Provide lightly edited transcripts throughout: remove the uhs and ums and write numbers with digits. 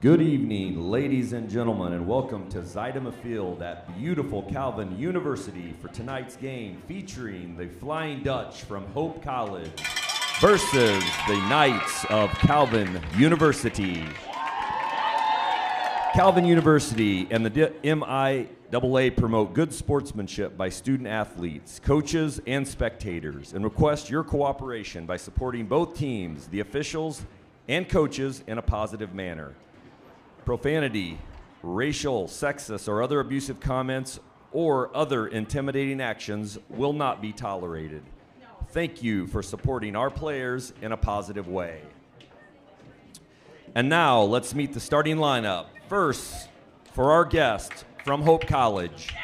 Good evening, ladies and gentlemen, and welcome to Zidema Field at beautiful Calvin University for tonight's game featuring the Flying Dutch from Hope College versus the Knights of Calvin University. Calvin University and the MIAA promote good sportsmanship by student athletes, coaches, and spectators, and request your cooperation by supporting both teams, the officials, and coaches in a positive manner. Profanity, racial, sexist, or other abusive comments or other intimidating actions will not be tolerated. Thank you for supporting our players in a positive way. And now let's meet the starting lineup. First, for our guest from Hope College.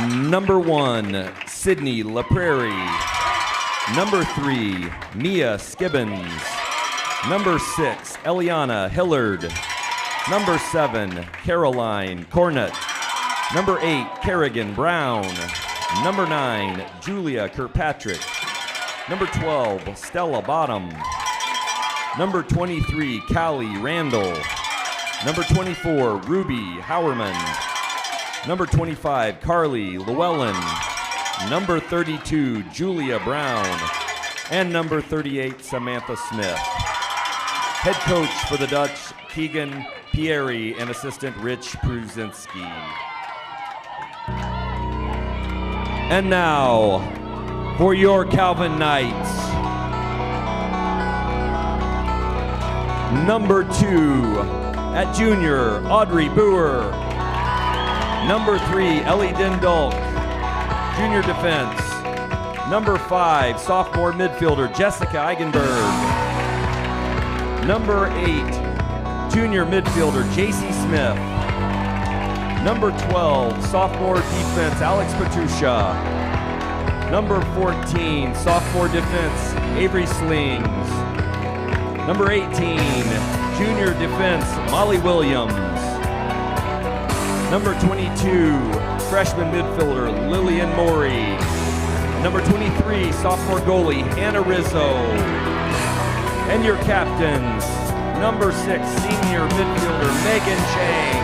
Number 1, Sydney LaPrairie. Number 3, Mia Skibbins. Number 6, Eliana Hillard. Number 7, Caroline Cornett. Number 8, Kerrigan Brown. Number 9, Julia Kirkpatrick. Number 12, Stella Bottom. Number 23, Callie Randall. Number 24, Ruby Howerman. Number 25, Carly Llewellyn. Number 32, Julia Brown. And number 38, Samantha Smith. Head coach for the Dutch, Keegan Pieri, and assistant Rich Pruzinski. And now, for your Calvin Knights. Number 2, at junior, Audrey Boer. Number 3, Ellie Dindulk, junior defense. Number 5, sophomore midfielder, Jessica Eigenberg. Number 8, junior midfielder, JC Smith. Number 12, sophomore defense, Alex Patusha. Number 14, sophomore defense, Avery Slings. Number 18, junior defense, Molly Williams. Number 22, freshman midfielder, Lillian Morey. Number 23, sophomore goalie, Hannah Rizzo. And your captains, number 6, senior midfielder, Megan Chang.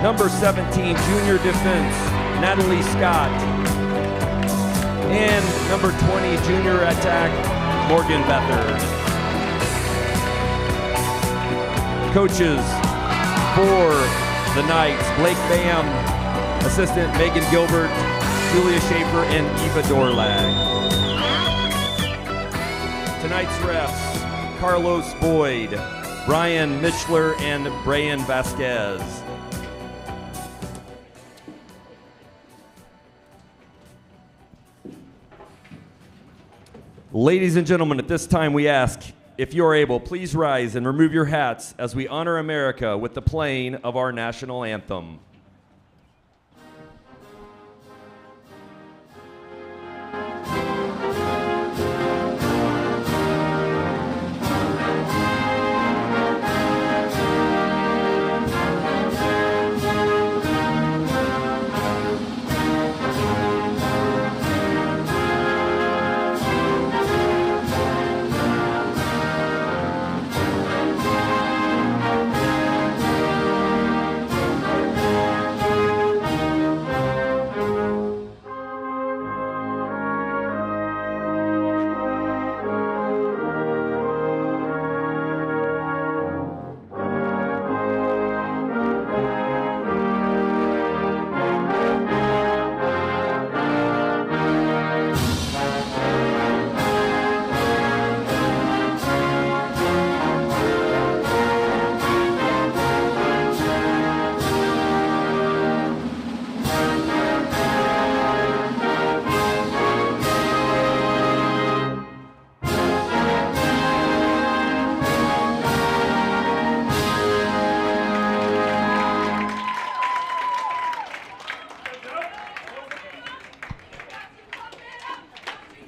Number 17, junior defense, Natalie Scott. And number 20, junior attack, Morgan Beathard. Coaches for the Knights, Blake Bam, assistant Megan Gilbert, Julia Schaefer, and Eva Dorlag. Tonight's refs, Carlos Boyd, Brian Mitchler, and Brian Vasquez. Ladies and gentlemen, at this time we ask, if you are able, please rise and remove your hats as we honor America with the playing of our national anthem.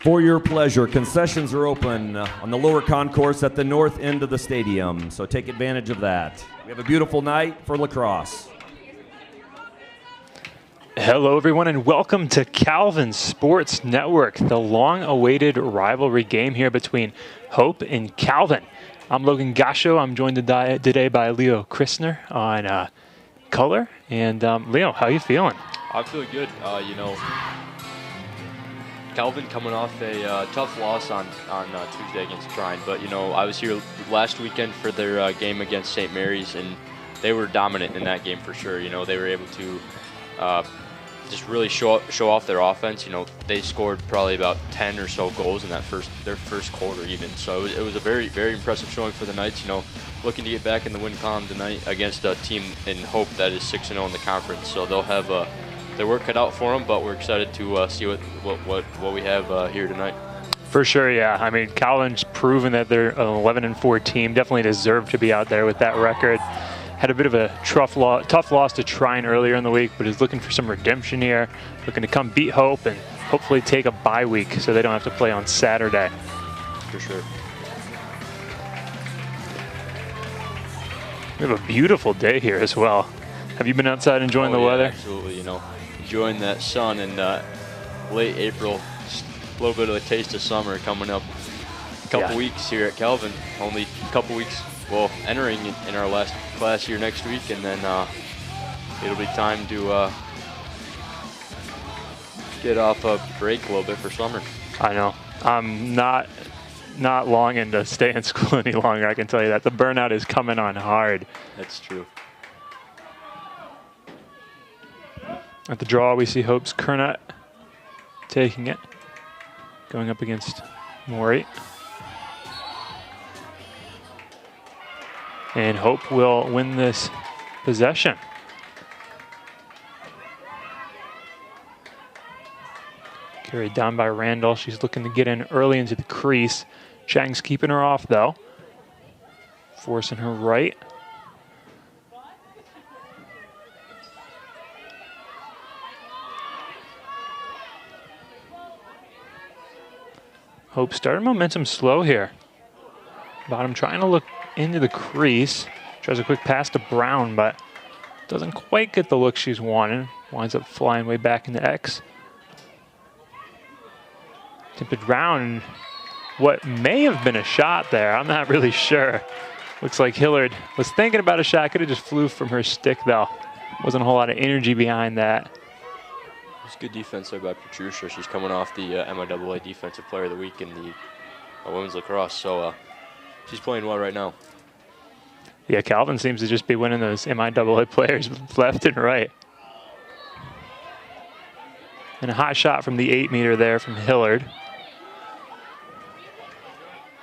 For your pleasure, concessions are open on the lower concourse at the north end of the stadium, so take advantage of that. We have a beautiful night for lacrosse. Hello, everyone, and welcome to Calvin Sports Network, the long-awaited rivalry game here between Hope and Calvin. I'm Logan Gasho. I'm joined today by Leo Christner on color. And Leo, how you feeling? I'm feeling good. Calvin coming off a tough loss on Tuesday against Trine, but I was here last weekend for their game against St. Mary's, and they were dominant in that game for sure. They were able to just really show off their offense. They scored probably about 10 or so goals in their first quarter even. So it was a very, very impressive showing for the Knights. Looking to get back in the win column tonight against a team in Hope that is 6-0 in the conference. So they'll have their work cut out for them, but we're excited to see what we have here tonight. For sure, yeah. I mean, Calvin's proven that they're an 11-4 team. Definitely deserve to be out there with that record. Had a bit of a tough loss to Trine earlier in the week, but is looking for some redemption here. Looking to come beat Hope and hopefully take a bye week so they don't have to play on Saturday. For sure. We have a beautiful day here as well. Have you been outside enjoying the weather? Absolutely, enjoying that sun in late April. Just a little bit of a taste of summer coming up. A couple weeks here at Calvin. Only a couple weeks, well, entering in our last class here next week, and then it'll be time to get off a break a little bit for summer. I know. I'm not longing to stay in school any longer, I can tell you that. The burnout is coming on hard. That's true. At the draw, we see Hope's Kernot taking it, going up against Maury. And Hope will win this possession. Carried down by Randall. She's looking to get in early into the crease. Chang's keeping her off, though. Forcing her right. Hope started momentum slow here. Bottom trying to look into the crease. Tries a quick pass to Brown, but doesn't quite get the look she's wanting. Winds up flying way back into X. Tipped round. What may have been a shot there, I'm not really sure. Looks like Hillard was thinking about a shot. Could have just flew from her stick, though. Wasn't a whole lot of energy behind that. It's good defense there by Patricia. She's coming off the MIAA Defensive Player of the Week in the women's lacrosse, so she's playing well right now. Yeah, Calvin seems to just be winning those MIAA players left and right. And a hot shot from the 8-meter there from Hillard.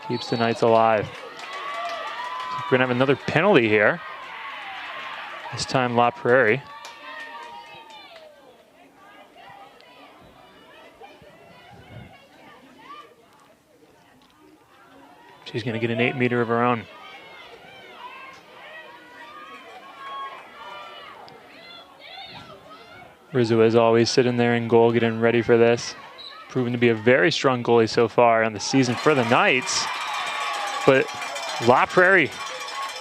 Keeps the Knights alive. We're going to have another penalty here. This time La Prairie. She's going to get an 8-meter of her own. Rizzo, as always, sitting there in goal, getting ready for this. Proven to be a very strong goalie so far on the season for the Knights. But La Prairie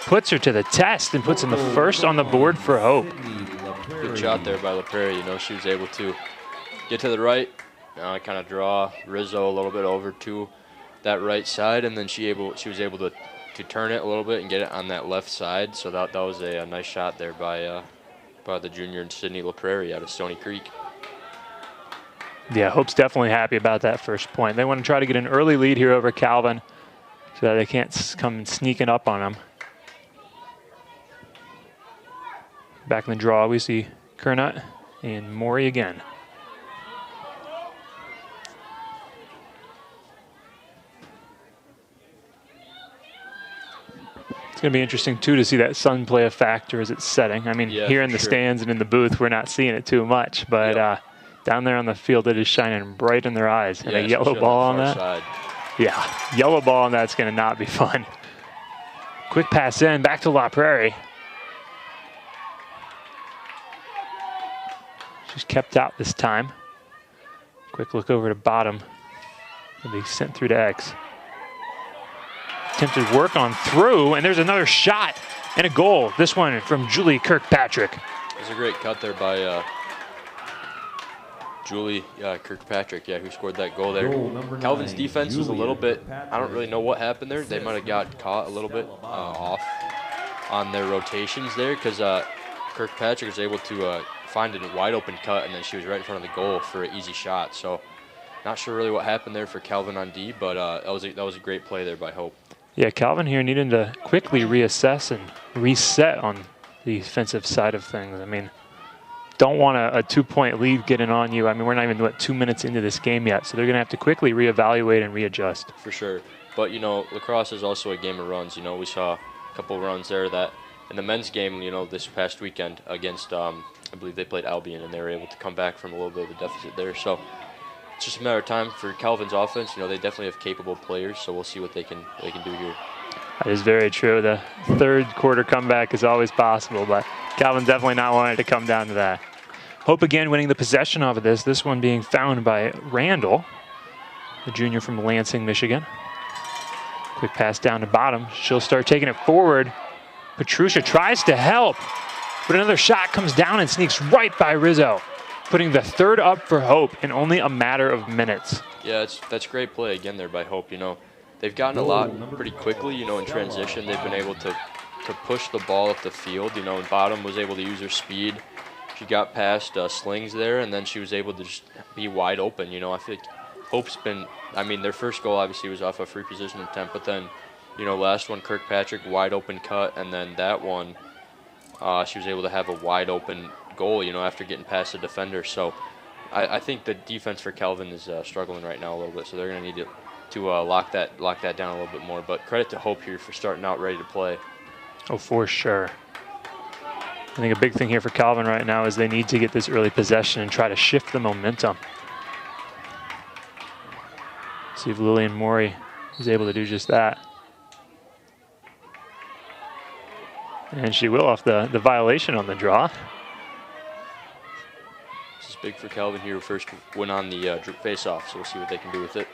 puts her to the test and puts in the first on the board for Hope. Good shot there by La Prairie. She was able to get to the right, kind of draw Rizzo a little bit over to that right side, and then she was able to turn it a little bit and get it on that left side. So that was a nice shot there by the junior Sydney La Prairie out of Stony Creek. Yeah, Hope's definitely happy about that first point. They want to try to get an early lead here over Calvin so that they can't come sneaking up on them. Back in the draw, we see Kernot and Maury again. It's going to be interesting, too, to see that sun play a factor as it's setting. I mean, here in the stands and in the booth, we're not seeing it too much, but down there on the field, it is shining bright in their eyes. And a yellow ball on that. Side. Yeah, yellow ball on that's going to not be fun. Quick pass in, back to La Prairie. She's kept out this time. Quick look over to bottom. Will be sent through to X. Attempted work on through, and there's another shot and a goal. This one from Julie Kirkpatrick. It was a great cut there by Julie Kirkpatrick, who scored that goal there. Goal number Calvin's 9, defense was a little Julia bit, I don't really know what happened there. They might have got caught a little bit off on their rotations there, because Kirkpatrick was able to find a wide open cut, and then she was right in front of the goal for an easy shot. So not sure really what happened there for Calvin on D, but that was a great play there by Hope. Yeah, Calvin here needing to quickly reassess and reset on the defensive side of things. I mean, don't want a 2-point lead getting on you. I mean, we're not even, 2 minutes into this game yet, so they're going to have to quickly reevaluate and readjust. For sure. But, lacrosse is also a game of runs. We saw a couple runs there that in the men's game, this past weekend against, I believe they played Albion, and they were able to come back from a little bit of a deficit there. So it's just a matter of time for Calvin's offense. They definitely have capable players, so we'll see what they can do here. That is very true. The third quarter comeback is always possible, but Calvin's definitely not wanting to come down to that. Hope again winning the possession off of this one being found by Randall, the junior from Lansing, Michigan. Quick pass down to bottom. She'll start taking it forward. Petrucia tries to help, but another shot comes down and sneaks right by Rizzo, putting the third up for Hope in only a matter of minutes. Yeah, that's great play again there by Hope. They've gotten a lot pretty quickly, in transition. They've been able to push the ball up the field. And Bottom was able to use her speed. She got past Slings there, and then she was able to just be wide open. I feel like Hope's been, their first goal obviously was off a free position attempt, but then, last one, Kirkpatrick, wide open cut, and then that one, she was able to have a wide open goal, after getting past the defender. So I think the defense for Calvin is struggling right now a little bit, so they're going to need to lock that down a little bit more. But credit to Hope here for starting out ready to play. Oh, for sure. I think a big thing here for Calvin right now is they need to get this early possession and try to shift the momentum. See if Lillian Morey is able to do just that. And she will off the violation on the draw. This is big for Calvin here, first win on the face-off, so we'll see what they can do with it.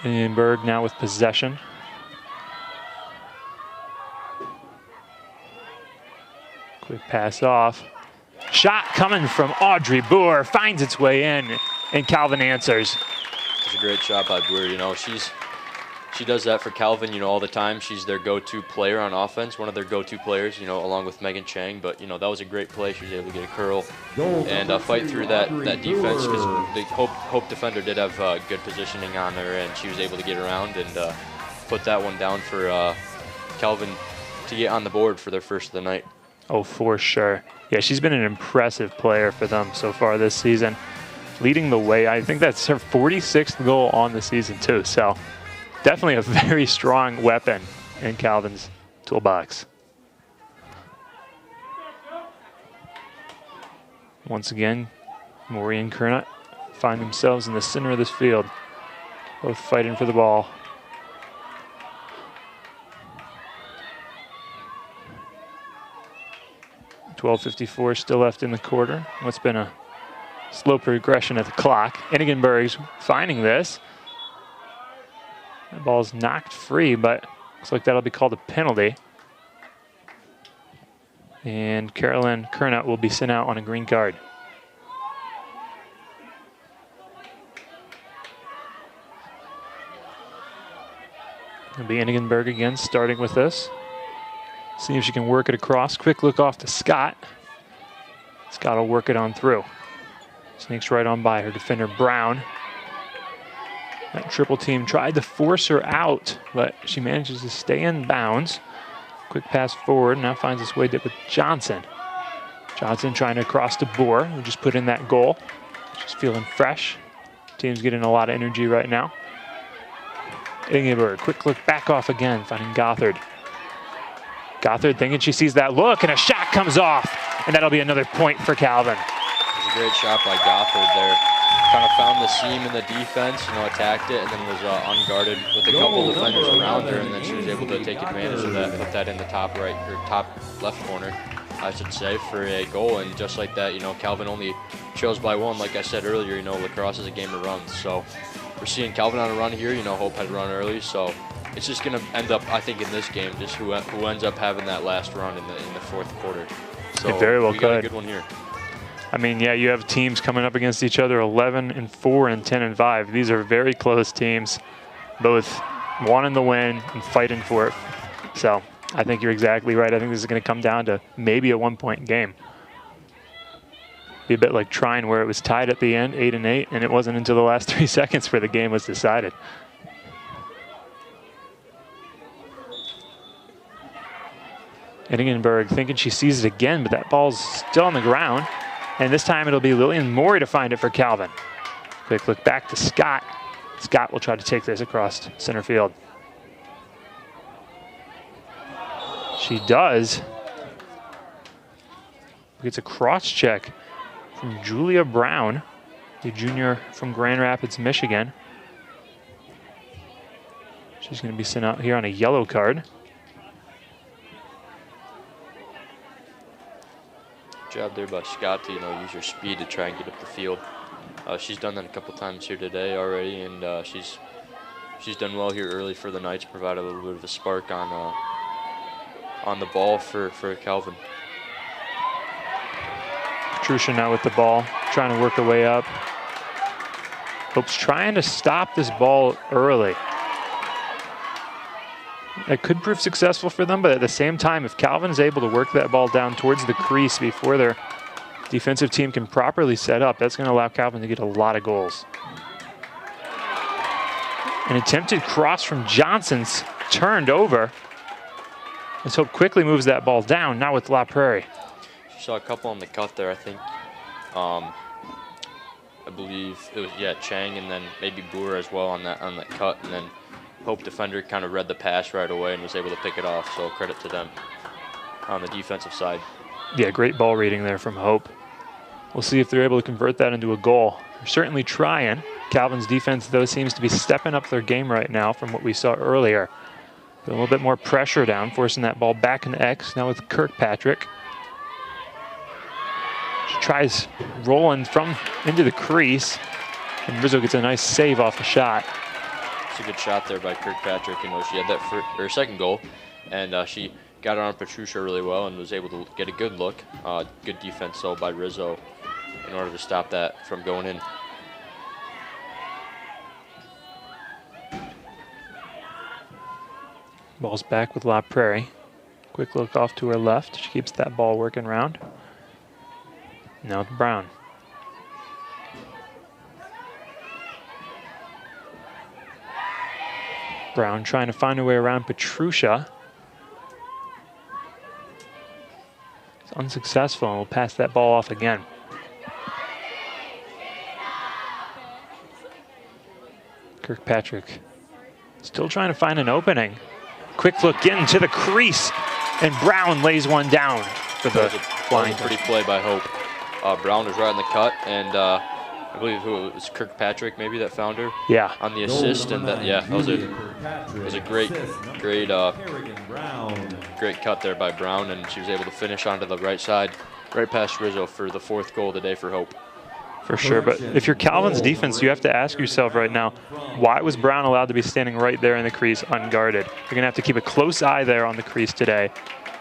And Berg now with possession. Quick pass off. Shot coming from Audrey Boer, finds its way in, and Calvin answers. It's a great shot by Boer. She does that for Calvin, all the time. She's their go-to player on offense, one of their go-to players, along with Megan Chang. But, that was a great play. She was able to get a curl and fight through that defense, because the Hope defender did have good positioning on her, and she was able to get around and put that one down for Calvin to get on the board for their first of the night. Oh, for sure. Yeah, she's been an impressive player for them so far this season, leading the way. I think that's her 46th goal on the season, too. So definitely a very strong weapon in Calvin's toolbox. Once again, Morey and Kernot find themselves in the center of this field, both fighting for the ball. .12:54 still left in the quarter. What's been a slow progression at the clock. Enigenberg's finding this. The ball's knocked free, but looks like that'll be called a penalty. And Carolyn Kernot will be sent out on a green card. It'll be Enigenberg again, starting with this. See if she can work it across. Quick look off to Scott. Scott will work it on through. Sneaks right on by her defender, Brown. That triple team tried to force her out, but she manages to stay in bounds. Quick pass forward, now finds its way with Johnson. Johnson trying to cross to Boer, who just put in that goal. She's feeling fresh. Team's getting a lot of energy right now. Ingeberg, quick look back off again, finding Gothard. Gothard thinking she sees that look, and a shot comes off, and that'll be another point for Calvin. It was a great shot by Gothard there. Kind of found the seam in the defense, attacked it, and then was unguarded with a couple defenders around her, and then she was able to take advantage of that, put that in the top right, or top left corner, I should say, for a goal. And just like that, Calvin only trails by one. Like I said earlier, lacrosse is a game of runs. So we're seeing Calvin on a run here. Hope had run early, so it's just going to end up, I think, in this game, just who ends up having that last run in the fourth quarter. So it very well we could. got a good one here. I mean, yeah, you have teams coming up against each other 11-4 and 10-5. These are very close teams, both wanting the win and fighting for it. So I think you're exactly right. I think this is going to come down to maybe a 1-point game. Be a bit like Trine, where it was tied at the end, 8-8, and it wasn't until the last 3 seconds where the game was decided. Edingenberg thinking she sees it again, but that ball's still on the ground. And this time it'll be Lillian Morey to find it for Calvin. Quick look back to Scott. Scott will try to take this across center field. She does. Gets a cross check from Julia Brown, the junior from Grand Rapids, Michigan. She's going to be sent out here on a yellow card. Job there by Scott to use her speed to try and get up the field. She's done that a couple times here today already, and she's done well here early for the Knights, provide a little bit of a spark on the ball for Calvin. Patricia now with the ball, trying to work her way up. Hope's trying to stop this ball early. It could prove successful for them, but at the same time, if Calvin's able to work that ball down towards the crease before their defensive team can properly set up, that's going to allow Calvin to get a lot of goals. An attempted cross from Johnson's turned over. As Hope quickly moves that ball down, now with La Prairie. She saw a couple on the cut there, I think. I believe it was, Chang and then maybe Boer as well on that cut, and then Hope defender kind of read the pass right away and was able to pick it off, so credit to them on the defensive side. Yeah, great ball reading there from Hope. We'll see if they're able to convert that into a goal. They're certainly trying. Calvin's defense, though, seems to be stepping up their game right now from what we saw earlier. Put a little bit more pressure down, forcing that ball back in the X, now with Kirkpatrick. She tries rolling from into the crease, and Rizzo gets a nice save off the shot. It's a good shot there by Kirkpatrick. She had that for her second goal, and she got it on Patricia really well and was able to get a good look. Good defense, though, by Rizzo in order to stop that from going in. Ball's back with La Prairie. Quick look off to her left. She keeps that ball working round. Now with Brown. Brown trying to find her way around Patricia. It's unsuccessful, and we'll pass that ball off again. Kirkpatrick still trying to find an opening. Quick look into the crease, and Brown lays one down for the flying. Pretty play by Hope. Brown was right in the cut, and I believe it was Kirkpatrick maybe that found her. Yeah. On the assist, and that was a great cut there by Brown, and she was able to finish onto the right side, right past Rizzo for the 4th goal of the day for Hope. For sure, but if you're Calvin's defense, you have to ask yourself right now, why was Brown allowed to be standing right there in the crease unguarded? You're going to have to keep a close eye there on the crease today.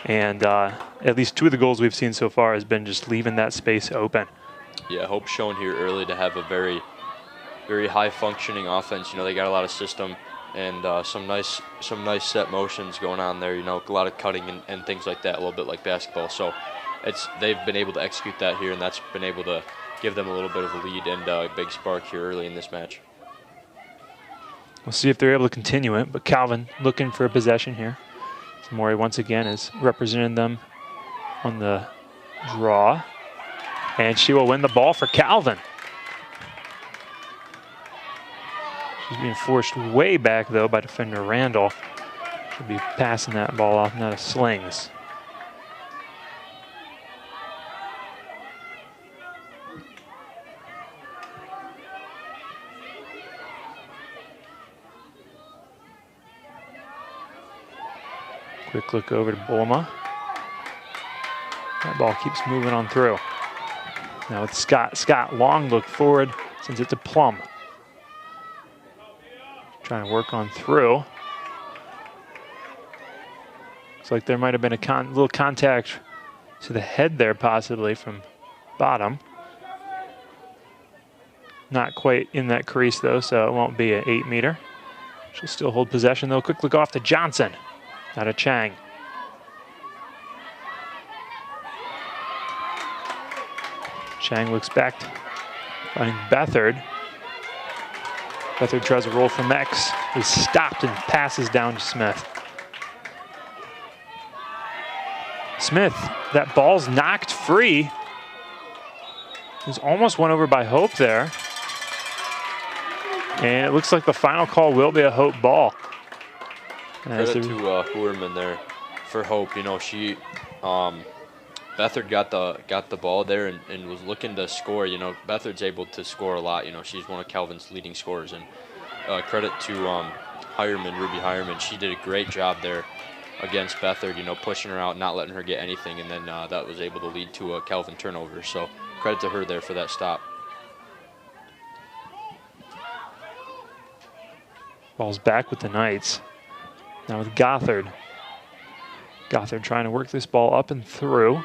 And at least 2 of the goals we've seen so far has been just leaving that space open. Yeah, Hope shown here early to have a very, very high-functioning offense. They got a lot of system and some nice set motions going on there. A lot of cutting and things like that, a little bit like basketball. So they've been able to execute that here, and that's been able to give them a little bit of a lead and a big spark here early in this match. We'll see if they're able to continue it, but Calvin looking for a possession here. So Morey once again is representing them on the draw, and she will win the ball for Calvin. She's being forced way back, though, by defender Randall. She'll be passing that ball off, not a slings. Quick look over to Bulma. That ball keeps moving on through. Now with Scott. Scott, long look forward, sends it to Plum. Trying to work on through. Looks like there might have been a little contact to the head there, possibly from bottom. not quite in that crease though, so it won't be an 8-meter. She'll still hold possession though. Quick look off to Johnson. Out of Chang. Chang looks back, finding Beathard. Beathard tries a roll from X. Is stopped and passes down to Smith. Smith, that ball's knocked free. He's almost won over by Hope there. And it looks like the final call will be a Hope ball. Credit to Hoerman there for Hope. You know, she, Beathard got the ball there and was looking to score. You know, Beathard's able to score a lot. You know, she's one of Calvin's leading scorers. And credit to Ruby Hireman. She did a great job there against Beathard, you know, pushing her out, not letting her get anything. And then that was able to lead to a Calvin turnover. So credit to her there for that stop. Ball's back with the Knights. Now with Gothard. Gothard trying to work this ball up and through.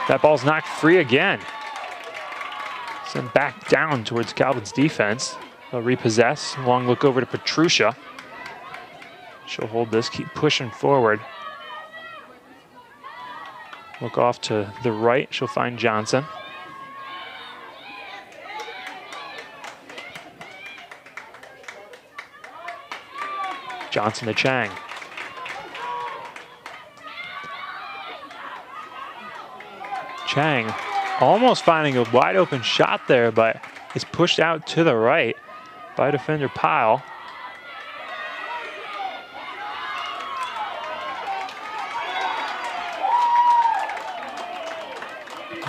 That ball's knocked free again. Sent back down towards Calvin's defense. They'll repossess. Long look over to Petrucia. She'll hold this, keep pushing forward. Look off to the right. She'll find Johnson. Johnson to Chang. Chang almost finding a wide open shot there, but is pushed out to the right by defender Pyle.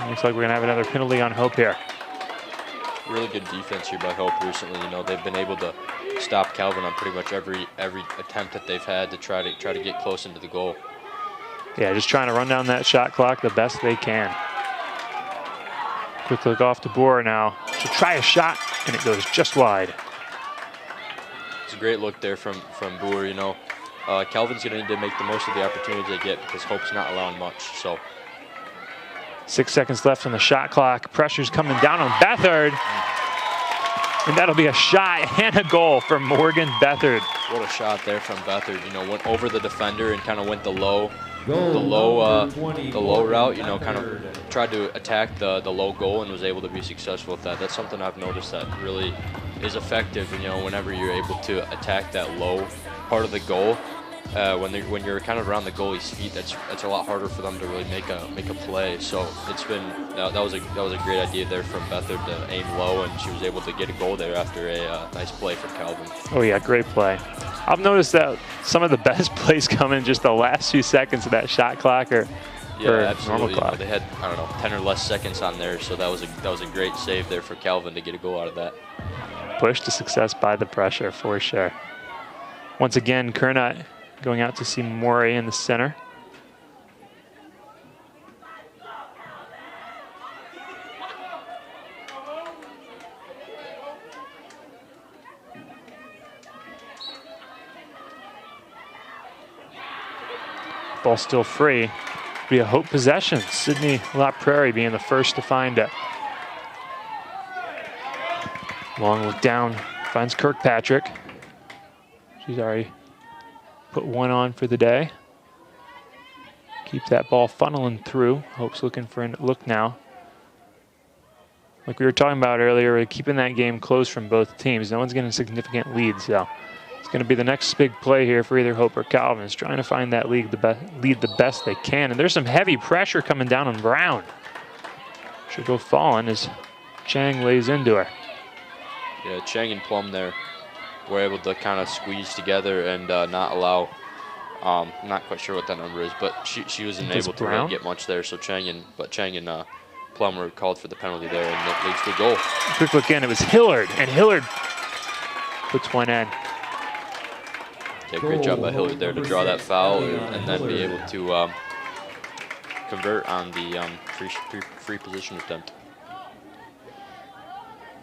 Looks like we're gonna have another penalty on Hope here. Really good defense here by Hope recently. You know, they've been able to stop Calvin on pretty much every attempt that they've had to try to get close into the goal. Yeah, just trying to run down that shot clock the best they can. Quick look off to Boer now. She'll try a shot, and it goes just wide. It's a great look there from Boer. You know, Calvin's going to need to make the most of the opportunities they get because Hope's not allowing much. So 6 seconds left on the shot clock. Pressure's coming down on Beathard. And that'll be a shot and a goal from Morgan Beathard. What a shot there from Beathard. You know, went over the defender and kind of went the low route. You know, kind of tried to attack the low goal and was able to be successful with that. That's something I've noticed that really is effective. You know, whenever you're able to attack that low part of the goal, when you're kind of around the goalie's feet, that's a lot harder for them to really make a play. So it's been that was a great idea there from Beathard to aim low, and she was able to get a goal there after a nice play from Calvin. Oh yeah, great play. I've noticed that some of the best plays come in just the last few seconds of that shot clock or normal clock. You know, they had, I don't know, 10 or less seconds on there, so that was a great save there for Calvin to get a goal out of that. Push to success by the pressure for sure. Once again, Kernot going out to see Morey in the center. Ball still free. Be a Hope possession. Sydney LaPrairie being the first to find it. Long look down, finds Kirkpatrick. She's already put one on for the day. Keep that ball funneling through. Hope's looking for a look now. Like we were talking about earlier, we're keeping that game close from both teams. No one's getting significant leads, so it's going to be the next big play here for either Hope or Calvin. Is trying to find that lead the best they can. And there's some heavy pressure coming down on Brown. Should go falling as Chang lays into her. Yeah, Chang and Plum there were able to kind of squeeze together and not allow, I'm not quite sure what that number is, but she wasn't able to really get much there. So Chang and Plum were called for the penalty there, and that leads to a goal. Quick look in, it was Hillard, and Hillard puts one in. Yeah, great job by Hillard there to draw that foul and then be able to convert on the free position attempt.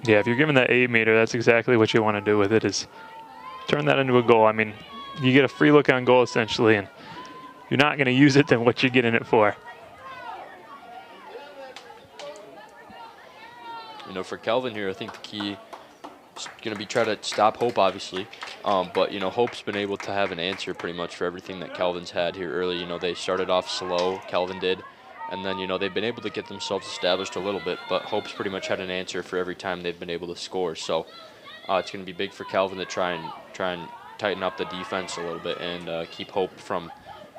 Yeah, if you're given that 8-meter, that's exactly what you want to do with it, is turn that into a goal. I mean, you get a free look on goal essentially, and you're not going to use it, then what you're getting it for. you know, for Calvin here, I think the key is going to be try to stop Hope, obviously. But, you know, Hope's been able to have an answer pretty much for everything that Calvin's had here early. You know, they started off slow, Calvin did. And then, you know, they've been able to get themselves established a little bit, but Hope's pretty much had an answer for every time they've been able to score. So it's going to be big for Calvin to try and tighten up the defense a little bit and keep Hope from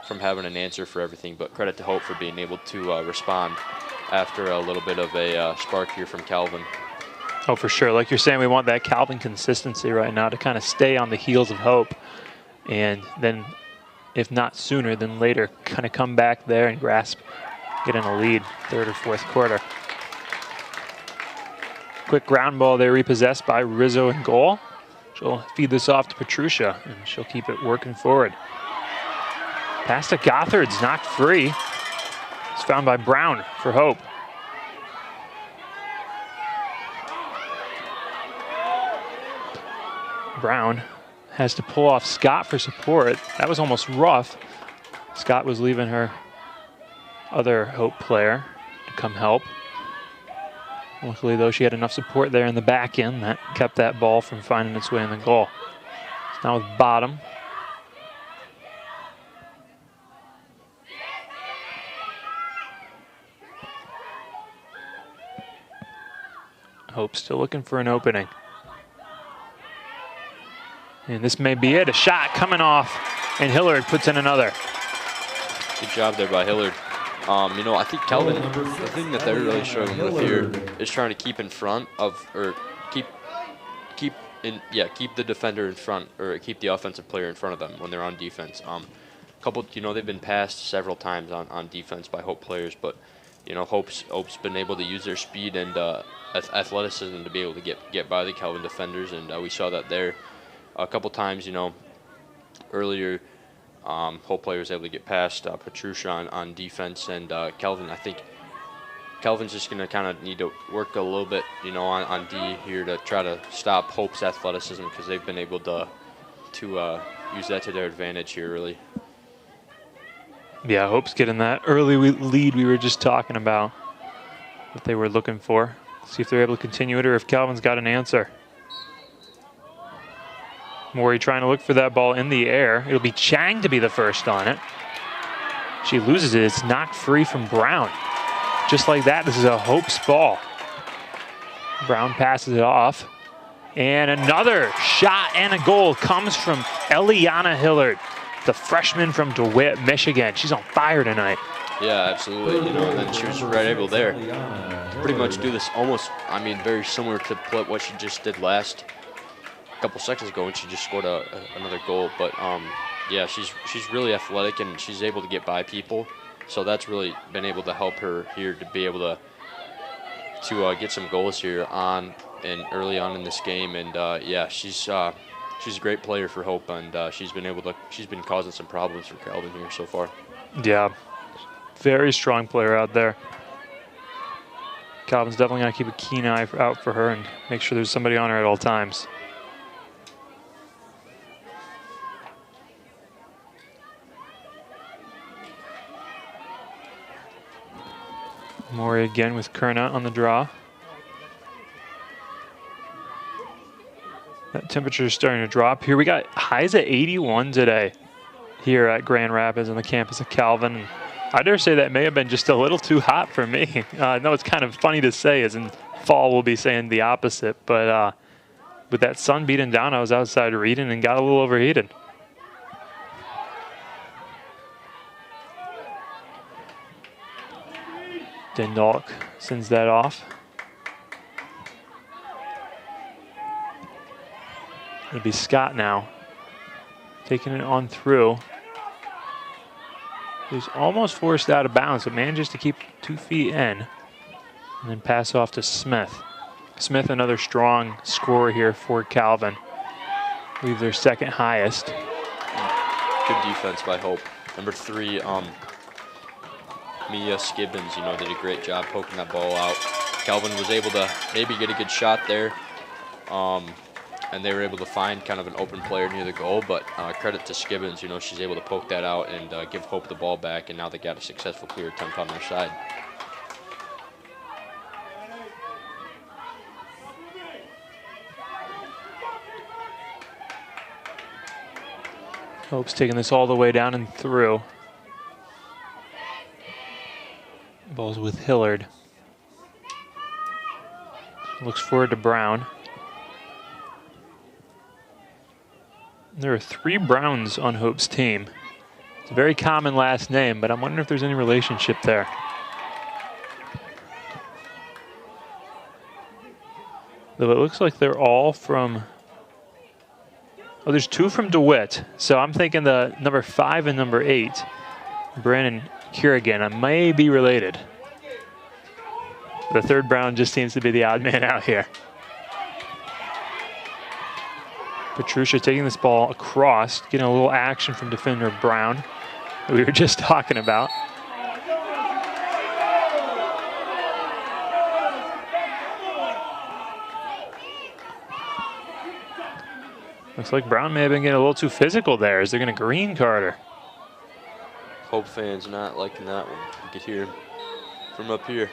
having an answer for everything. But credit to Hope for being able to respond after a little bit of a spark here from Calvin. Oh, for sure. Like you're saying, we want that Calvin consistency right now to kind of stay on the heels of Hope. And then, if not sooner than later, kind of come back there and grasp, get in a lead, third or fourth quarter. Quick ground ball there, repossessed by Rizzo in goal. She'll feed this off to Petrucia, and she'll keep it working forward. Pass to Gothard's knocked free. It's found by Brown for Hope. Brown has to pull off Scott for support. That was almost rough. Scott was leaving her other Hope player to come help. Luckily, though, she had enough support there in the back end that kept that ball from finding its way in the goal. So now with Bottom. Hope still looking for an opening. And this may be it. A shot coming off, and Hillard puts in another. Good job there by Hillard. You know, I think Calvin, the thing that they're really struggling with here is trying to keep in front of, or keep the defender in front, or keep the offensive player in front of them when they're on defense. You know, they've been passed several times on defense by Hope players, but you know, Hope's been able to use their speed and athleticism to be able to get by the Calvin defenders, and we saw that there a couple times. You know, earlier. Hope player was able to get past Petrucia on defense, and Calvin, I think Calvin's just going to kind of need to work a little bit, you know, on D here to try to stop Hope's athleticism, because they've been able to use that to their advantage here early. Yeah, Hope's getting that early lead we were just talking about, that they were looking for. See if they're able to continue it or if Calvin's got an answer. Maury trying to look for that ball in the air. It'll be Chang to be the first on it. She loses it. It's knocked free from Brown. Just like that, this is a Hope's ball. Brown passes it off. And another shot and a goal comes from Eliana Hillard, the freshman from DeWitt, Michigan. She's on fire tonight. Yeah, absolutely. You know, and then she was right able there. Pretty much do this almost, I mean, very similar to what she just did last couple seconds ago when she just scored another goal. But yeah, she's really athletic, and she's able to get by people, so that's really been able to help her here to be able to get some goals here early on in this game. And yeah, she's a great player for Hope, and she's been causing some problems for Calvin here so far. Yeah, very strong player out there. Calvin's definitely going to keep a keen eye out for her and make sure there's somebody on her at all times. Maury again with Kerna on the draw. That temperature is starting to drop. Here we got highs at 81 today here at Grand Rapids on the campus of Calvin. I dare say that may have been just a little too hot for me. I know it's kind of funny to say, as in fall we'll be saying the opposite, but with that sun beating down, I was outside reading and got a little overheated. Dindalk sends that off. It'll be Scott now, taking it on through. He's almost forced out of bounds, but manages to keep 2 feet in, and then pass off to Smith. Smith, another strong scorer here for Calvin. I believe their second highest. Good defense by Hope. Number 3, Mia Skibbins, you know, did a great job poking that ball out. Calvin was able to maybe get a good shot there, and they were able to find kind of an open player near the goal, but credit to Skibbins, you know, she's able to poke that out and give Hope the ball back, and now they got a successful clear attempt on their side. Hope's taking this all the way down and through. Ball's with Hillard. Looks forward to Brown. There are 3 Browns on Hope's team. It's a very common last name, but I'm wondering if there's any relationship there. Though it looks like they're all from... Oh, there's 2 from DeWitt. So I'm thinking the number 5 and number 8, Brandon Kerrigan, may be related. The 3rd Brown just seems to be the odd man out here. Petrucia taking this ball across, getting a little action from defender Brown that we were just talking about. Looks like Brown may have been getting a little too physical there. Is they're going to green card her? Hope fans not liking that one. You could hear from up here.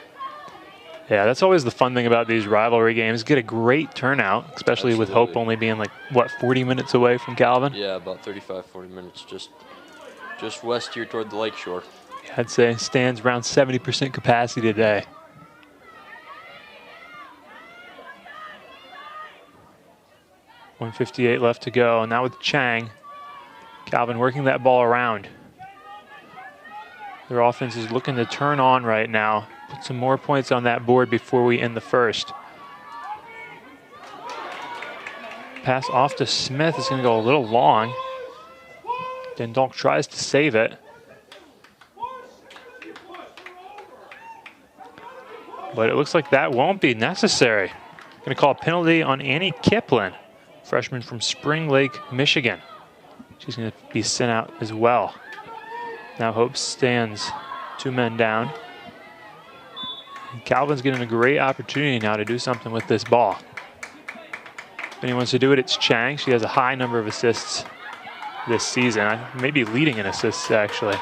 Yeah, that's always the fun thing about these rivalry games. Get a great turnout, especially with Hope only being like, what, 40 minutes away from Calvin? Yeah, about 35, 40 minutes, just west here toward the lakeshore. Yeah, I'd say stands around 70% capacity today. .158 left to go. Now with Chang. Calvin working that ball around. Their offense is looking to turn on right now. Put some more points on that board before we end the first. Pass off to Smith is going to go a little long. Dundalk tries to save it. But it looks like that won't be necessary. Going to call a penalty on Annie Kiplin, freshman from Spring Lake, Michigan. She's going to be sent out as well. Now Hope stands 2 men down. And Calvin's getting a great opportunity now to do something with this ball. If anyone wants to do it, it's Chang. She has a high number of assists this season, maybe leading in assists actually.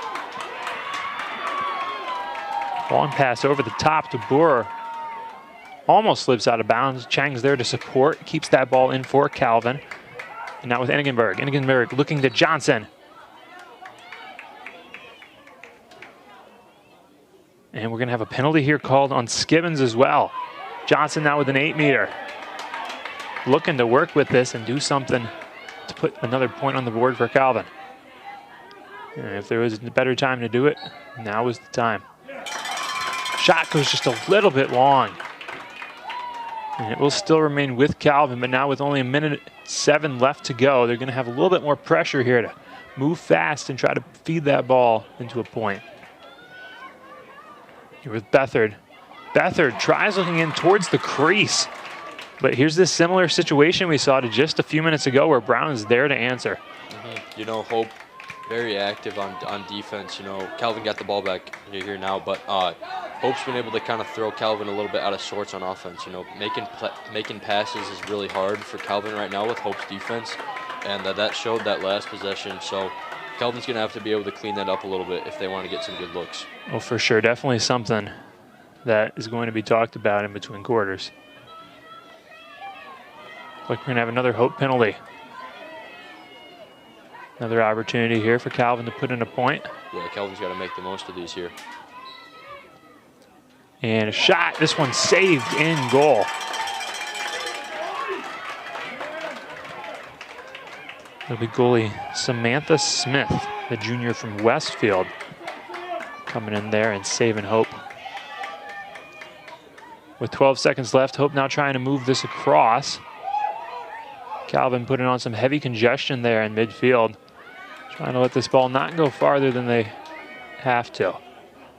Long pass over the top to Boer. Almost slips out of bounds. Chang's there to support, keeps that ball in for Calvin. And now with Enigenberg. Enigenberg looking to Johnson. And we're going to have a penalty here called on Skibbins as well. Johnson now with an 8-meter. Looking to work with this and do something to put another point on the board for Calvin. And if there was a better time to do it, now was the time. Shot goes just a little bit long. And it will still remain with Calvin, but now with only 1:07 left to go, they're going to have a little bit more pressure here to move fast and try to feed that ball into a point. Here with Beathard. Beathard tries looking in towards the crease. But here's this similar situation we saw to just a few minutes ago where Brown is there to answer. You know, Hope very active on defense. You know, Calvin got the ball back here now, but Hope's been able to kind of throw Calvin a little bit out of sorts on offense. You know, making passes is really hard for Calvin right now with Hope's defense, and that showed that last possession. So Calvin's going to have to be able to clean that up a little bit if they want to get some good looks. Oh, for sure. Definitely something that is going to be talked about in between quarters. Like we're going to have another Hope penalty. Another opportunity here for Calvin to put in a point. Yeah, Calvin's got to make the most of these here. And a shot. This one saved in goal. It'll be goalie Samantha Smith, the junior from Westfield, coming in there and saving Hope. With 12 seconds left, Hope now trying to move this across. Calvin putting on some heavy congestion there in midfield, trying to let this ball not go farther than they have to.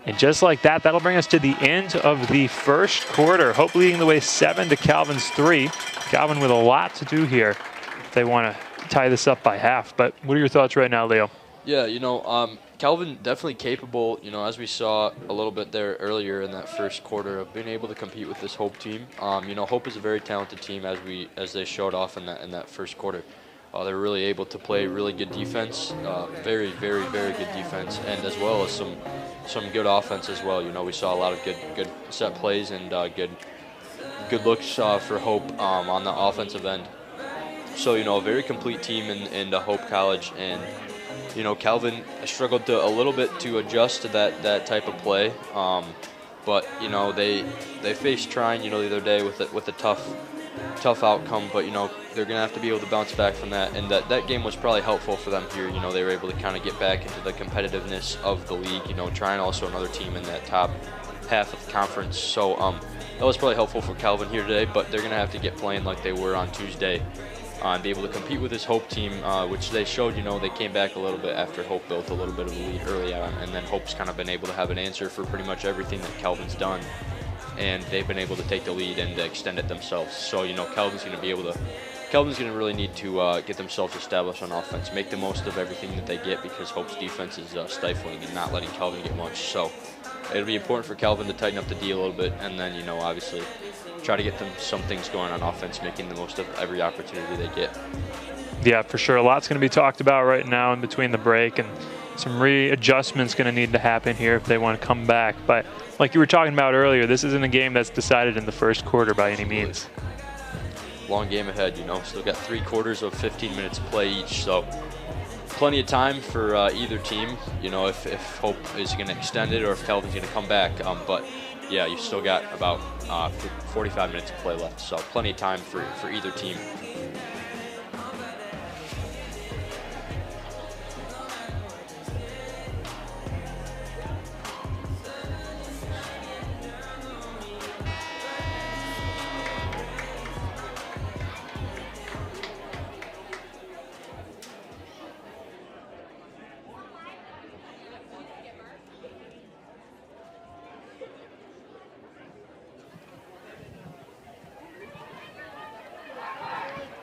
And just like that, that'll bring us to the end of the first quarter. Hope leading the way 7 to Calvin's 3. Calvin with a lot to do here if they want to tie this up by half. But what are your thoughts right now, Leo? Yeah, you know, Calvin definitely capable, you know, as we saw a little bit there earlier in that first quarter, of being able to compete with this Hope team. You know, Hope is a very talented team as they showed off in that first quarter. They're really able to play really good defense, very, very, very good defense, and as well as some good offense as well. You know, we saw a lot of good set plays and good looks for Hope on the offensive end. So, you know, a very complete team in Hope College, and you know, Calvin struggled a little bit to adjust to that type of play. But you know, they faced Trine, you know, the other day with a tough outcome. But you know, they're gonna have to be able to bounce back from that. And that game was probably helpful for them here. You know, they were able to kind of get back into the competitiveness of the league. You know, Trine also another team in that top half of the conference. So that was probably helpful for Calvin here today. But they're gonna have to get playing like they were on Tuesday. And be able to compete with this Hope team, which they showed, you know, they came back a little bit after Hope built a little bit of a lead early on, and then Hope's kind of been able to have an answer for pretty much everything that Calvin's done, and they've been able to take the lead and extend it themselves. So, you know, Calvin's going to really need to get themselves established on offense, make the most of everything that they get, because Hope's defense is stifling and not letting Calvin get much. So it'll be important for Calvin to tighten up the D a little bit, and then, you know, obviously try to get them some things going on offense, making the most of every opportunity they get. Yeah, for sure. A lot's going to be talked about right now in between the break, and some readjustments going to need to happen here if they want to come back. But like you were talking about earlier, this isn't a game that's decided in the first quarter by any means. Long game ahead, you know. Still got 3 quarters of 15 minutes of play each, so plenty of time for either team, you know, if Hope is going to extend it or if Calvin's going to come back. But yeah, you still got about 45 minutes of play left, so plenty of time for either team.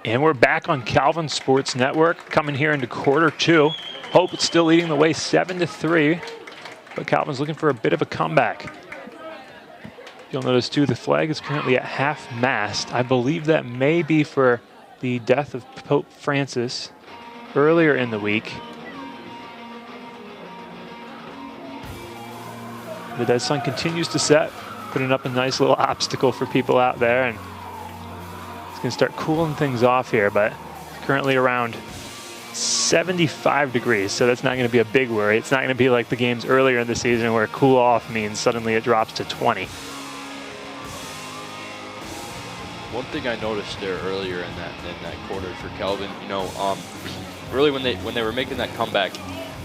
And we're back on Calvin Sports Network, coming here into quarter 2. Hope still leading the way 7-3, but Calvin's looking for a bit of a comeback. You'll notice too, the flag is currently at half-mast. I believe that may be for the death of Pope Francis earlier in the week. The dead sun continues to set, putting up a nice little obstacle for people out there, and it's going to start cooling things off here, but currently around 75 degrees, so that's not going to be a big worry. It's not going to be like the games earlier in the season where cool off means suddenly it drops to 20. One thing I noticed there earlier in that quarter for Calvin, you know, really when they were making that comeback,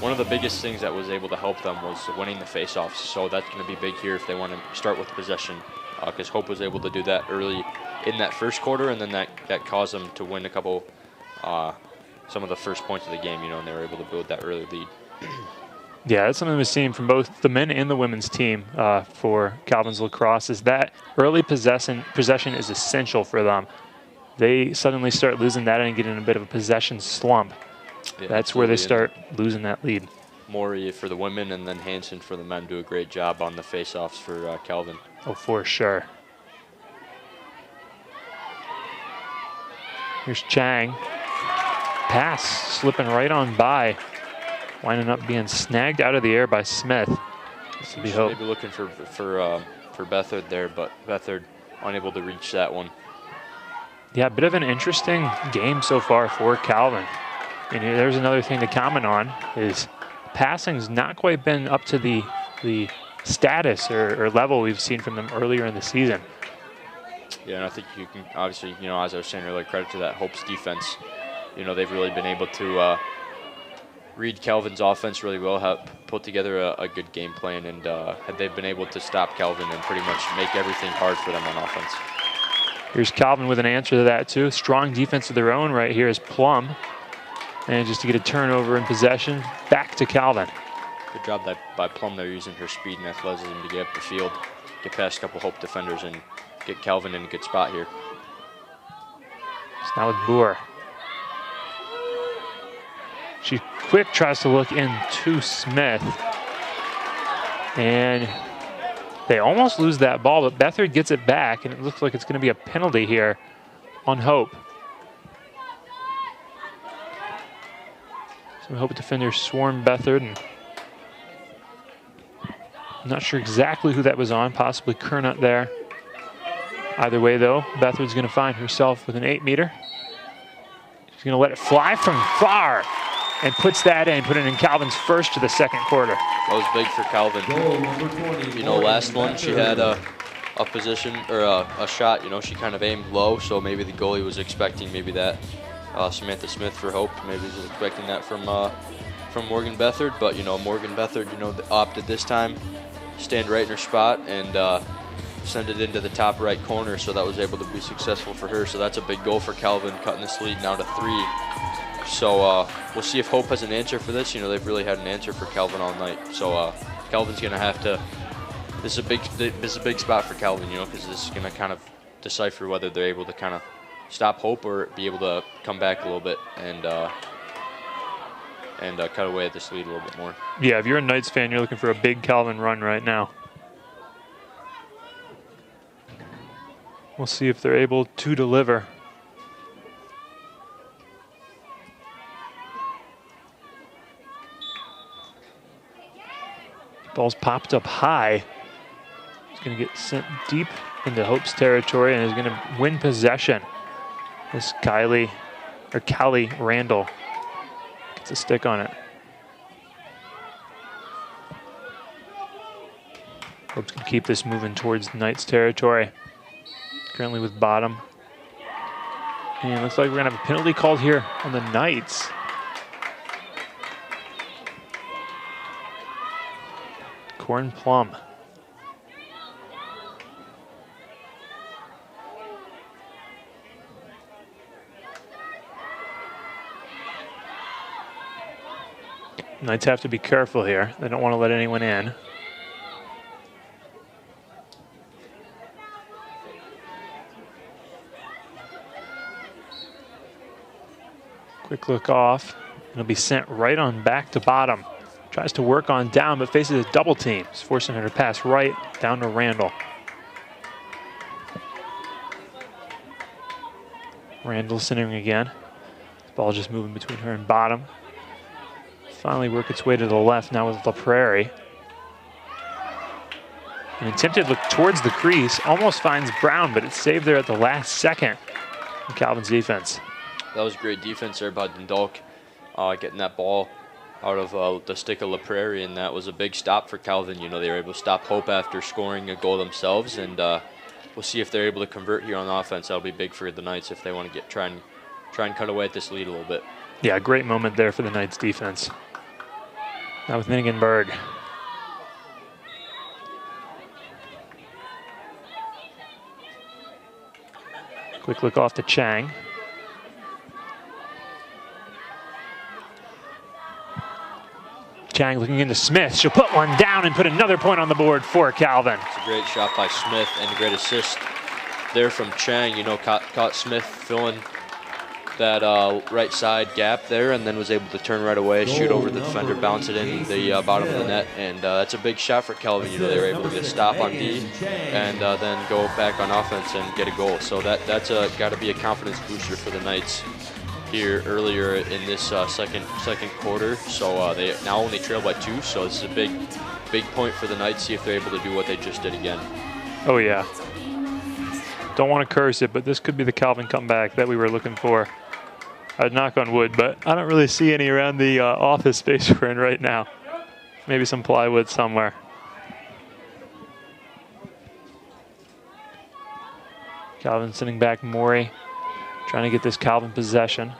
one of the biggest things that was able to help them was winning the faceoffs. So that's going to be big here if they want to start with possession, because Hope was able to do that early in that first quarter, and then that caused them to win a couple, some of the first points of the game, you know, and they were able to build that early lead. Yeah, that's something we've seen from both the men and the women's team for Calvin's Lacrosse, is that early possession is essential for them. They suddenly start losing that and get in a bit of a possession slump. Yeah, that's where they start losing that lead. Maury for the women, and then Hansen for the men do a great job on the face-offs for Calvin. Oh, for sure. Here's Chang. Pass slipping right on by. Winding up being snagged out of the air by Smith. This would be Hope. Maybe looking for Bethard there, but Bethard unable to reach that one. Yeah, a bit of an interesting game so far for Calvin. And there's another thing to comment on, is passing's not quite been up to the status or level we've seen from them earlier in the season. Yeah, and I think you can obviously, you know, as I was saying earlier, credit to that Hope's defense. You know, they've really been able to read Calvin's offense really well, have put together a good game plan, and they've been able to stop Calvin and pretty much make everything hard for them on offense. Here's Calvin with an answer to that too. Strong defense of their own right here is Plum. And just to get a turnover in possession, back to Calvin. Good job by Plum there, using her speed and athleticism to get up the field, get past a couple Hope defenders, and get Calvin in a good spot here. It's now with Boer. She quick tries to look into Smith. And they almost lose that ball, but Bethard gets it back, and it looks like it's going to be a penalty here on Hope. So Hope defender swarmed Bethard, and I'm not sure exactly who that was on, possibly Kernut there. Either way though, Bethard's going to find herself with an 8-meter. She's going to let it fly from far. and puts that in, putting in Calvin's first to the second quarter. That was big for Calvin. Goal number 20. You know, last one she had a position or a shot. You know, she kind of aimed low, so maybe the goalie was expecting maybe that. Samantha Smith for Hope maybe was expecting that from Morgan Bethard, but you know, Morgan Bethard, you know, opted this time stand right in her spot and send it into the top right corner, so that was able to be successful for her. So that's a big goal for Calvin, cutting this lead now to 3. So we'll see if Hope has an answer for this. You know, they've really had an answer for Calvin all night. So Calvin's gonna have to. This is a big spot for Calvin, you know, because this is gonna kind of decipher whether they're able to kind of stop Hope or be able to come back a little bit and cut away at this lead a little bit more. Yeah, if you're a Knights fan, you're looking for a big Calvin run right now. We'll see if they're able to deliver. Ball's popped up high. It's going to get sent deep into Hope's territory and is going to win possession. This Callie Randall gets a stick on it. Hope's going to keep this moving towards Knights territory. Currently with bottom. And it looks like we're going to have a penalty called here on the Knights. Corn Plum. Knights have to be careful here. They don't want to let anyone in. Quick look off. It'll be sent right on back to bottom. Tries to work on down, but faces a double team. It's forcing her to pass right down to Randall. Randall centering again. The ball just moving between her and bottom. Finally work its way to the left now with LaPrairie. An attempted look towards the crease. Almost finds Brown, but it's saved there at the last second from Calvin's defense. That was great defense there by Dundalk, getting that ball out of the stick of LaPrairie, and that was a big stop for Calvin. You know, they were able to stop Hope after scoring a goal themselves, and we'll see if they're able to convert here on offense. That'll be big for the Knights if they want to try and cut away at this lead a little bit. Yeah, great moment there for the Knights defense. Now with Ningenberg. Quick look off to Chang. Chang looking into Smith. She'll put one down and put another point on the board for Calvin. It's a great shot by Smith and a great assist there from Chang. You know, caught Smith filling that right side gap there and then was able to turn right away, shoot over the defender, bounce it in the bottom of the net. And that's a big shot for Calvin. You know, they were able to get a stop on D and then go back on offense and get a goal. So that's got to be a confidence booster for the Knights here earlier in this second quarter. So they now only trail by 2, so this is a big point for the Knights, see if they're able to do what they just did again. Oh yeah. Don't want to curse it, but this could be the Calvin comeback that we were looking for. I'd knock on wood, but I don't really see any around the office space we're in right now. Maybe some plywood somewhere. Calvin sending back Morey, trying to get this Calvin possession.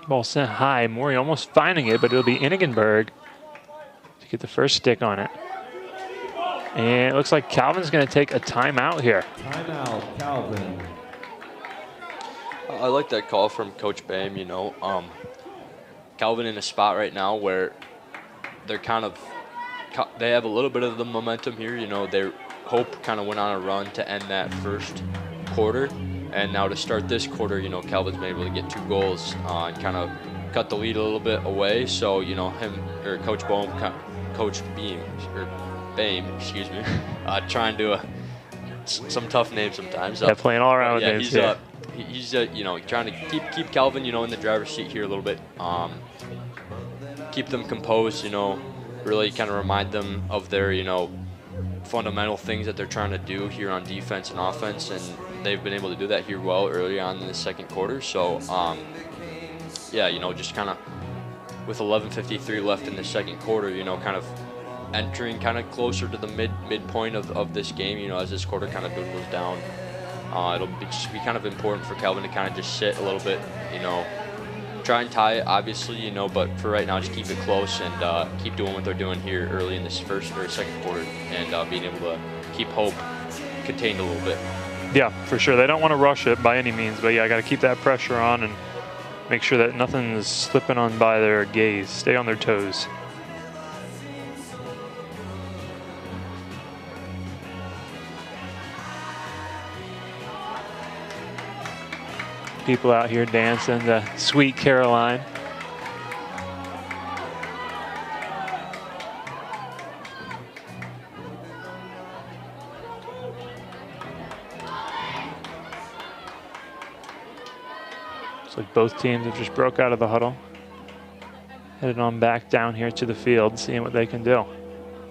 Ball sent high. Morey almost finding it, but it'll be Inigenberg to get the first stick on it. And it looks like Calvin's going to take a timeout here. Timeout, Calvin. I like that call from Coach Boehm. You know, Calvin in a spot right now where they're they have a little bit of the momentum here. You know, their Hope kind of went on a run to end that first quarter. And now to start this quarter, you know, Calvin's been able to get 2 goals and kind of cut the lead a little bit away. So, you know, Coach Boehm, excuse me, trying to some tough names sometimes. Yeah, playing all around with names. he's you know, trying to keep Calvin, you know, in the driver's seat here a little bit. Keep them composed, you know, really kind of remind them of their, you know, fundamental things that they're trying to do here on defense and offense, and they've been able to do that here well early on in the second quarter. So, yeah, you know, just kind of with 11:53 left in the second quarter, you know, kind of entering kind of closer to the midpoint of this game, you know, as this quarter kind of dwindles down. It'll just be kind of important for Calvin to kind of just sit a little bit, you know, try and tie it, obviously, you know, but for right now, just keep it close and keep doing what they're doing here early in this first or second quarter, and being able to keep hope contained a little bit. Yeah, for sure. They don't want to rush it by any means, but yeah, I got to keep that pressure on and make sure that nothing is slipping on by their gaze. Stay on their toes. People out here dancing the Sweet Caroline. Looks like both teams have just broke out of the huddle. Headed on back down here to the field, seeing what they can do.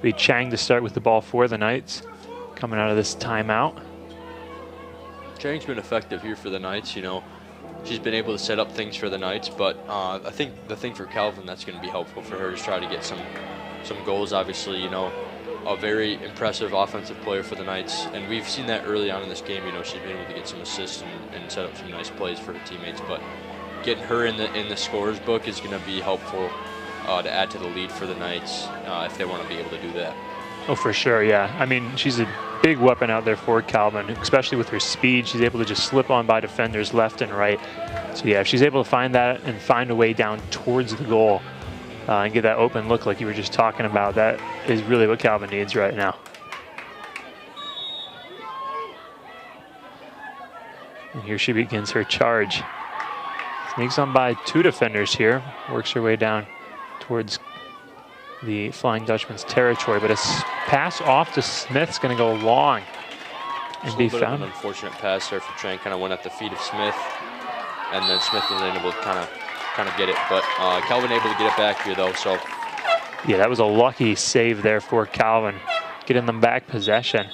Be Chang to start with the ball for the Knights, coming out of this timeout. Chang's been effective here for the Knights, you know. She's been able to set up things for the Knights, but I think the thing for Calvin that's going to be helpful for her is try to get some goals. Obviously, you know, a very impressive offensive player for the Knights, and we've seen that early on in this game. You know, she's been able to get some assists and set up some nice plays for her teammates. But getting her in the scorers book is going to be helpful to add to the lead for the Knights if they want to be able to do that. Oh, for sure, yeah. I mean, she's a big weapon out there for Calvin, especially with her speed. She's able to just slip on by defenders left and right. So yeah, if she's able to find that and find a way down towards the goal and get that open look like you were just talking about, that is really what Calvin needs right now. And here she begins her charge. Sneaks on by two defenders here, works her way down towards the Flying Dutchman's territory, but a pass off to Smith's going to go long and be found. An unfortunate pass there for Chang, kind of went at the feet of Smith, and then Smith was able to kind of get it, but Calvin able to get it back here though. So yeah, that was a lucky save there for Calvin, getting them back possession.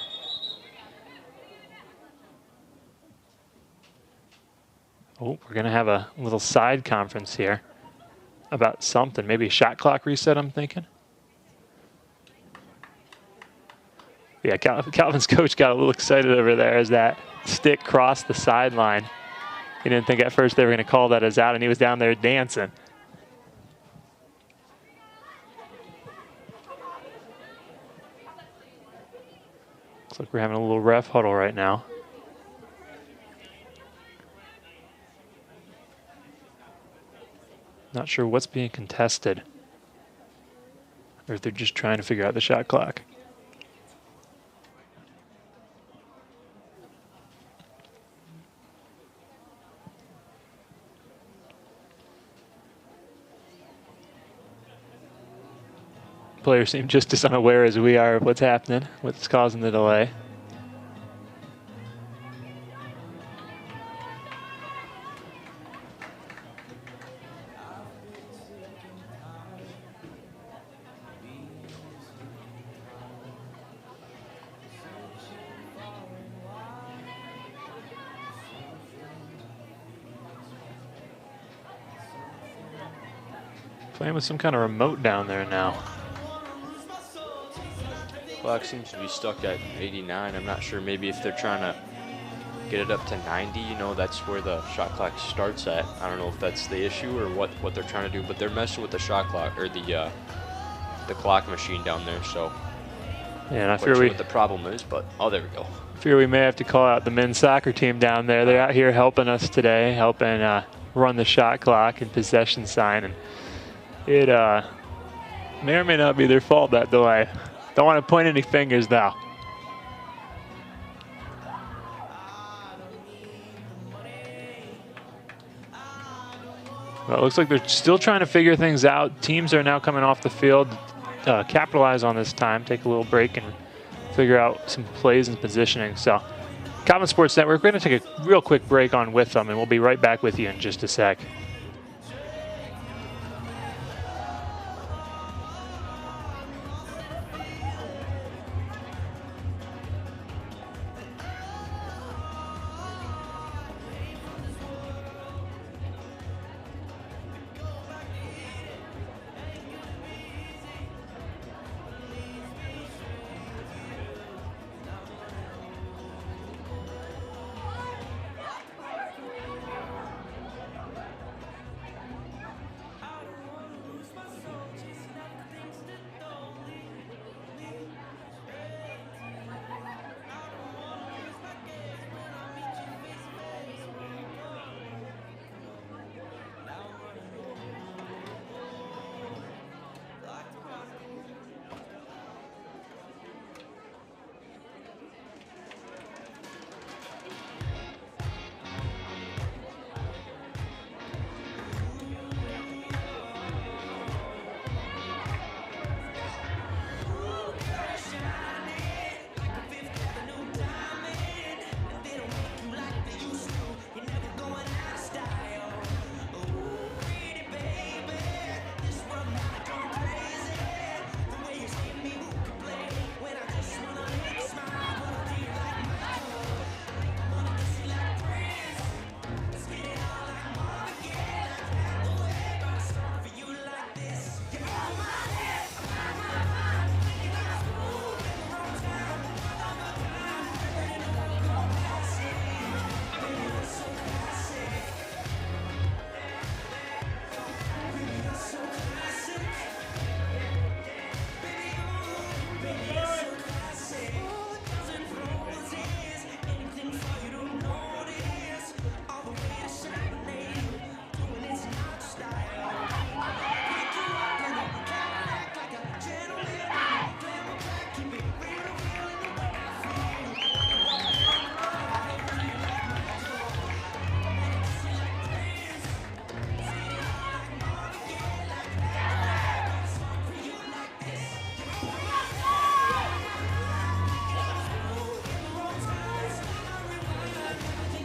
Oh, we're going to have a little side conference here about something, maybe a shot clock reset, I'm thinking. Yeah, Calvin's coach got a little excited over there as that stick crossed the sideline. He didn't think at first they were going to call that as out, and he was down there dancing. Looks like we're having a little ref huddle right now. Not sure what's being contested, or if they're just trying to figure out the shot clock. Players seem just as unaware as we are of what's happening, what's causing the delay. Playing with some kind of remote down there now. Clock seems to be stuck at 89. I'm not sure, maybe if they're trying to get it up to 90, you know, that's where the shot clock starts at. I don't know if that's the issue or what they're trying to do, but they're messing with the shot clock, or the clock machine down there, so yeah, and I fear what the problem is, but oh, there we go. I fear we may have to call out the men's soccer team down there. They're out here helping us today, helping run the shot clock and possession sign, and it may or may not be their fault, that delay. Don't want to point any fingers though. Well, it looks like they're still trying to figure things out. Teams are now coming off the field, capitalize on this time, take a little break and figure out some plays and positioning. So Calvin Sports Network. We're going to take a real quick break on With Them, and we'll be right back with you in just a sec.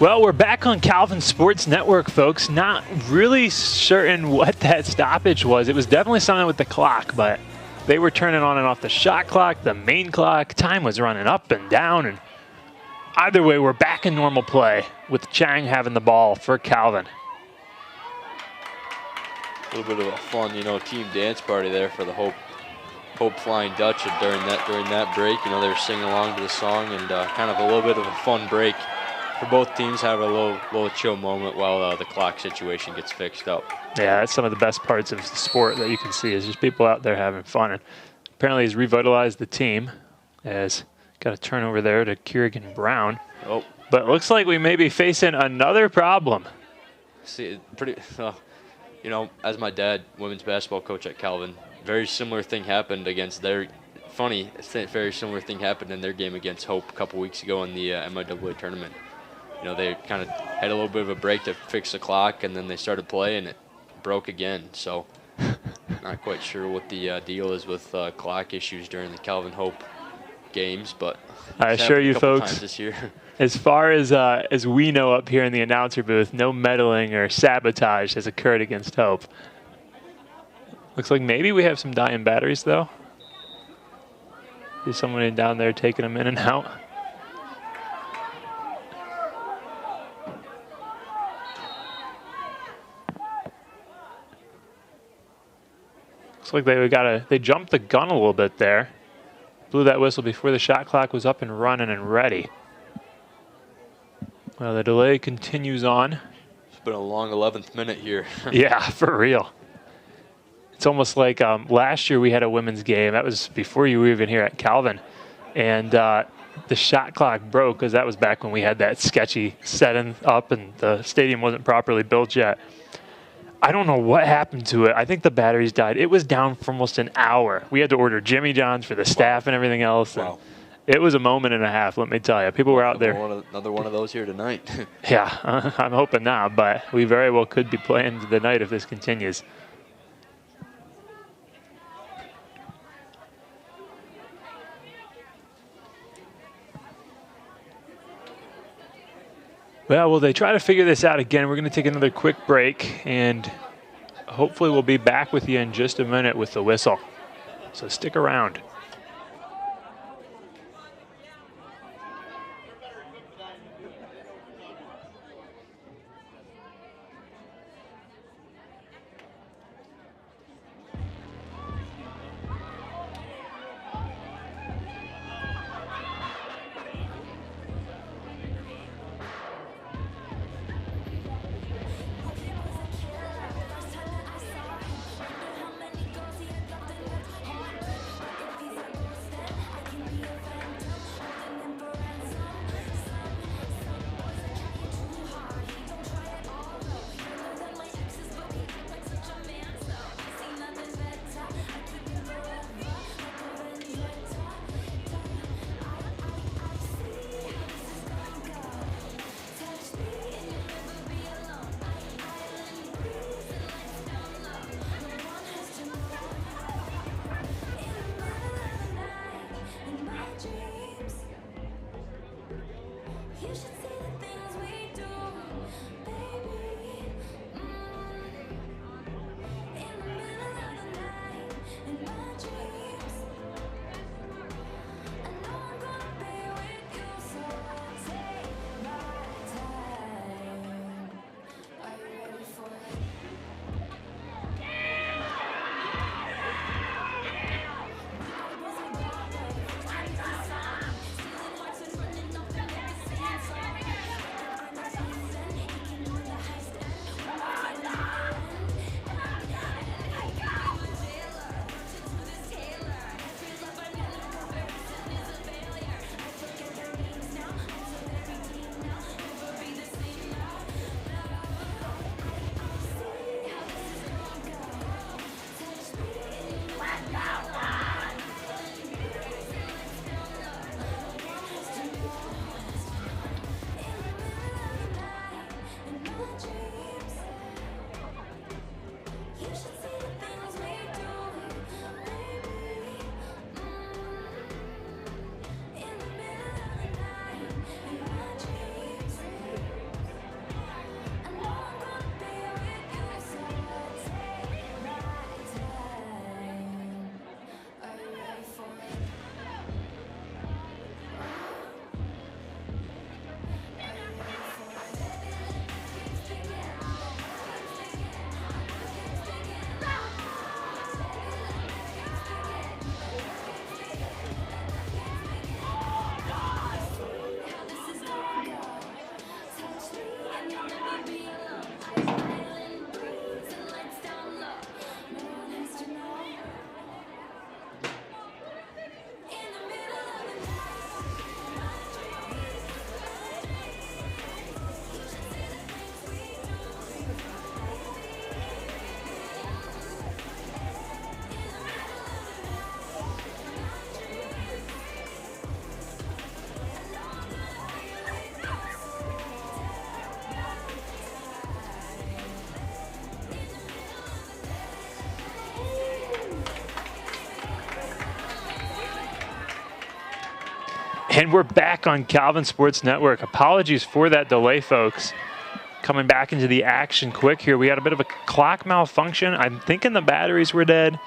Well, we're back on Calvin Sports Network, folks. Not really certain what that stoppage was. It was definitely something with the clock, but they were turning on and off the shot clock, the main clock. Time was running up and down, and either way, we're back in normal play with Chang having the ball for Calvin. A little bit of a fun, team dance party there for the Hope Flying Dutch during that break. They were singing along to the song, and kind of a little bit of a fun break for both teams, have a little chill moment while the clock situation gets fixed up. Yeah, that's some of the best parts of the sport that you can see is just people out there having fun. And apparently he's revitalized the team as got a turnover there to Kerrigan Brown. Oh. But it looks like we may be facing another problem. See, as my dad, women's basketball coach at Calvin, very similar thing happened against their very similar thing happened in their game against Hope a couple weeks ago in the MIAA tournament. They kind of had a little bit of a break to fix the clock, and then they started play, and it broke again. So not quite sure what the deal is with clock issues during the Calvin Hope games, but I assure you folks, this year. As far as we know up here in the announcer booth, no meddling or sabotage has occurred against Hope. Looks like maybe we have some dying batteries, though. There's someone down there taking them in and out. Looks like they jumped the gun a little bit there. Blew that whistle before the shot clock was up and running and ready. Well, the delay continues on. It's been a long 11th minute here. Yeah, for real. It's almost like last year we had a women's game. That was before you were even here at Calvin. And the shot clock broke because that was back when we had that sketchy setting up and the stadium wasn't properly built yet. I don't know what happened to it. I think the batteries died. It was down for almost an hour. We had to order Jimmy John's for the staff and everything else. Wow. And it was a moment and a half, let me tell you. People were out there. Another one of those here tonight. Yeah, I'm hoping not, but we very well could be playing the night if this continues. Well, will they try to figure this out again? We're going to take another quick break, and hopefully we'll be back with you in just a minute with the whistle. So stick around. And we're back on Calvin Sports Network. Apologies for that delay, folks. Coming back into the action quick here. We had a bit of a clock malfunction. I'm thinking the batteries were dead.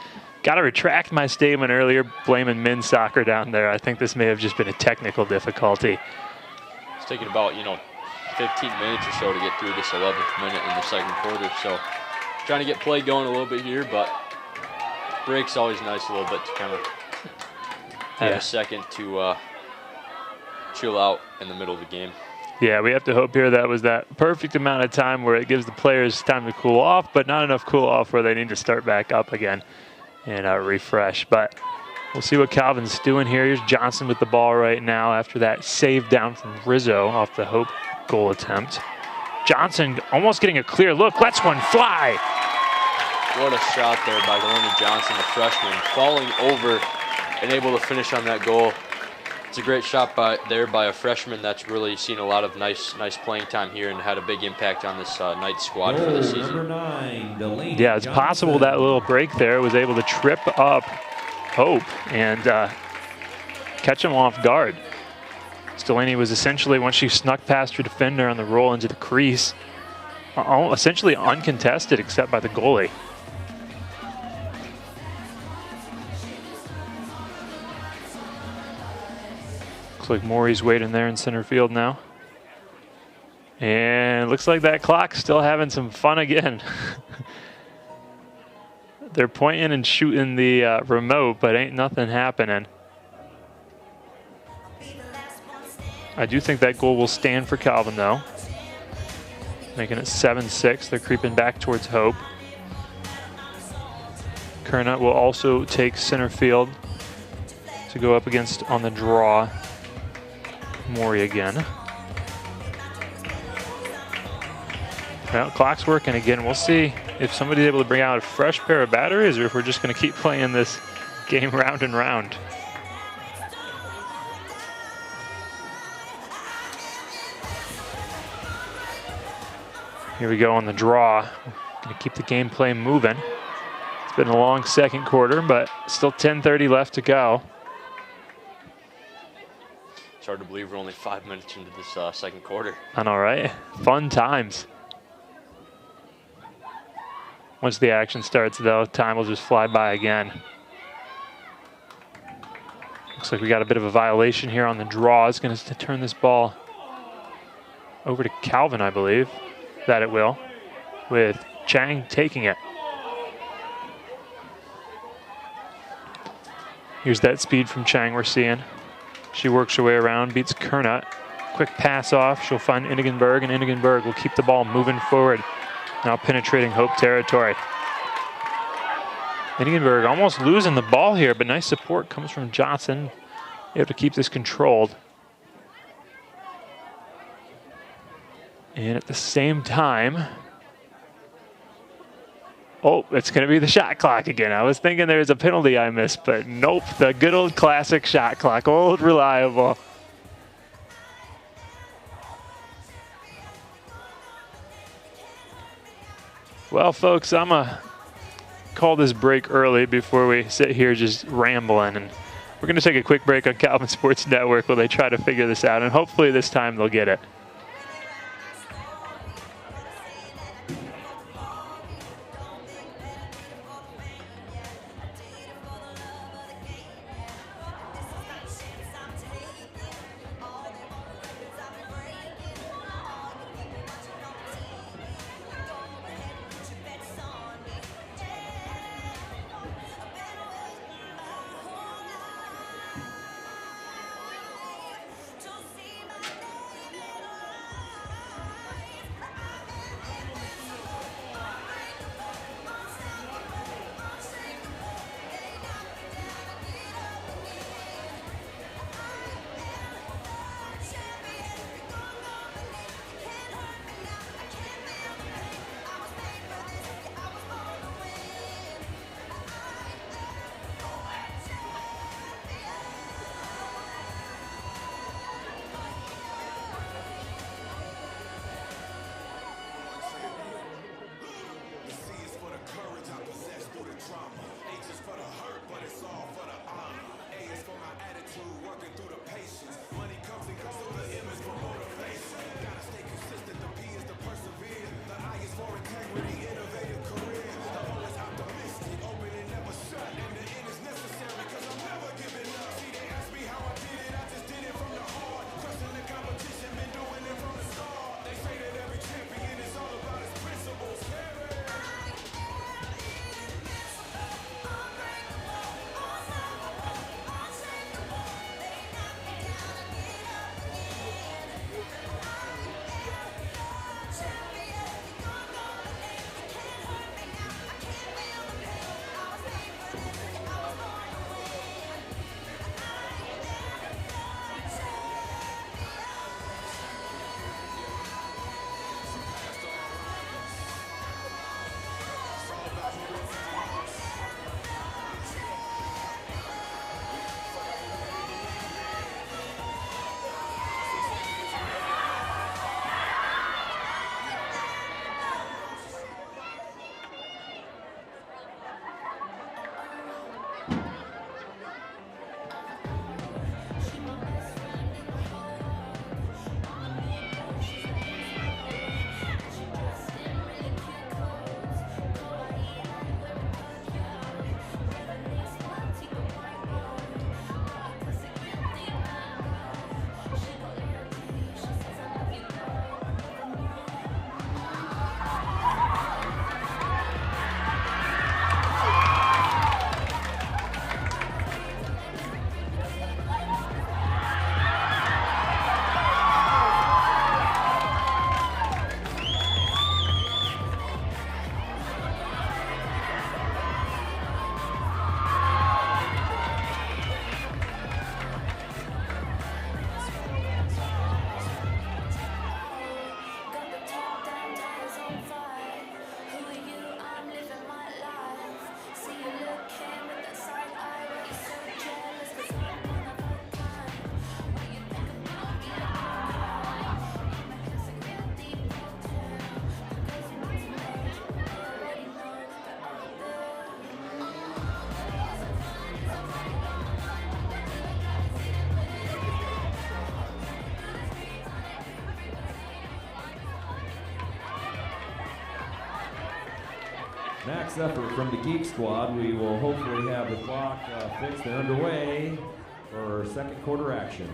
Got to retract my statement earlier, blaming men's soccer down there. I think this may have just been a technical difficulty. It's taking about, 15 minutes or so to get through this 11th minute in the second quarter. So trying to get play going a little bit here, but break's always nice a little bit to kind of have a second to chill out in the middle of the game. Yeah, we have to hope here that was that perfect amount of time where it gives the players time to cool off, but not enough cool off where they need to start back up again and refresh. But we'll see what Calvin's doing here. Here's Johnson with the ball right now after that save down from Rizzo off the Hope goal attempt. Johnson almost getting a clear look, lets one fly. What a shot there by Delaney Johnson, the freshman, falling over and able to finish on that goal. It's a great shot by a freshman that's really seen a lot of nice playing time here and had a big impact on this Knights squad for the season. Yeah, it's possible that little break there was able to trip up Hope and catch him off guard. Delaney was essentially, once she snuck past her defender on the roll into the crease, essentially uncontested except by the goalie. Looks like Maury's waiting there in center field now. And looks like that clock's still having some fun again. They're pointing and shooting the remote, but ain't nothing happening. I do think that goal will stand for Calvin, though. Making it 7-6. They're creeping back towards Hope. Kernut will also take center field to go up against, on the draw, Maury again. Well, clock's working again. We'll see if somebody's able to bring out a fresh pair of batteries or if we're just going to keep playing this game round and round. Here we go on the draw. Going to keep the gameplay moving. It's been a long second quarter, but still 10:30 left to go. It's hard to believe we're only 5 minutes into this second quarter. I know, right? Fun times. Once the action starts, though, time will just fly by again. Looks like we got a bit of a violation here on the draw. It's going to turn this ball over to Calvin, I believe. That it will, with Chang taking it. Here's that speed from Chang we're seeing. She works her way around, beats Kernut. Quick pass off, she'll find Innigenberg, and Innigenberg will keep the ball moving forward. Now penetrating Hope territory. Innigenberg almost losing the ball here, but nice support comes from Johnson. Able to keep this controlled. And at the same time, oh, it's going to be the shot clock again. I was thinking there was a penalty I missed, but nope, the good old classic shot clock, old reliable. Well, folks, I'm going to call this break early before we sit here just rambling. And we're going to take a quick break on Calvin Sports Network while they try to figure this out. And hopefully this time they'll get it. Max effort from the Geek Squad. We will hopefully have the clock fixed and underway for second quarter action.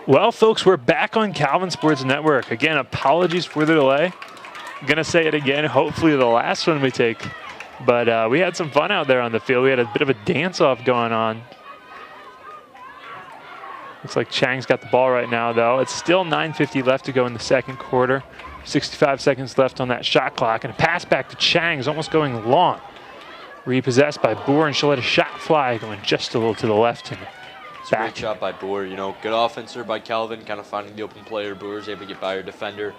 Well, folks, we're back on Calvin Sports Network. Again, apologies for the delay. I'm going to say it again, hopefully the last one we take. But we had some fun out there on the field. We had a bit of a dance-off going on. Looks like Chang's got the ball right now, though. It's still 9:50 left to go in the second quarter. 65 seconds left on that shot clock. And a pass back to Chang is almost going long. Repossessed by Boer, and she'll let a shot fly, going just a little to the left. And it's a great shot by Boer. You know, good offense there by Calvin, kind of finding the open player. Boer's able to get by her defender.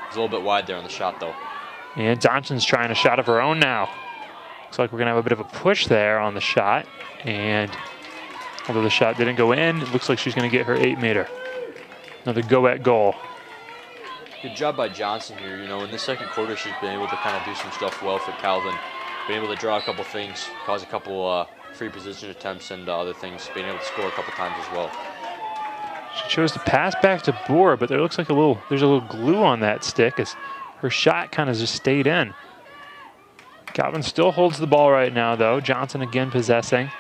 He's a little bit wide there on the shot, though. And Johnson's trying a shot of her own now. Looks like we're going to have a bit of a push there on the shot. And although the shot didn't go in, it looks like she's going to get her 8-meter. Another go at goal. Good job by Johnson here. You know, in the second quarter, she's been able to kind of do some stuff well for Calvin. Been able to draw a couple things, cause a couple free position attempts and other things. Being able to score a couple times as well. She chose to pass back to Boer, but there looks like there's a little glue on that stick as her shot kind of just stayed in. Calvin still holds the ball right now, though. Johnson again possessing.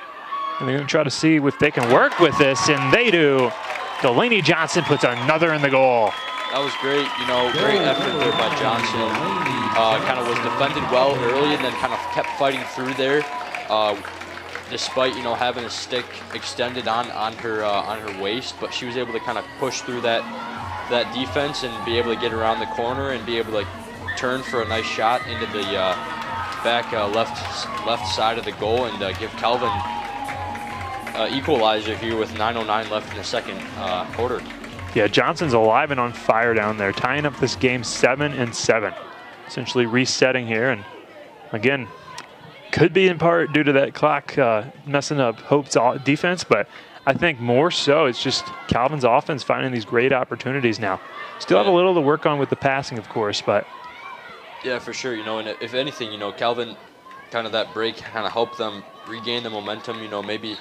And they're going to try to see if they can work with this, and they do. Delaney Johnson puts another in the goal. That was great, you know, great effort there by Johnson. Kind of was defended well early and then kind of kept fighting through there, despite, you know, having a stick extended on her waist. But she was able to kind of push through that defense and be able to get around the corner and be able to turn for a nice shot into the back left side of the goal and give Calvin equalizer here with 9:09 left in the second quarter. Yeah, Johnson's alive and on fire down there, tying up this game 7-7. Essentially resetting here, and again, could be in part due to that clock messing up Hope's defense, but I think more so it's just Calvin's offense finding these great opportunities now. Still have a little to work on with the passing, of course, but. Yeah, for sure, you know, and if anything, you know, Calvin, kind of that break kind of helped them regain the momentum, you know, maybe,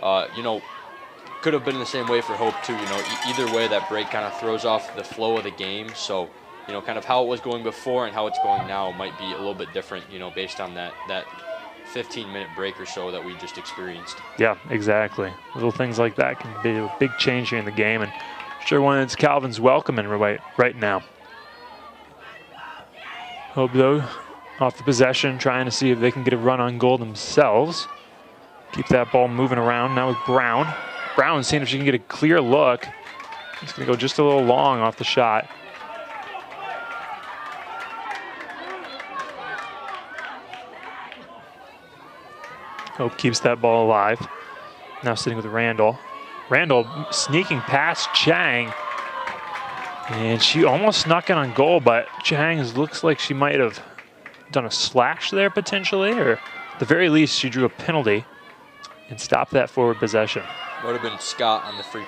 you know, could have been the same way for Hope too. You know, either way, that break kind of throws off the flow of the game. So, you know, kind of how it was going before and how it's going now might be a little bit different, you know, based on that 15-minute break or so that we just experienced. Yeah, exactly. Little things like that can be a big change here in the game, and sure one it's Calvin's welcoming right now. Hope, though, off the possession, trying to see if they can get a run on goal themselves. Keep that ball moving around now with Brown. Brown seeing if she can get a clear look. It's going to go just a little long off the shot. Hope keeps that ball alive. Now sitting with Randall. Randall sneaking past Chang. And she almost snuck in on goal, but Chang looks like she might have done a slash there potentially, or at the very least she drew a penalty and stopped that forward possession. Would have been Scott on the free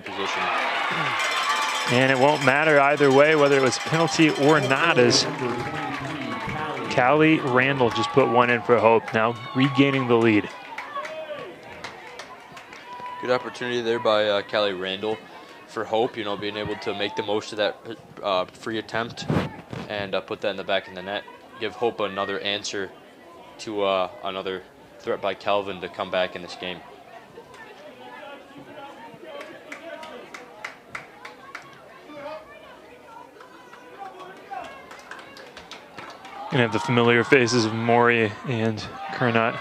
position. And it won't matter either way whether it was a penalty or not, as Callie Randall just put one in for Hope, now regaining the lead. Good opportunity there by Callie Randall for Hope, you know, being able to make the most of that free attempt and put that in the back of the net. Give Hope another answer to another threat by Calvin to come back in this game. Gonna have the familiar faces of Maury and Kernot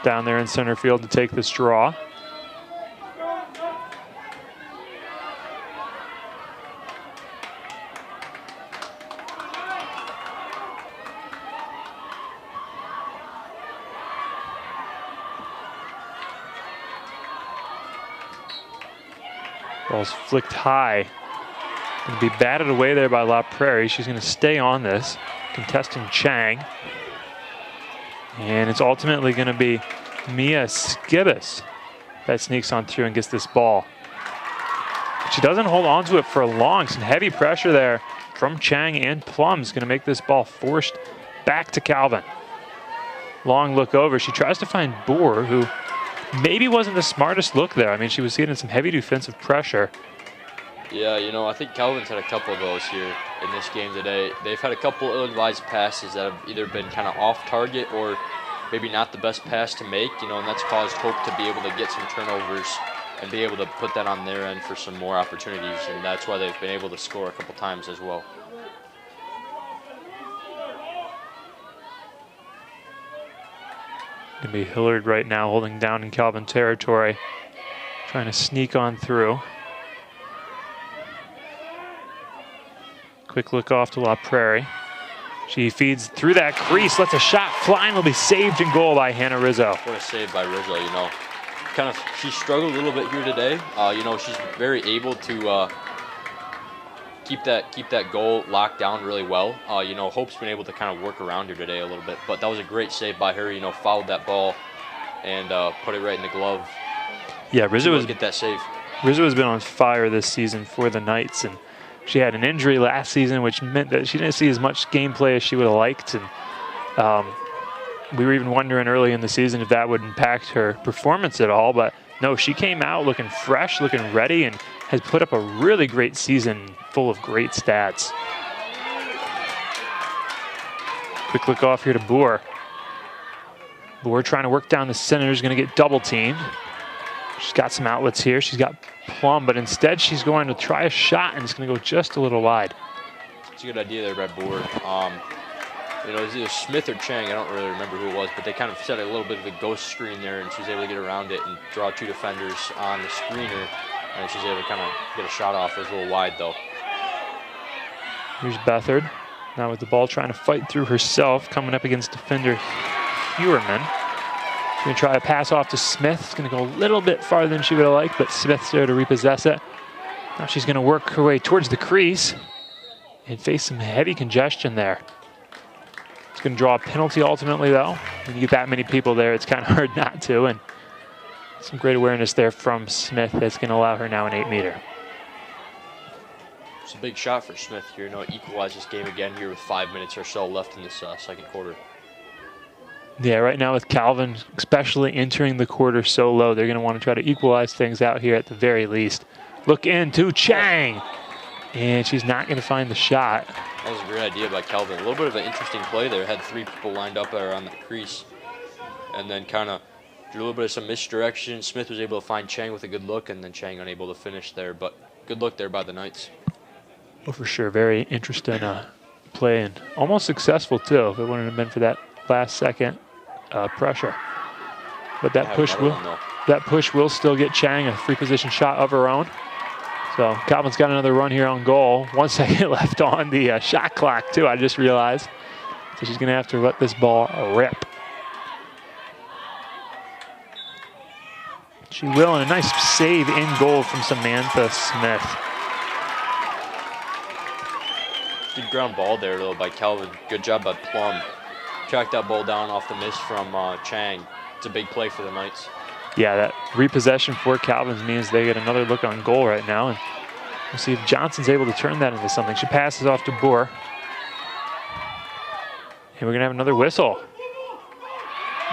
down there in center field to take this draw. Ball's flicked high. Going to be batted away there by La Prairie. She's going to stay on this, contesting Chang. And it's ultimately going to be Mia Skibis that sneaks on through and gets this ball. She doesn't hold on to it for long. Some heavy pressure there from Chang and Plum is going to make this ball forced back to Calvin. Long look over. She tries to find Boer, who maybe wasn't the smartest look there. I mean, she was getting some heavy defensive pressure. Yeah, you know, I think Calvin's had a couple of those here. in this game today. They've had a couple ill-advised passes that have either been kind of off target or maybe not the best pass to make, and that's caused Hope to be able to get some turnovers and be able to put that on their end for some more opportunities, and that's why they've been able to score a couple times as well. Gonna be Hillard right now holding down in Calvin territory, trying to sneak on through. Quick look off to La Prairie. She feeds through that crease, lets a shot fly, and will be saved in goal by Hannah Rizzo. What a save by Rizzo, she struggled a little bit here today. She's very able to keep that goal locked down really well. Hope's been able to kind of work around her today a little bit, but that was a great save by her. Fouled that ball and put it right in the glove. Yeah, Rizzo has get that save. Rizzo has been on fire this season for the Knights, and she had an injury last season, which meant that she didn't see as much gameplay as she would have liked. And we were even wondering early in the season if that would impact her performance at all. But no, she came out looking fresh, looking ready, and has put up a really great season full of great stats. Quick look off here to Boer. Boer trying to work down the center, is going to get double teamed. She's got some outlets here. She's got Plum, but instead she's going to try a shot, and it's going to go just a little wide. It's a good idea there by Boer. It was either Smith or Chang, I don't really remember who it was, but they kind of set a little bit of a ghost screen there, and she was able to get around it and draw two defenders on the screener, and she's able to kind of get a shot off. It was a little wide, though. Here's Bethard, now with the ball, trying to fight through herself, coming up against defender Hewerman. She's going to try a pass off to Smith. It's going to go a little bit farther than she would have liked, but Smith's there to repossess it. Now she's going to work her way towards the crease and face some heavy congestion there. It's going to draw a penalty ultimately, though. When you get that many people there, it's kind of hard not to. And some great awareness there from Smith that's going to allow her now an 8-meter. It's a big shot for Smith here. Equalize this game again here with 5 minutes or so left in this second quarter. Yeah, right now with Calvin, especially entering the quarter so low, they're going to want to try to equalize things out here at the very least. Look into Chang, and she's not going to find the shot. That was a great idea by Calvin. A little bit of an interesting play there. Had three people lined up around the crease, and then kind of drew a little bit of some misdirection. Smith was able to find Chang with a good look, and then Chang unable to finish there. But good look there by the Knights. Oh, for sure. Very interesting play, and almost successful, too, if it wouldn't have been for that last second pressure. But that push will still get Chang a free position shot of her own. So Calvin's got another run here on goal. 1 second left on the shot clock, too, I just realized. So she's going to have to let this ball rip. She will, and a nice save in goal from Samantha Smith. Good ground ball there, though, by Calvin. Good job by Plum. Tracked that ball down off the miss from Chang. It's a big play for the Knights. Yeah, that repossession for Calvin's means they get another look on goal right now. And we'll see if Johnson's able to turn that into something. She passes off to Boer. And we're going to have another whistle.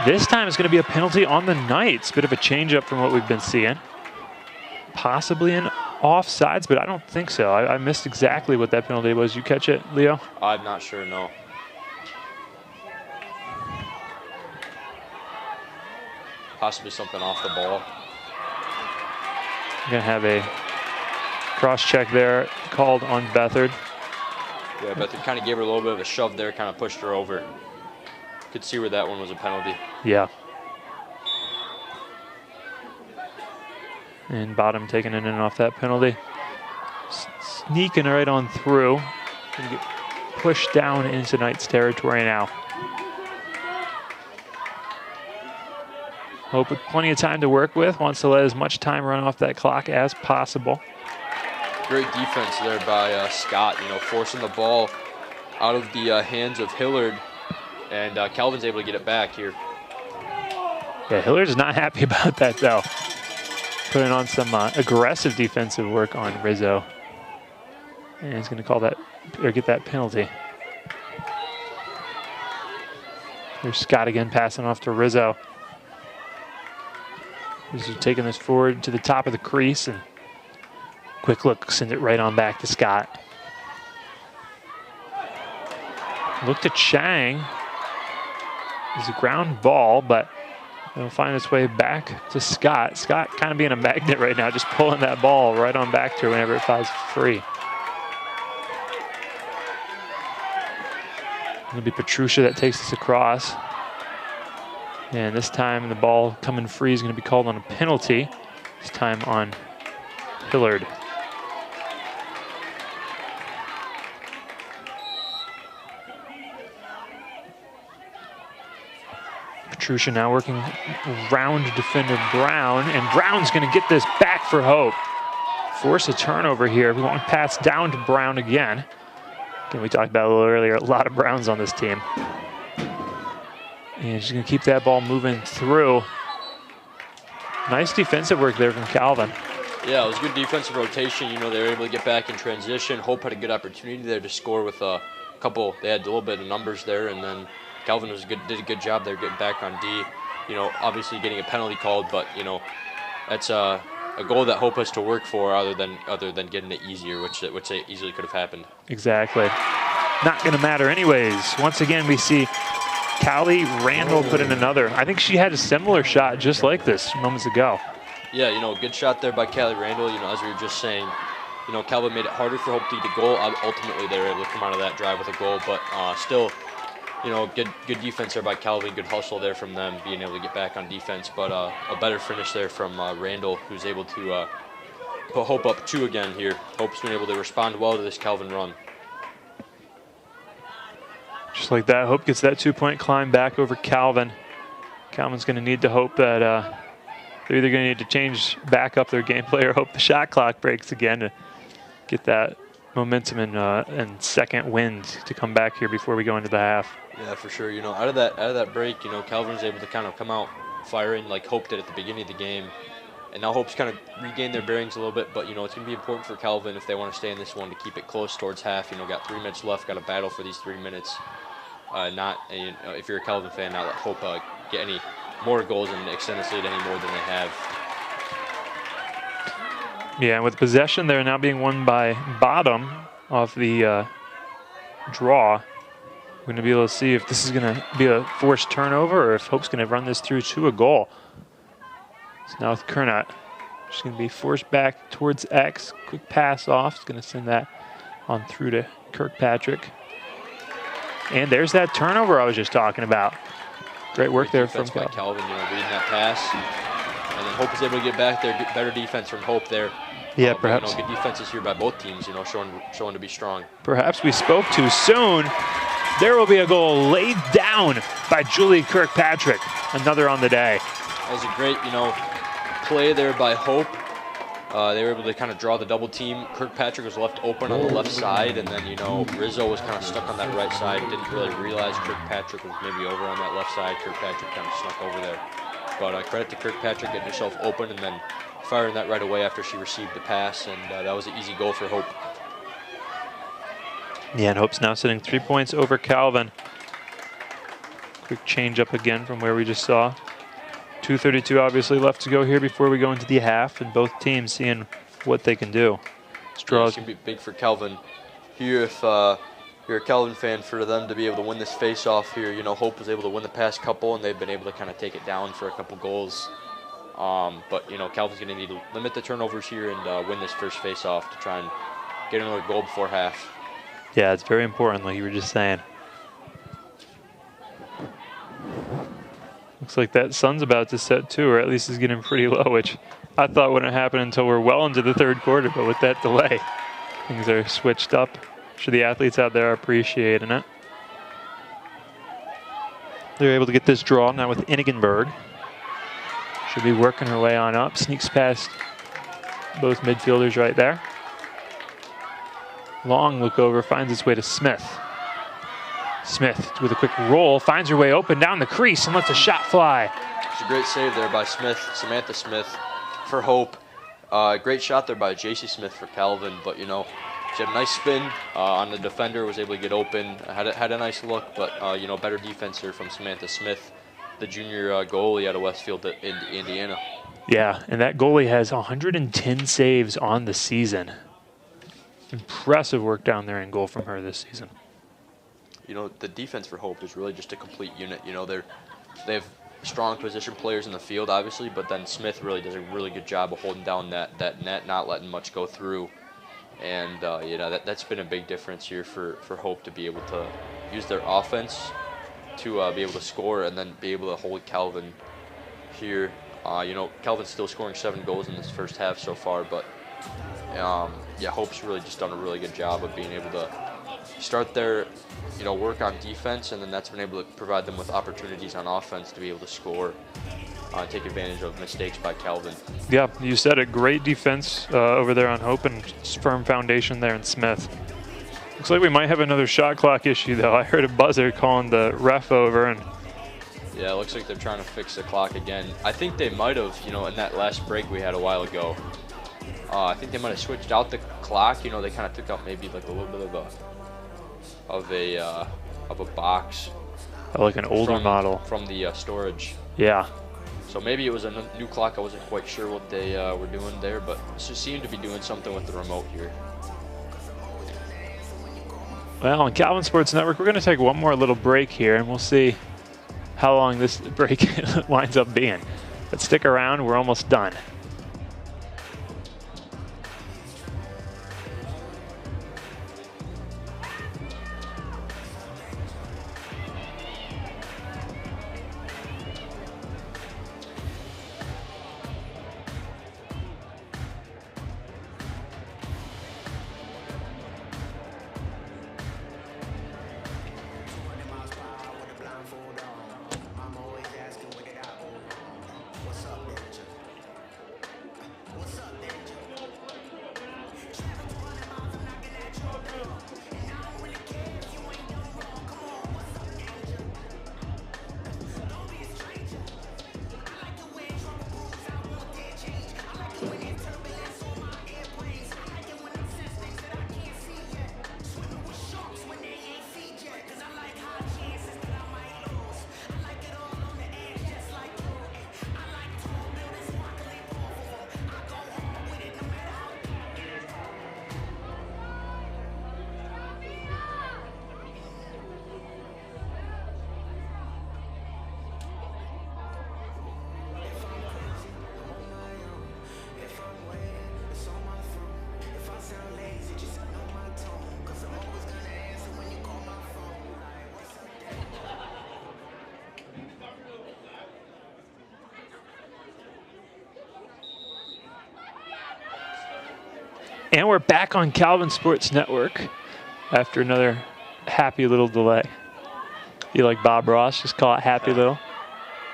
This time it's going to be a penalty on the Knights. Bit of a change-up from what we've been seeing. Possibly an offsides, but I don't think so. I missed exactly what that penalty was. You catch it, Leo? I'm not sure, no. Possibly something off the ball. We're going to have a cross-check there called on Bethard. Yeah, Bethard kind of gave her a little bit of a shove there, kind of pushed her over. Could see where that one was a penalty. Yeah. And Bottom taking it in off that penalty. Sneaking right on through. Gonna get pushed down into Knights territory now. Hope with plenty of time to work with. Wants to let as much time run off that clock as possible. Great defense there by Scott, forcing the ball out of the hands of Hillard. And Calvin's able to get it back here. Yeah, Hillard's not happy about that, though. Putting on some aggressive defensive work on Rizzo. And he's going to call that, or get that penalty. Here's Scott again passing off to Rizzo. Rizzo taking this forward to the top of the crease, and quick look sends it right on back to Scott. Look to Chang. It's a ground ball, but it'll find its way back to Scott. Scott kind of being a magnet right now, just pulling that ball right on back to her whenever it flies free. It'll be Petrucia that takes this across. And this time the ball coming free is going to be called on a penalty. This time on Hillard. Petrucia now working around defender Brown, and Brown's going to get this back for Hope. Force a turnover here. We want to pass down to Brown again. Again, we talked about a little earlier, a lot of Browns on this team. And she's going to keep that ball moving through. Nice defensive work there from Calvin. Yeah, it was good defensive rotation. You know, they were able to get back in transition. Hope had a good opportunity there to score with a couple. They had a little bit of numbers there, and then Calvin did a good job there getting back on D. You know, obviously getting a penalty called, but you know, that's a goal that Hope has to work for, other than getting it easier, which they easily could have happened. Exactly. Not going to matter anyways. Once again, we see Callie Randall put in another. I think she had a similar shot just like this moments ago. Yeah, you know, good shot there by Callie Randall. You know, as we were just saying, you know, Calvin made it harder for Hope to get a goal. Ultimately, they were able to come out of that drive with a goal, but still, you know, good defense there by Calvin. Good hustle there from them, being able to get back on defense. But a better finish there from Randall, who's able to put Hope up 2 again here. Hope's been able to respond well to this Calvin run. Just like that, Hope gets that 2-point climb back over Calvin. Calvin's going to need to hope that they're either going to need to change back up their gameplay or hope the shot clock breaks again to get that momentum and second wind to come back here before we go into the half. Yeah, for sure. You know, out of that break, you know, Calvin was able to kind of come out firing like Hope did at the beginning of the game. And now Hope's kind of regained their bearings a little bit, but, you know, it's going to be important for Calvin if they want to stay in this one to keep it close towards half. You know, got 3 minutes left, got to battle for these 3 minutes. You know, if you're a Calvin fan, not let Hope get any more goals and extend this lead any more than they have. Yeah, and with possession there now being won by Bottom off the draw, we're going to be able to see if this is going to be a forced turnover or if Hope's going to run this through to a goal. So now with Kernot, she's going to be forced back towards X. Quick pass off. It's going to send that on through to Kirkpatrick. And there's that turnover I was just talking about. Great work there from Calvin, you know, reading that pass. And then Hope is able to get back there, get better defense from Hope there. Yeah, perhaps. You know, good defenses here by both teams, you know, showing to be strong. Perhaps we spoke too soon. There will be a goal laid down by Julie Kirkpatrick. Another on the day. That was a great, you know, play there by Hope. They were able to kind of draw the double team. Kirkpatrick was left open on the left side, and then, you know, Rizzo was kind of stuck on that right side. Didn't really realize Kirkpatrick was maybe over on that left side. Kirkpatrick kind of snuck over there. But credit to Kirkpatrick getting herself open and then firing that right away after she received the pass, and that was an easy goal for Hope. Yeah, and Hope's now sitting 3 points over Calvin. Quick change up again from where we just saw. 2:32 obviously left to go here before we go into the half, and both teams seeing what they can do. It's going to be big for Calvin here if you're a Calvin fan, for them to be able to win this face-off here. You know, Hope was able to win the past couple, and they've been able to kind of take it down for a couple goals. But, you know, Calvin's going to need to limit the turnovers here and win this first face-off to try and get another goal before half. Yeah, it's very important, like you were just saying. Looks like that sun's about to set too, or at least is getting pretty low, which I thought wouldn't happen until we're well into the third quarter, but with that delay, things are switched up. I'm sure the athletes out there are appreciating it. They're able to get this draw now with Inigenberg. Should be working her way on up, sneaks past both midfielders right there. Long look over, finds its way to Smith. Smith with a quick roll, finds her way open down the crease and lets a shot fly. It's a great save there by Smith, Samantha Smith for Hope. Great shot there by JC Smith for Calvin, but, you know, she had a nice spin on the defender, was able to get open, had a nice look, but, you know, better defense here from Samantha Smith, the junior goalie out of Westfield in Indiana. Yeah, and that goalie has 110 saves on the season. Impressive work down there in goal from her this season. you know, the defense for Hope is really just a complete unit. You know, they have strong position players in the field, obviously, but then Smith really does a really good job of holding down that net, not letting much go through. And, you know, that's been a big difference here for Hope to be able to use their offense to be able to score and then be able to hold Calvin here. You know, Calvin's still scoring 7 goals in this first half so far, but, yeah, Hope's really just done a really good job of being able to start their, you know, work on defense, and then that's been able to provide them with opportunities on offense to be able to score, take advantage of mistakes by Calvin. Yeah, you said it. Great defense over there on Hope, and firm foundation there in Smith. Looks like we might have another shot clock issue, though. I heard a buzzer calling the ref over, and yeah, it looks like they're trying to fix the clock again. I think they might have, you know, in that last break we had a while ago, I think they might have switched out the clock. You know, they kind of took out maybe like a little bit of a box. Oh, like an older model from the storage. Yeah. So maybe it was a new clock. I wasn't quite sure what they were doing there, but it seemed to be doing something with the remote here. Well, on Calvin Sports Network, we're going to take one more little break here, and we'll see how long this break winds up being. But stick around. We're almost done. And we're back on Calvin Sports Network after another happy little delay. You like Bob Ross, just call it happy little.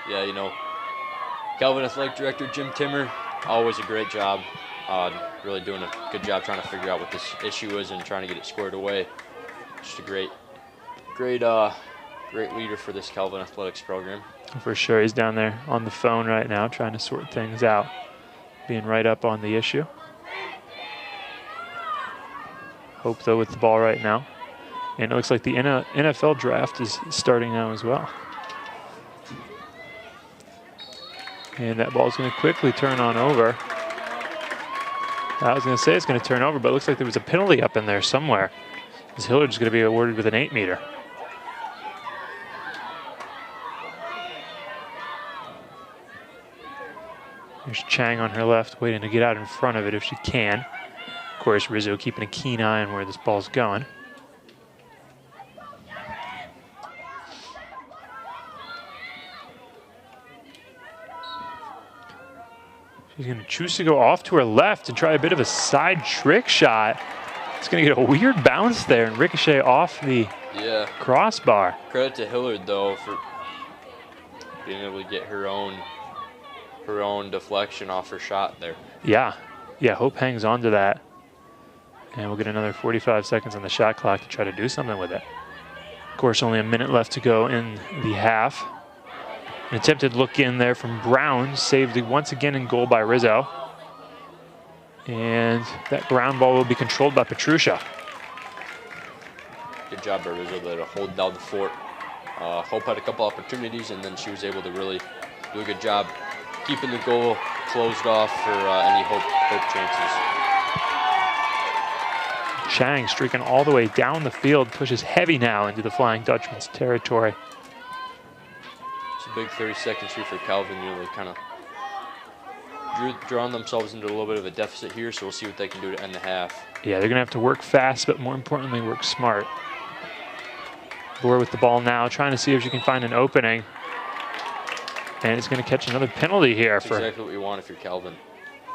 Yeah, you know, Calvin Athletic Director Jim Timmer, always a great job. Really doing a good job trying to figure out what this issue is and trying to get it squared away. Just a great leader for this Calvin Athletics program. For sure, he's down there on the phone right now trying to sort things out, being right up on the issue. Hope, though, with the ball right now. And it looks like the NFL draft is starting now as well. And that ball's going to quickly turn on over. I was going to say it's going to turn over, but it looks like there was a penalty up in there somewhere. As Hilliard's going to be awarded with an 8-meter. There's Chang on her left, waiting to get out in front of it if she can. Of course, Rizzo keeping a keen eye on where this ball's going. She's going to choose to go off to her left and try a bit of a side trick shot. It's going to get a weird bounce there and ricochet off the crossbar. Credit to Hillard, though, for being able to get her own deflection off her shot there. Yeah, Hope hangs on to that. And we'll get another 45 seconds on the shot clock to try to do something with it. Of course, only a minute left to go in the half. An attempted look in there from Brown, saved once again in goal by Rizzo. And that ground ball will be controlled by Petrusha. Good job by Rizzo there to hold down the fort. Hope had a couple opportunities, and then she was able to really do a good job keeping the goal closed off for any Hope chances. Chang streaking all the way down the field, pushes heavy now into the Flying Dutchman's territory. It's a big 30-second shoot for Calvin. You know, they kind of drawn themselves into a little bit of a deficit here, so we'll see what they can do to end the half. Yeah, they're going to have to work fast, but more importantly, work smart. Boer with the ball now, trying to see if she can find an opening. And it's going to catch another penalty here. That's exactly what you want if you're Calvin.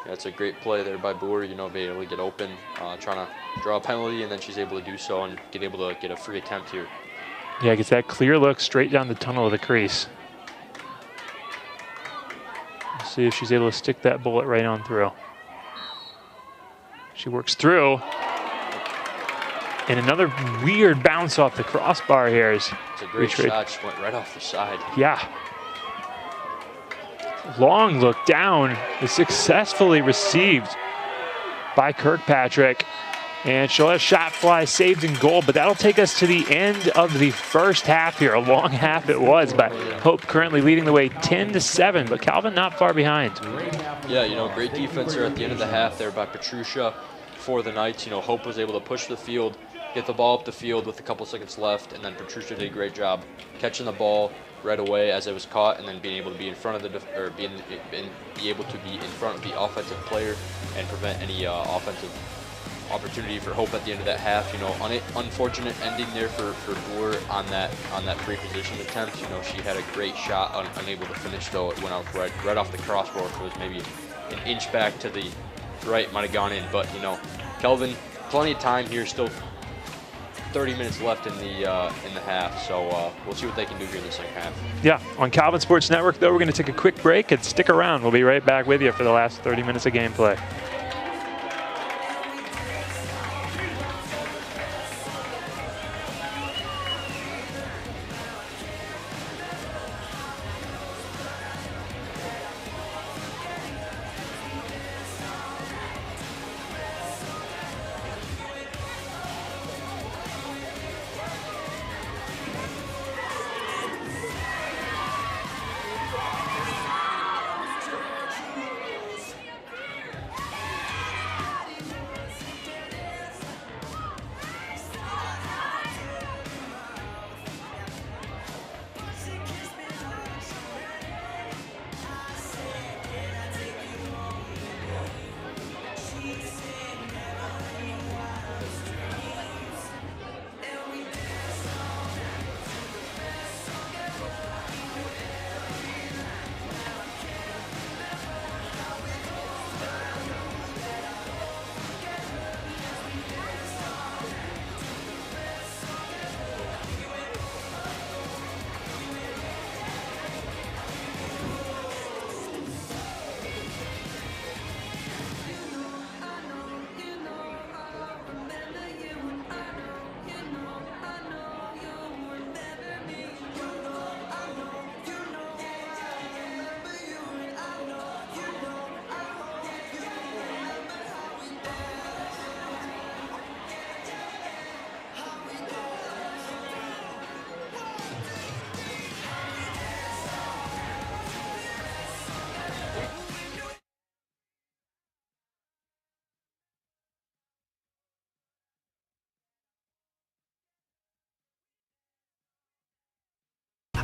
Yeah, it's a great play there by Boer, you know, being able to get open, trying to draw a penalty, and then she's able to do so and able to get a free attempt here. Yeah, gets that clear look straight down the tunnel of the crease. Let's see if she's able to stick that bullet right on through. She works through. And another weird bounce off the crossbar here. It's a great shot, just went right off the side. Yeah. Long look down is successfully received by Kirkpatrick. And she'll have shot fly saved in goal, but that'll take us to the end of the first half here. A long half it was, but Hope currently leading the way 10-7, but Calvin not far behind. Yeah, you know, great defense there at the end of the half there by Petrucia for the Knights. You know, Hope was able to push the field, get the ball up the field with a couple seconds left, and then Petrucia did a great job catching the ball right away as it was caught, and then being able to be in front of the be able to be in front of the offensive player and prevent any offensive opportunity for Hope at the end of that half. You know, unfortunate ending there for Boer on that free position attempt. You know, she had a great shot, unable to finish though. It went out right off the crossbar. If it was maybe an inch back to the right, might have gone in. But you know, Kelvin, plenty of time here, still 30 minutes left in the half, so we'll see what they can do here in the second half. Yeah, on Calvin Sports Network, though, we're going to take a quick break and stick around. We'll be right back with you for the last 30 minutes of gameplay.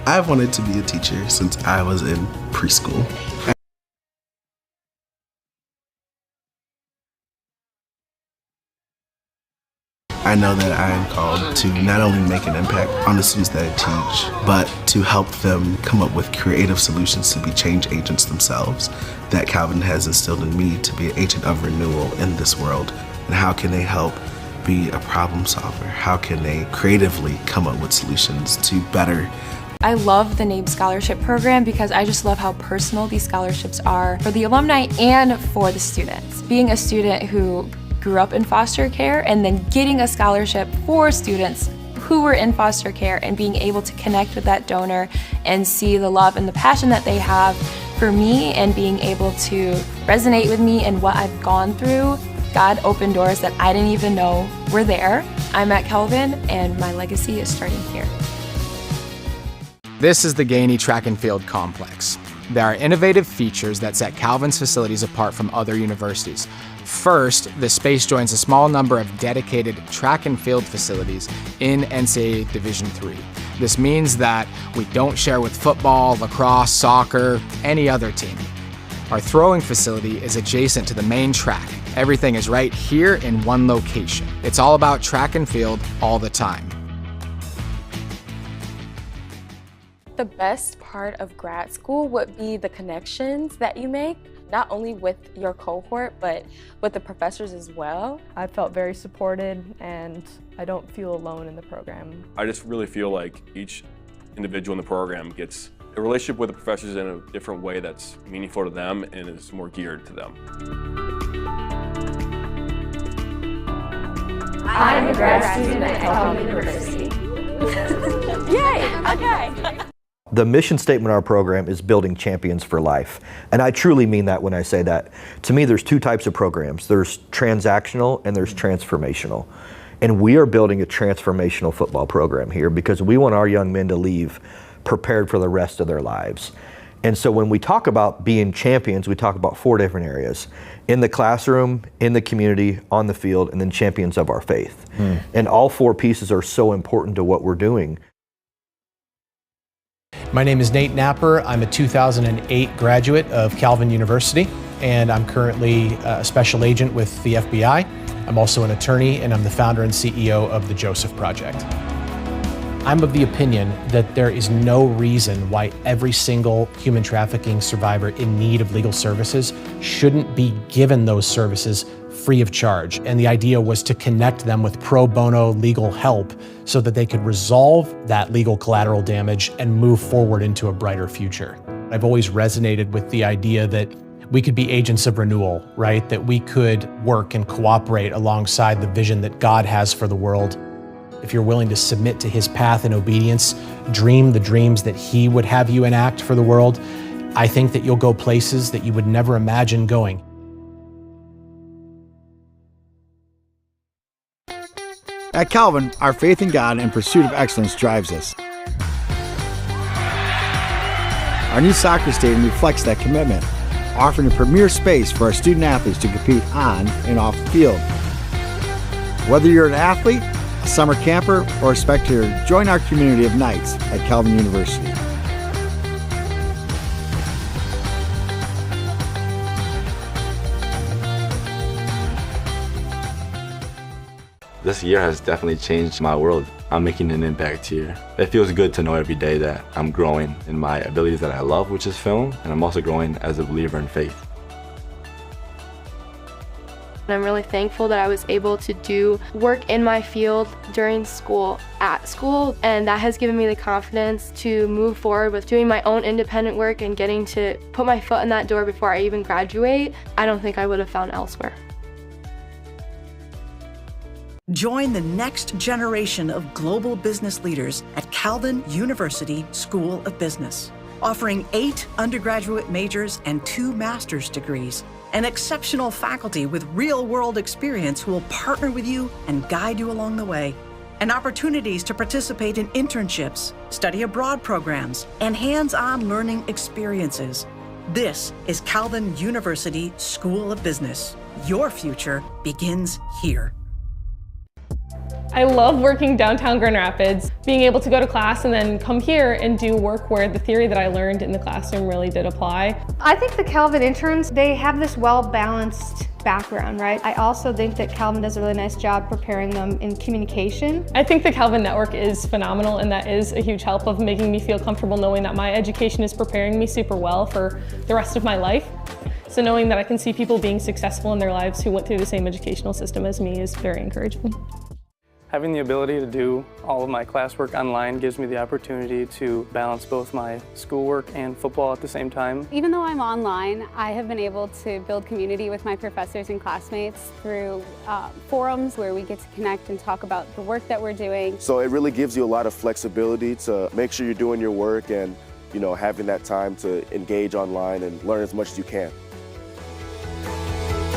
I've wanted to be a teacher since I was in preschool. I know that I am called to not only make an impact on the students that I teach, but to help them come up with creative solutions to be change agents themselves, that Calvin has instilled in me to be an agent of renewal in this world. And how can they help be a problem solver? How can they creatively come up with solutions to better? I love the NABE Scholarship Program because I just love how personal these scholarships are for the alumni and for the students. Being a student who grew up in foster care and then getting a scholarship for students who were in foster care and being able to connect with that donor and see the love and the passion that they have for me and being able to resonate with me and what I've gone through. God opened doors that I didn't even know were there. I'm at Kelvin and my legacy is starting here. This is the Gainey Track and Field Complex. There are innovative features that set Calvin's facilities apart from other universities. First, the space joins a small number of dedicated track and field facilities in NCAA Division III. This means that we don't share with football, lacrosse, soccer, any other team. Our throwing facility is adjacent to the main track. Everything is right here in one location. It's all about track and field all the time. The best part of grad school would be the connections that you make, not only with your cohort, but with the professors as well. I felt very supported, and I don't feel alone in the program. I just really feel like each individual in the program gets a relationship with the professors in a different way that's meaningful to them and is more geared to them. I'm a grad student at Calvin University. Yay! Okay. The mission statement of our program is building champions for life. And I truly mean that when I say that. To me, there's two types of programs. There's transactional and there's transformational. And we are building a transformational football program here because we want our young men to leave prepared for the rest of their lives. And so when we talk about being champions, we talk about 4 different areas: in the classroom, in the community, on the field, and then champions of our faith. And all 4 pieces are so important to what we're doing. My name is Nate Napper. I'm a 2008 graduate of Calvin University, and I'm currently a special agent with the FBI. I'm also an attorney, and I'm the founder and CEO of the Joseph Project. I'm of the opinion that there is no reason why every single human trafficking survivor in need of legal services shouldn't be given those services free of charge. And the idea was to connect them with pro bono legal help so that they could resolve that legal collateral damage and move forward into a brighter future. I've always resonated with the idea that we could be agents of renewal, right? That we could work and cooperate alongside the vision that God has for the world. If you're willing to submit to His path in obedience, dream the dreams that He would have you enact for the world, I think that you'll go places that you would never imagine going. At Calvin, our faith in God and pursuit of excellence drives us. Our new soccer stadium reflects that commitment, offering a premier space for our student athletes to compete on and off the field. Whether you're an athlete, a summer camper, or a spectator, join our community of Knights at Calvin University. This year has definitely changed my world. I'm making an impact here. It feels good to know every day that I'm growing in my abilities that I love, which is film, and I'm also growing as a believer in faith. I'm really thankful that I was able to do work in my field during school, at school, and that has given me the confidence to move forward with doing my own independent work and getting to put my foot in that door before I even graduate. I don't think I would have found elsewhere. Join the next generation of global business leaders at Calvin University School of Business, offering 8 undergraduate majors and 2 master's degrees, and exceptional faculty with real-world experience who will partner with you and guide you along the way, and opportunities to participate in internships, study abroad programs, and hands-on learning experiences. This is Calvin University School of Business. Your future begins here. I love working downtown Grand Rapids, being able to go to class and then come here and do work where the theory that I learned in the classroom really did apply. I think the Calvin interns, they have this well-balanced background, right? I also think that Calvin does a really nice job preparing them in communication. I think the Calvin network is phenomenal, and that is a huge help of making me feel comfortable knowing that my education is preparing me super well for the rest of my life. So knowing that I can see people being successful in their lives who went through the same educational system as me is very encouraging. Having the ability to do all of my classwork online gives me the opportunity to balance both my schoolwork and football at the same time. Even though I'm online, I have been able to build community with my professors and classmates through forums where we get to connect and talk about the work that we're doing. So it really gives you a lot of flexibility to make sure you're doing your work and, you know, having that time to engage online and learn as much as you can.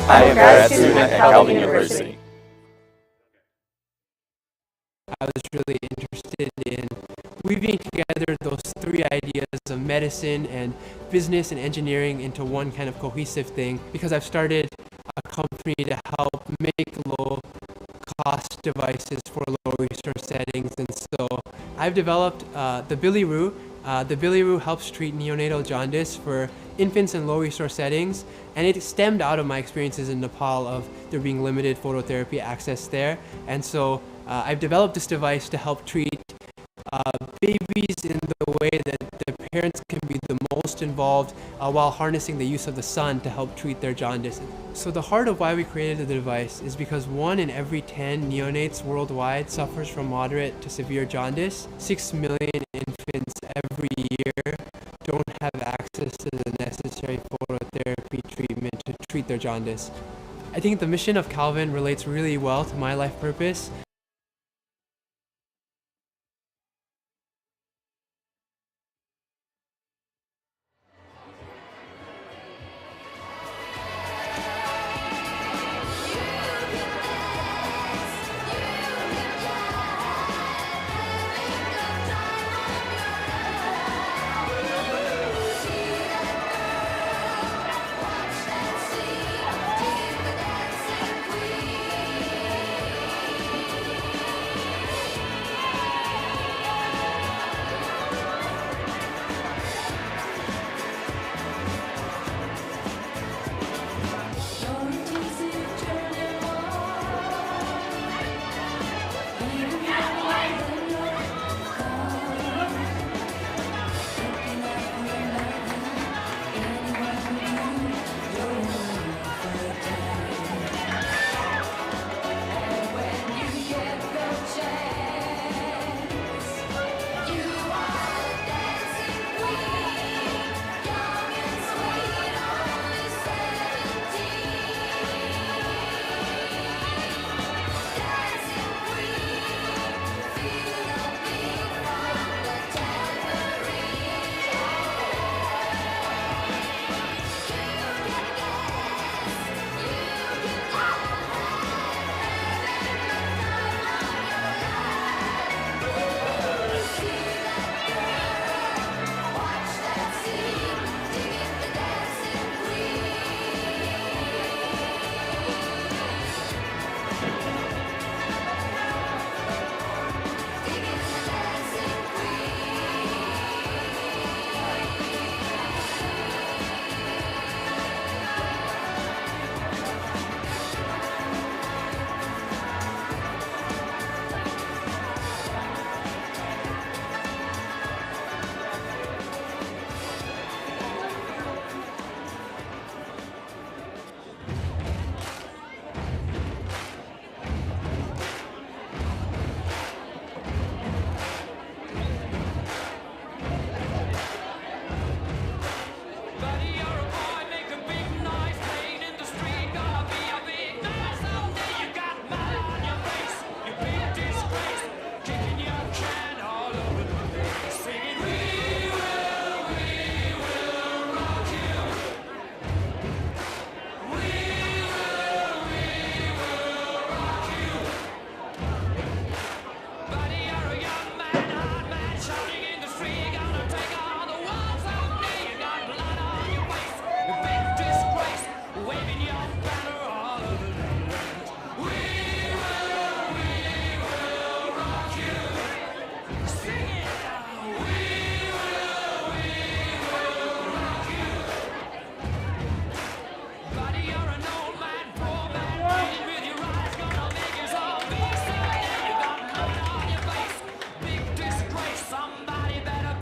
I am a grad student at Calvin University. I was really interested in weaving together those three ideas of medicine and business and engineering into one kind of cohesive thing, because I've started a company to help make low-cost devices for low-resource settings. And so I've developed the Biliroo. The Biliroo helps treat neonatal jaundice for infants in low-resource settings, and it stemmed out of my experiences in Nepal of there being limited phototherapy access there. And so I've developed this device to help treat babies in the way that the parents can be the most involved while harnessing the use of the sun to help treat their jaundice. So the heart of why we created the device is because 1 in every 10 neonates worldwide suffers from moderate to severe jaundice. 6 million infants every year don't have access to the necessary phototherapy treatment to treat their jaundice. I think the mission of Calvin relates really well to my life purpose. Somebody better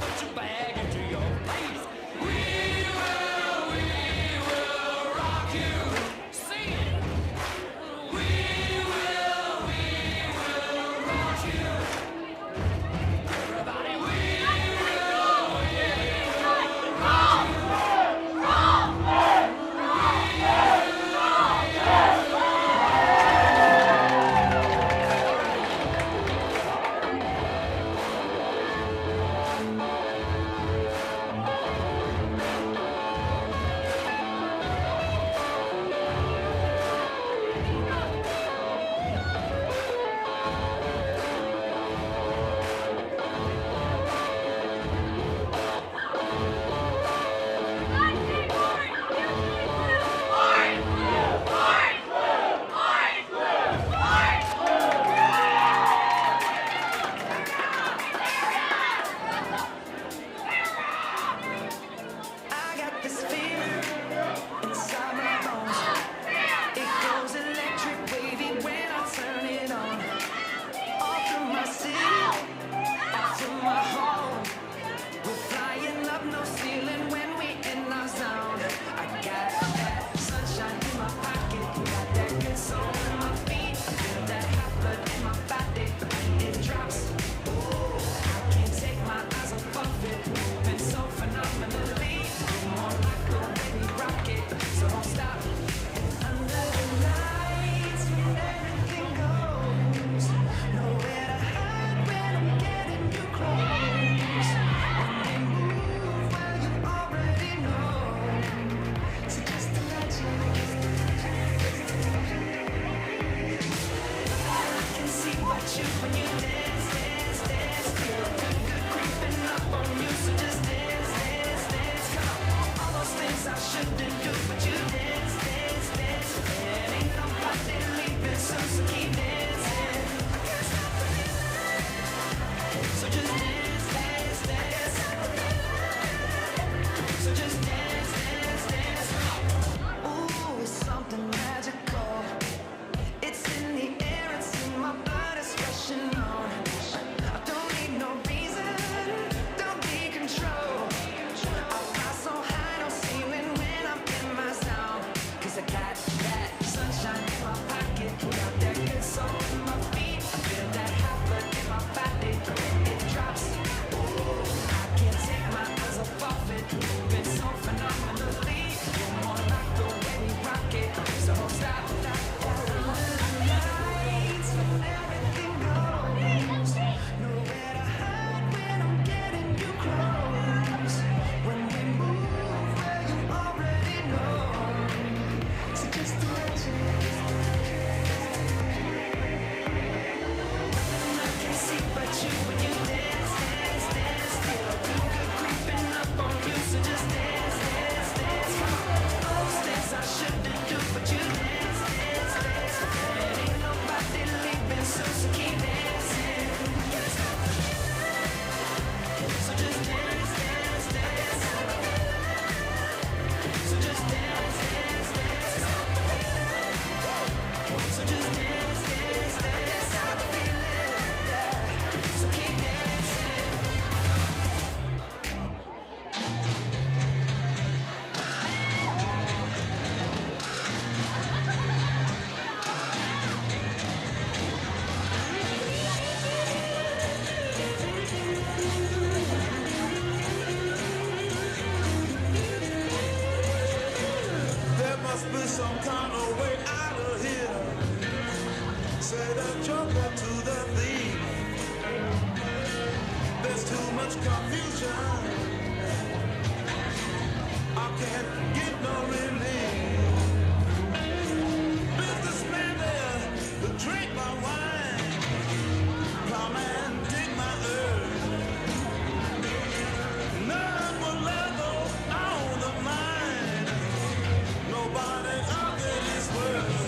say the joker to the thief. There's too much confusion. I can't get no relief. Businessman there to drink my wine. Plowman dig my earth. None will ever own the mine. Nobody out there is worth.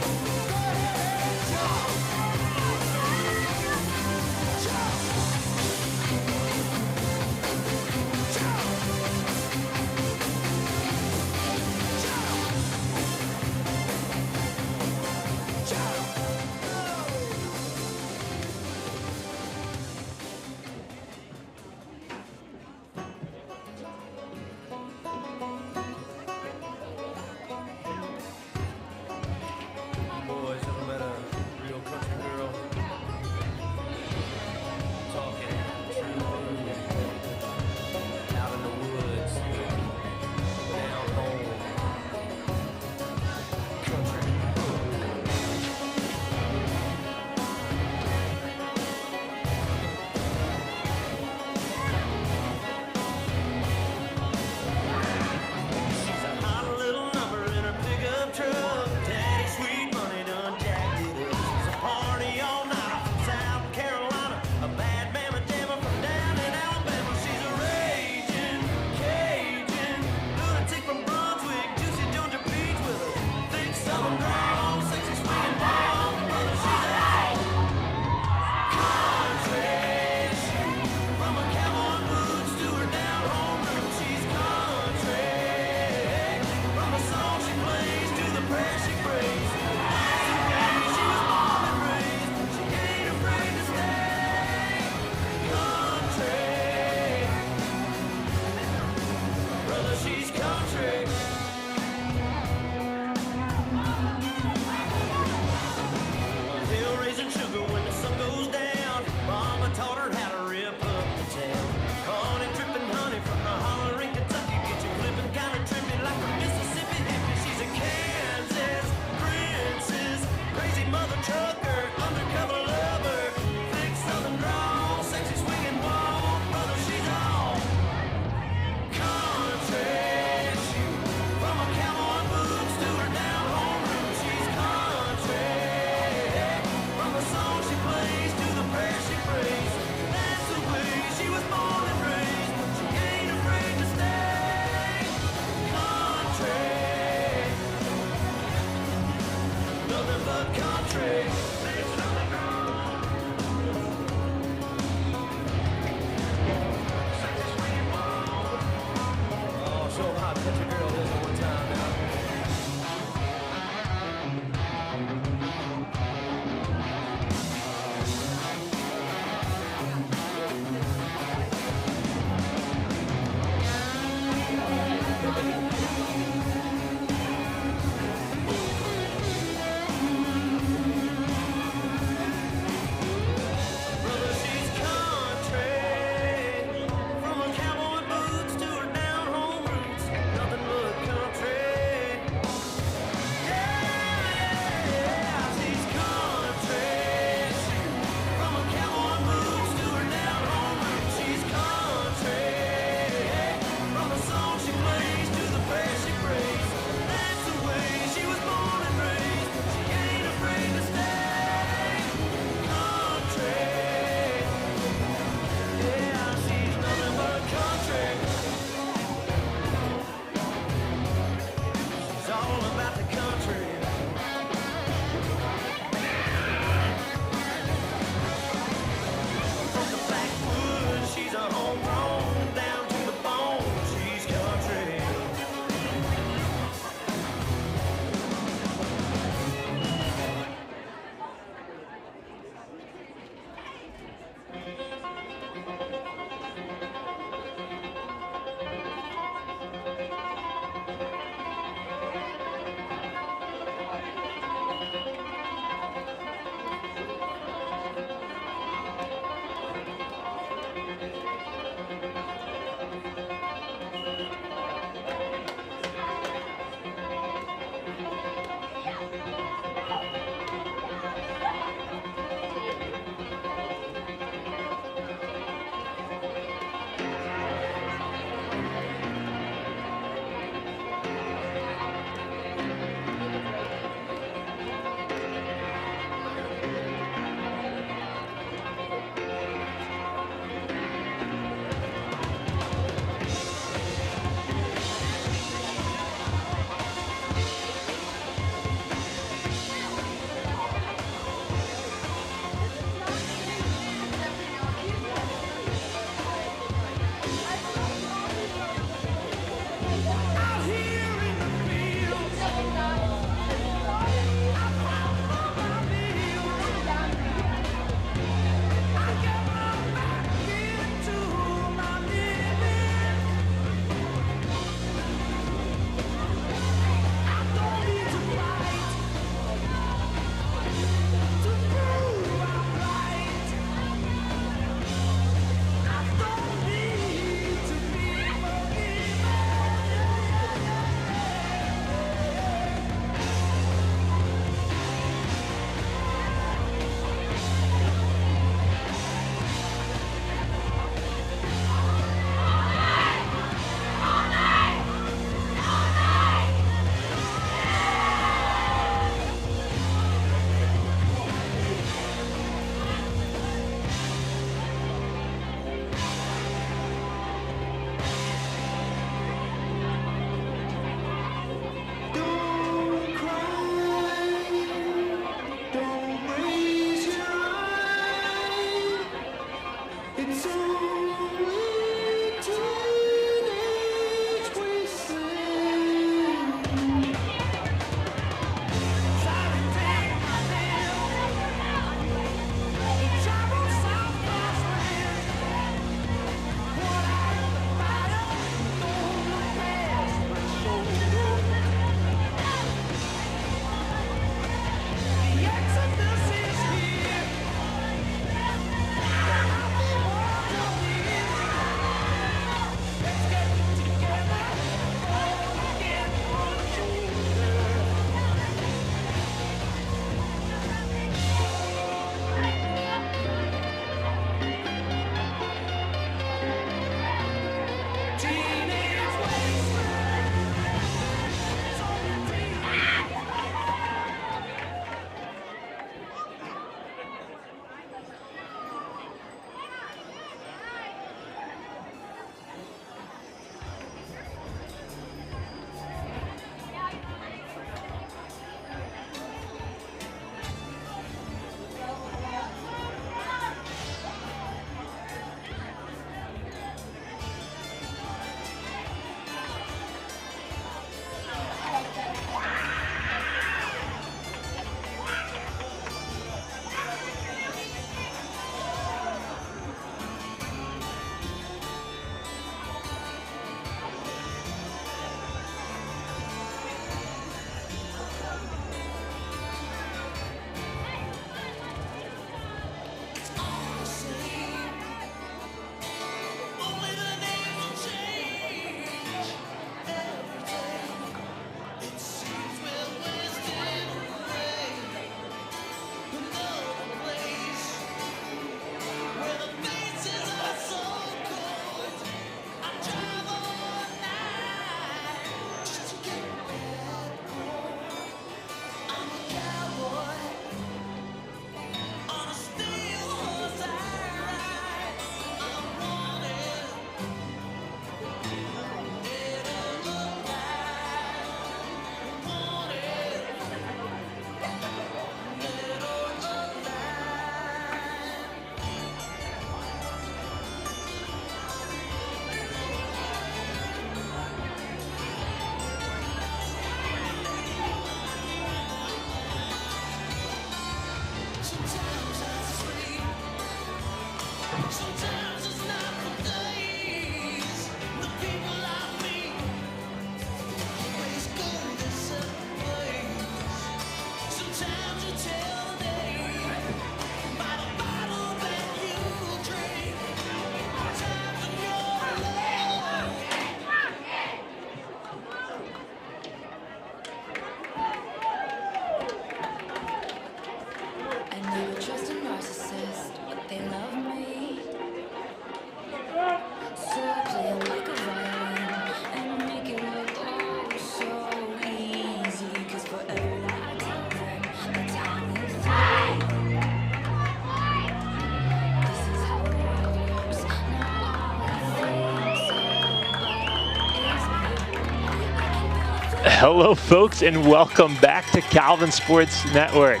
Hello, folks, and welcome back to Calvin Sports Network.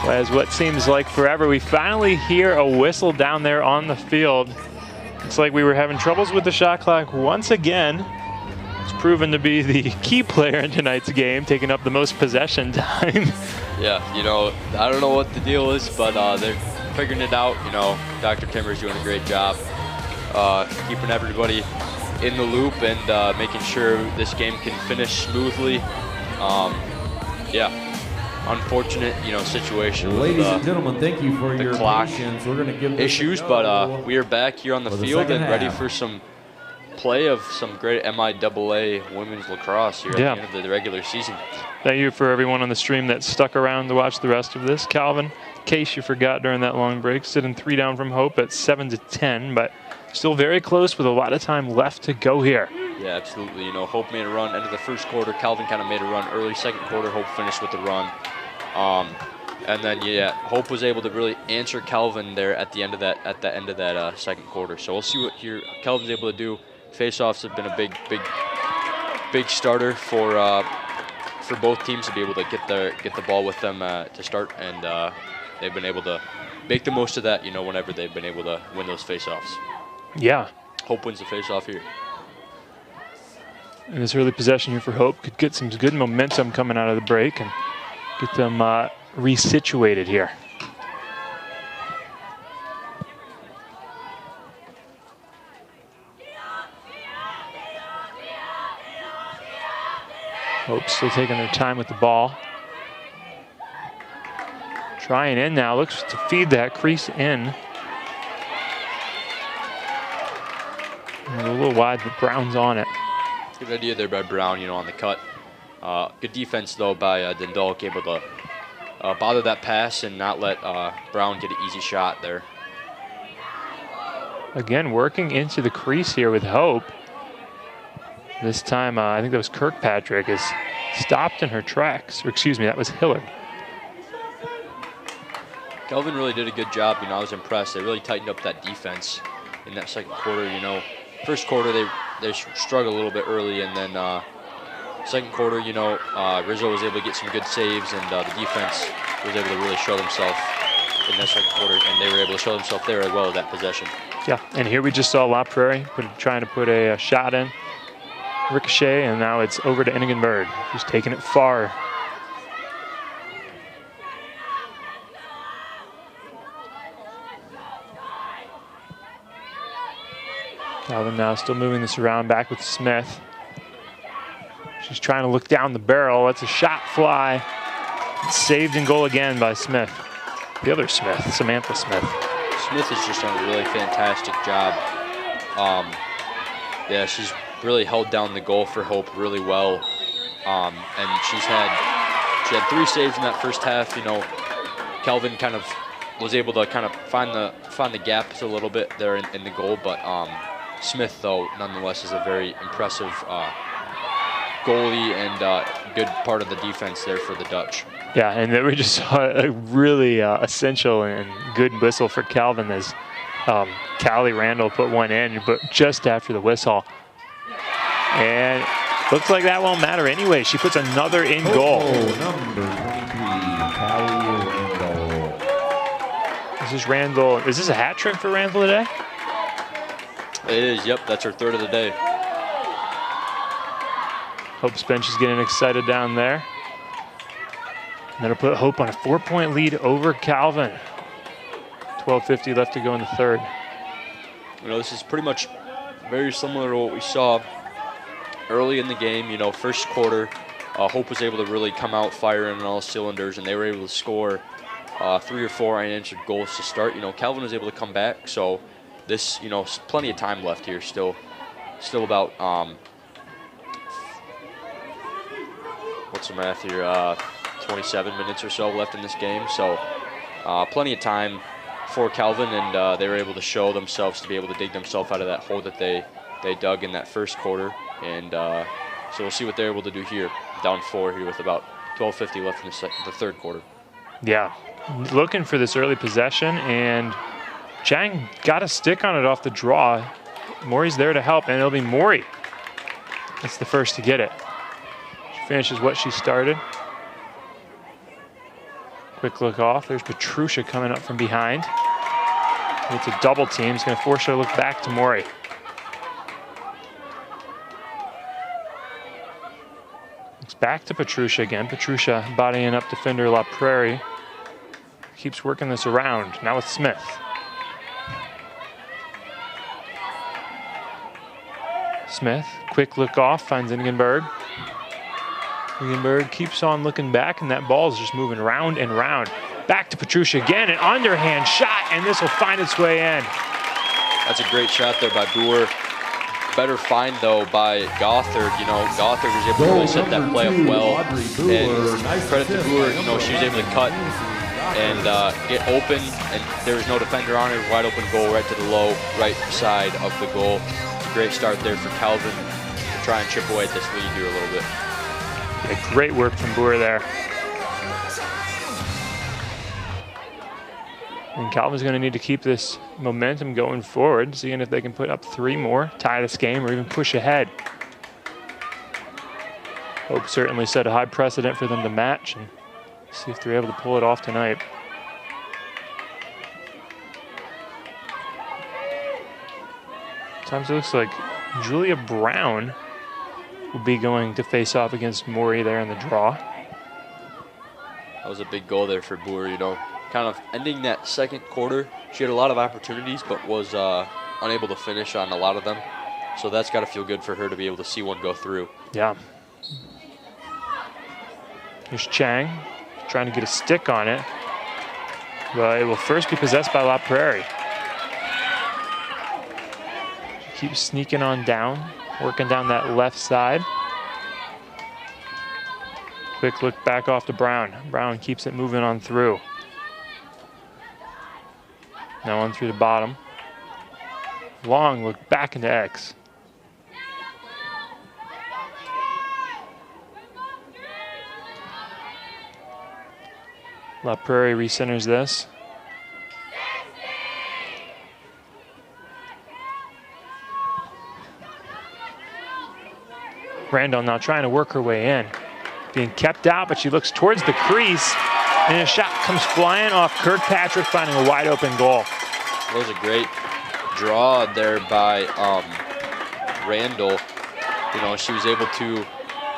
As what seems like forever, we finally hear a whistle down there on the field. It's like we were having troubles with the shot clock once again. It's proven to be the key player in tonight's game, taking up the most possession time. Yeah, you know, I don't know what the deal is, but they're figuring it out. You know, Dr. Timmer's doing a great job keeping everybody in the loop and making sure this game can finish smoothly. Yeah, unfortunate, you know, situation. Ladies with, and gentlemen, thank you for your clock patience. We're going to give this issues, but we are back here on the field and ready for some play of some great MIAA women's lacrosse here at the end of the regular season. Thank you for everyone on the stream that stuck around to watch the rest of this. Calvin, in case you forgot during that long break, sitting 3 down from Hope at 7-10, but still very close with a lot of time left to go here. Yeah, absolutely. You know, Hope made a run end of the first quarter. Calvin kind of made a run early second quarter. Hope finished with the run. And then, yeah, Hope was able to really answer Calvin there at the end of that, second quarter. So we'll see what Calvin's able to do. Face-offs have been a big starter for both teams to be able to get the ball with them to start, and they've been able to make the most of that. You know, whenever they've been able to win those face-offs. Yeah. Hope wins the face-off here. And this early possession here for Hope could get some good momentum coming out of the break and get them resituated here. Hope still taking their time with the ball. Trying in now, looks to feed that crease in. And a little wide, but Brown's on it. Good idea there by Brown, you know, on the cut. Good defense, though, by Dundalk, able to bother that pass and not let Brown get an easy shot there. Again, working into the crease here with Hope. This time, I think that was Kirkpatrick, is stopped in her tracks. Or excuse me, that was Hiller. Kelvin really did a good job. You know, I was impressed. They really tightened up that defense in that second quarter. You know, first quarter they struggled a little bit early, and then second quarter, you know, Rizzo was able to get some good saves, and the defense was able to really show themselves in that second quarter, and they were able to show themselves there as well with that possession. Yeah, and here we just saw La Prairie trying to put a shot in. Ricochet, and now it's over to Innigan Bird, who's taking it far. Calvin now still moving this around, back with Smith. She's trying to look down the barrel. That's a shot fly. It's saved in goal again by Smith. The other Smith, Samantha Smith. Smith has just done a really fantastic job. Yeah, she's really held down the goal for Hope really well. And she had 3 saves in that first half. You know, Calvin kind of was able to kind of find the gaps a little bit there in the goal, but Smith, though, nonetheless, is a very impressive goalie and good part of the defense there for the Dutch. Yeah, and then we just saw a really essential and good whistle for Calvin as Callie Randall put one in, but just after the whistle. And looks like that won't matter anyway. She puts another in goal. Number 23, Callie Randall. This is Randall. Is this a hat trick for Randall today? It is, yep. That's her 3rd of the day. Hope's bench is getting excited down there. And that'll put Hope on a 4-point lead over Calvin. 12:50 left to go in the 3rd. You know, this is pretty much very similar to what we saw early in the game. You know, first quarter, Hope was able to really come out firing on all cylinders, and they were able to score 3 or 4 unanswered goals to start. You know, Calvin was able to come back, so this, you know, plenty of time left here. Still about what's the math here? 27 minutes or so left in this game. So plenty of time for Calvin, and they were able to show themselves to be able to dig themselves out of that hole that they dug in that first quarter. And so we'll see what they're able to do here. Down 4 here with about 12:50 left in the third quarter. Yeah, looking for this early possession, and Chang got a stick on it off the draw. Maury's there to help, and it'll be Maury. That's the first to get it. She finishes what she started. Quick look off. There's Petrusha coming up from behind. It's a double team. It's going to force her to look back to Maury. It's back to Petrusha again. Petrusha bodying up defender La Prairie. Keeps working this around. Now with Smith. Smith, quick look off, finds Ingenberg. Ingenberg keeps on looking back, and that ball is just moving round and round. Back to Petrusha again, an underhand shot, and this will find its way in. That's a great shot there by Boer. Better find, though, by Gothard. You know, Gothard was able to really set that play up well. And credit to Boer, you know, she was able to cut and get open, and there was no defender on her. Wide open goal right to the low right side of the goal. Great start there for Calvin to try and chip away at this lead here a little bit. Yeah, great work from Boer there. And Calvin's going to need to keep this momentum going forward, seeing if they can put up 3 more, tie this game, or even push ahead. Hope certainly set a high precedent for them to match, and see if they're able to pull it off tonight. Sometimes it looks like Julia Brown will be going to face off against Maury there in the draw. That was a big goal there for Boer, you know. Kind of ending that second quarter, she had a lot of opportunities, but was unable to finish on a lot of them. So that's got to feel good for her to be able to see one go through. Yeah. Here's Chang trying to get a stick on it, but it will first be possessed by La Prairie. She keeps sneaking on down, working down that left side. Quick look back off to Brown. Brown keeps it moving on through. Now on through the bottom. Long look back into X. La Prairie recenters this. Randall now trying to work her way in. Being kept out, but she looks towards the crease, and a shot comes flying off Kirkpatrick, finding a wide open goal. That was a great draw there by Randall. You know, she was able to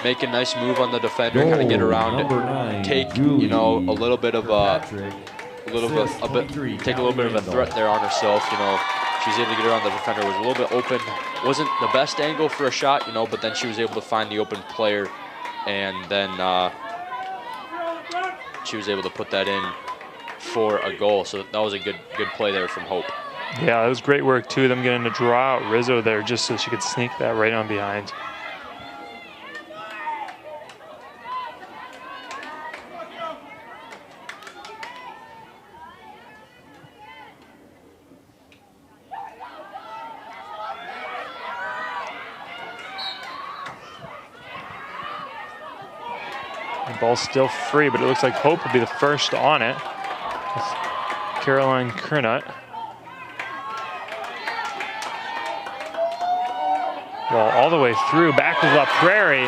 make a nice move on the defender, kind of get around it, take, you know, a little bit of take a little bit of a threat there on herself. You know, she was able to get around the defender, was a little bit open. Wasn't the best angle for a shot, you know, but then she was able to find the open player, and then she was able to put that in for a goal. So that was a good play there from Hope. Yeah, that was great work too. Them getting to draw out Rizzo there just so she could sneak that right on behind. The ball's still free, but it looks like Hope will be the first on it. Caroline Kernut. Well, all the way through, back to La Prairie,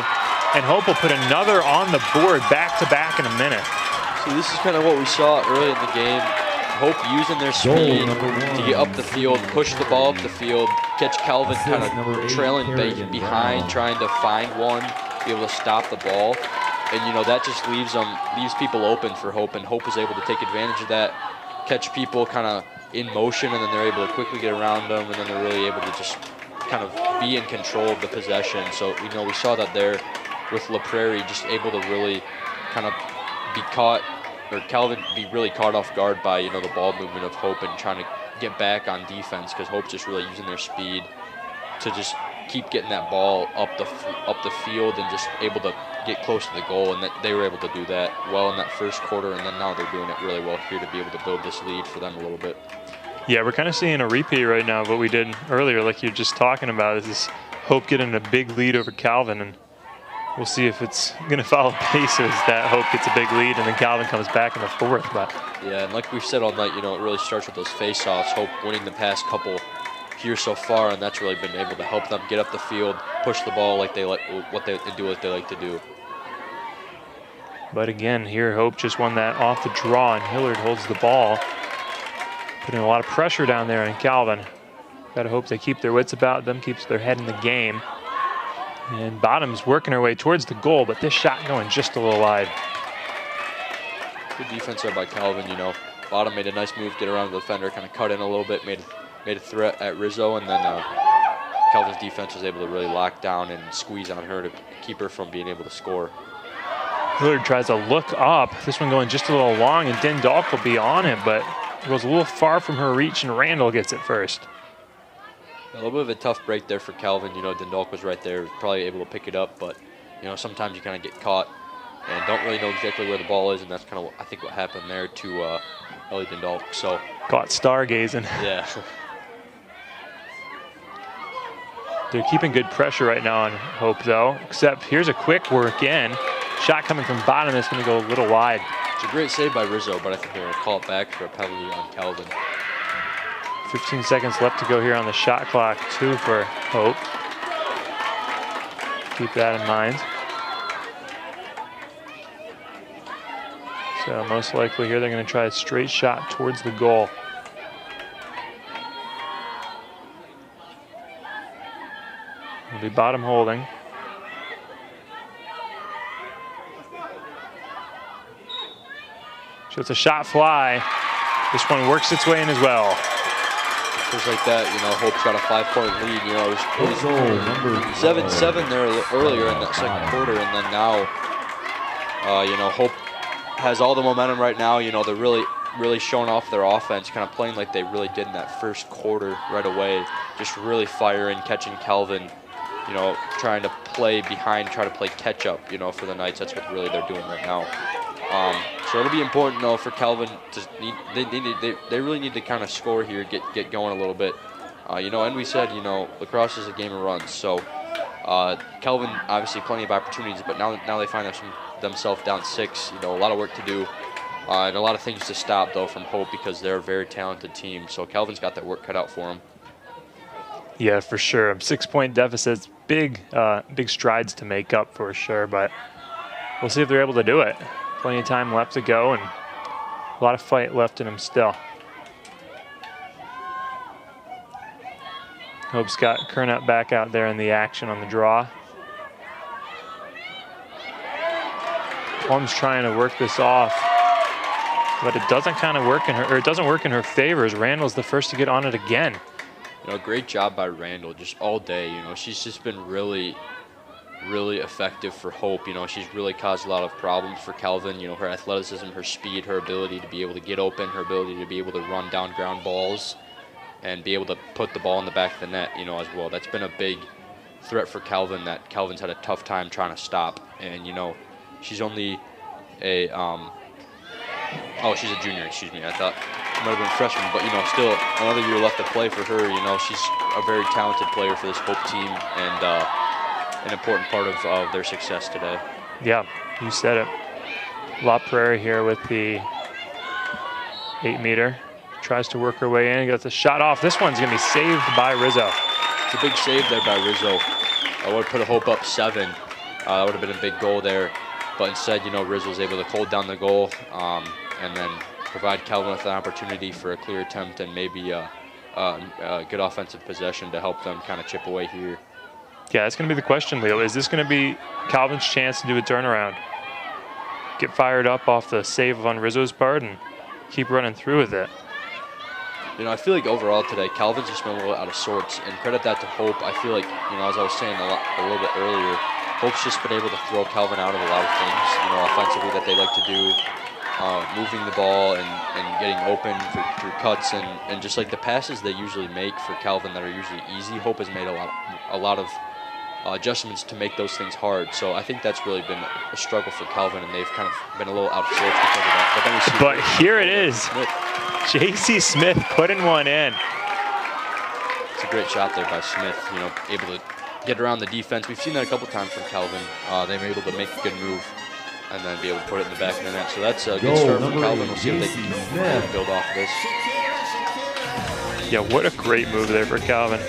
and Hope will put another on the board back-to-back in a minute. So this is kind of what we saw early in the game. Hope using their speed to get up the field, push the ball up the field, catch Calvin kind of trailing behind, trying to find one, be able to stop the ball. And, you know, that just leaves people open for Hope, and Hope is able to take advantage of that, catch people kind of in motion, and then they're able to quickly get around them, and then they're really able to just kind of be in control of the possession. So, you know, we saw that there with La Prairie, just able to really kind of be caught, or Calvin be really caught off guard by, you know, the ball movement of Hope and trying to get back on defense, because Hope's just really using their speed to just keep getting that ball up the field and just able to get close to the goal, and that they were able to do that well in that first quarter, and then now they're doing it really well here to be able to build this lead for them a little bit. Yeah, we're kind of seeing a repeat right now of what we did earlier, like you're just talking about, is this Hope getting a big lead over Calvin, and we'll see if it's going to follow pace as that Hope gets a big lead and then Calvin comes back in the fourth. But yeah, and like we've said all night, you know, it really starts with those face-offs. Hope winning the past couple here so far, and that's really been able to help them get up the field, push the ball like they do what they like to do. But again, here Hope just won that off the draw, and Hillard holds the ball, putting a lot of pressure down there on Calvin. Got to hope they keep their wits about them, keeps their head in the game. And Bottom's working her way towards the goal, but this shot going just a little wide. Good defense there by Calvin, you know. Bottom made a nice move, get around the defender, kind of cut in a little bit, made a threat at Rizzo, and then Calvin's defense was able to really lock down and squeeze on her to keep her from being able to score. Hillard tries to look up. This one going just a little long, and Dindalk will be on it, but it goes a little far from her reach, and Randall gets it first. A little bit of a tough break there for Calvin. You know, Dindalk was right there, probably able to pick it up, but, you know, sometimes you kind of get caught and don't really know exactly where the ball is, and that's kind of, I think, what happened there to Ellie Dindalk. So caught stargazing. Yeah. They're keeping good pressure right now on Hope, though, except here's a quick work in. Shot coming from Bottom that's going to go a little wide. It's a great save by Rizzo, but I think they're going to call it back for a penalty on Calvin. 15 seconds left to go here on the shot clock, too, for Hope. Keep that in mind. So most likely here they're going to try a straight shot towards the goal. It'll be Bottom holding. So it's a shot fly. This one works its way in as well. Just like that, you know, Hope's got a 5-point lead. You know, it was 7-7 there earlier in that second quarter, and then now, you know, Hope has all the momentum right now. You know, they're really showing off their offense, kind of playing like they really did in that first quarter right away. Just really firing, catching Calvin, you know, trying to play behind, try to play catch up, you know, for the Knights. That's what really they're doing right now. So it'll be important, though, for Calvin to they really need to kind of score here, get going a little bit. You know, and we said, you know, lacrosse is a game of runs. So Calvin, obviously plenty of opportunities, but now they find themselves down 6. You know, a lot of work to do and a lot of things to stop, though, from Hope, because they're a very talented team. So Calvin's got that work cut out for him. Yeah, for sure. 6-point deficits, big strides to make up for sure, but we'll see if they're able to do it. Plenty of time left to go, and a lot of fight left in them still. Hope's got Kernut back out there in the action on the draw. Plum's trying to work this off, but it doesn't kind of work in her, or it doesn't work in her favor, as Randall's the first to get on it again. You know, great job by Randall just all day. You know, she's just been really effective for Hope. You know, she's really caused a lot of problems for Calvin. You know, her athleticism, her speed, her ability to be able to get open, her ability to be able to run down ground balls and be able to put the ball in the back of the net, you know, as well. That's been a big threat for Calvin that Calvin's had a tough time trying to stop. And, you know, she's only a, she's a junior, excuse me. I thought she might have been a freshman, but, you know, still another year left to play for her. You know, she's a very talented player for this Hope team, and an important part of their success today. Yeah, you said it. La Prairie here with the 8-meter. Tries to work her way in, gets a shot off. This one's gonna be saved by Rizzo. It's a big save there by Rizzo. I would have put a Hope up 7. That would have been a big goal there. But instead, you know, Rizzo was able to hold down the goal and then provide Calvin with an opportunity for a clear attempt and maybe a good offensive possession to help them kind of chip away here. Yeah, that's going to be the question, Leo. Is this going to be Calvin's chance to do a turnaround? Get fired up off the save on Rizzo's part and keep running through with it. You know, I feel like overall today, Calvin's just been a little out of sorts, and credit that to Hope. I feel like, you know, as I was saying a little bit earlier, Hope's just been able to throw Calvin out of a lot of things, you know, offensively that they like to do, moving the ball and getting open through cuts and just like the passes they usually make for Calvin that are usually easy. Hope has made a lot of adjustments to make those things hard. So I think that's really been a struggle for Calvin, and they've kind of been a little out of sorts because of that. But then we see here it is. J.C. Smith putting one in. It's a great shot there by Smith, you know, able to get around the defense. We've seen that a couple times from Calvin. They were able to make a good move and then be able to put it in the back of the net. So that's a good start from Calvin. We'll see if they can build off of this. Yeah, what a great move there for Calvin.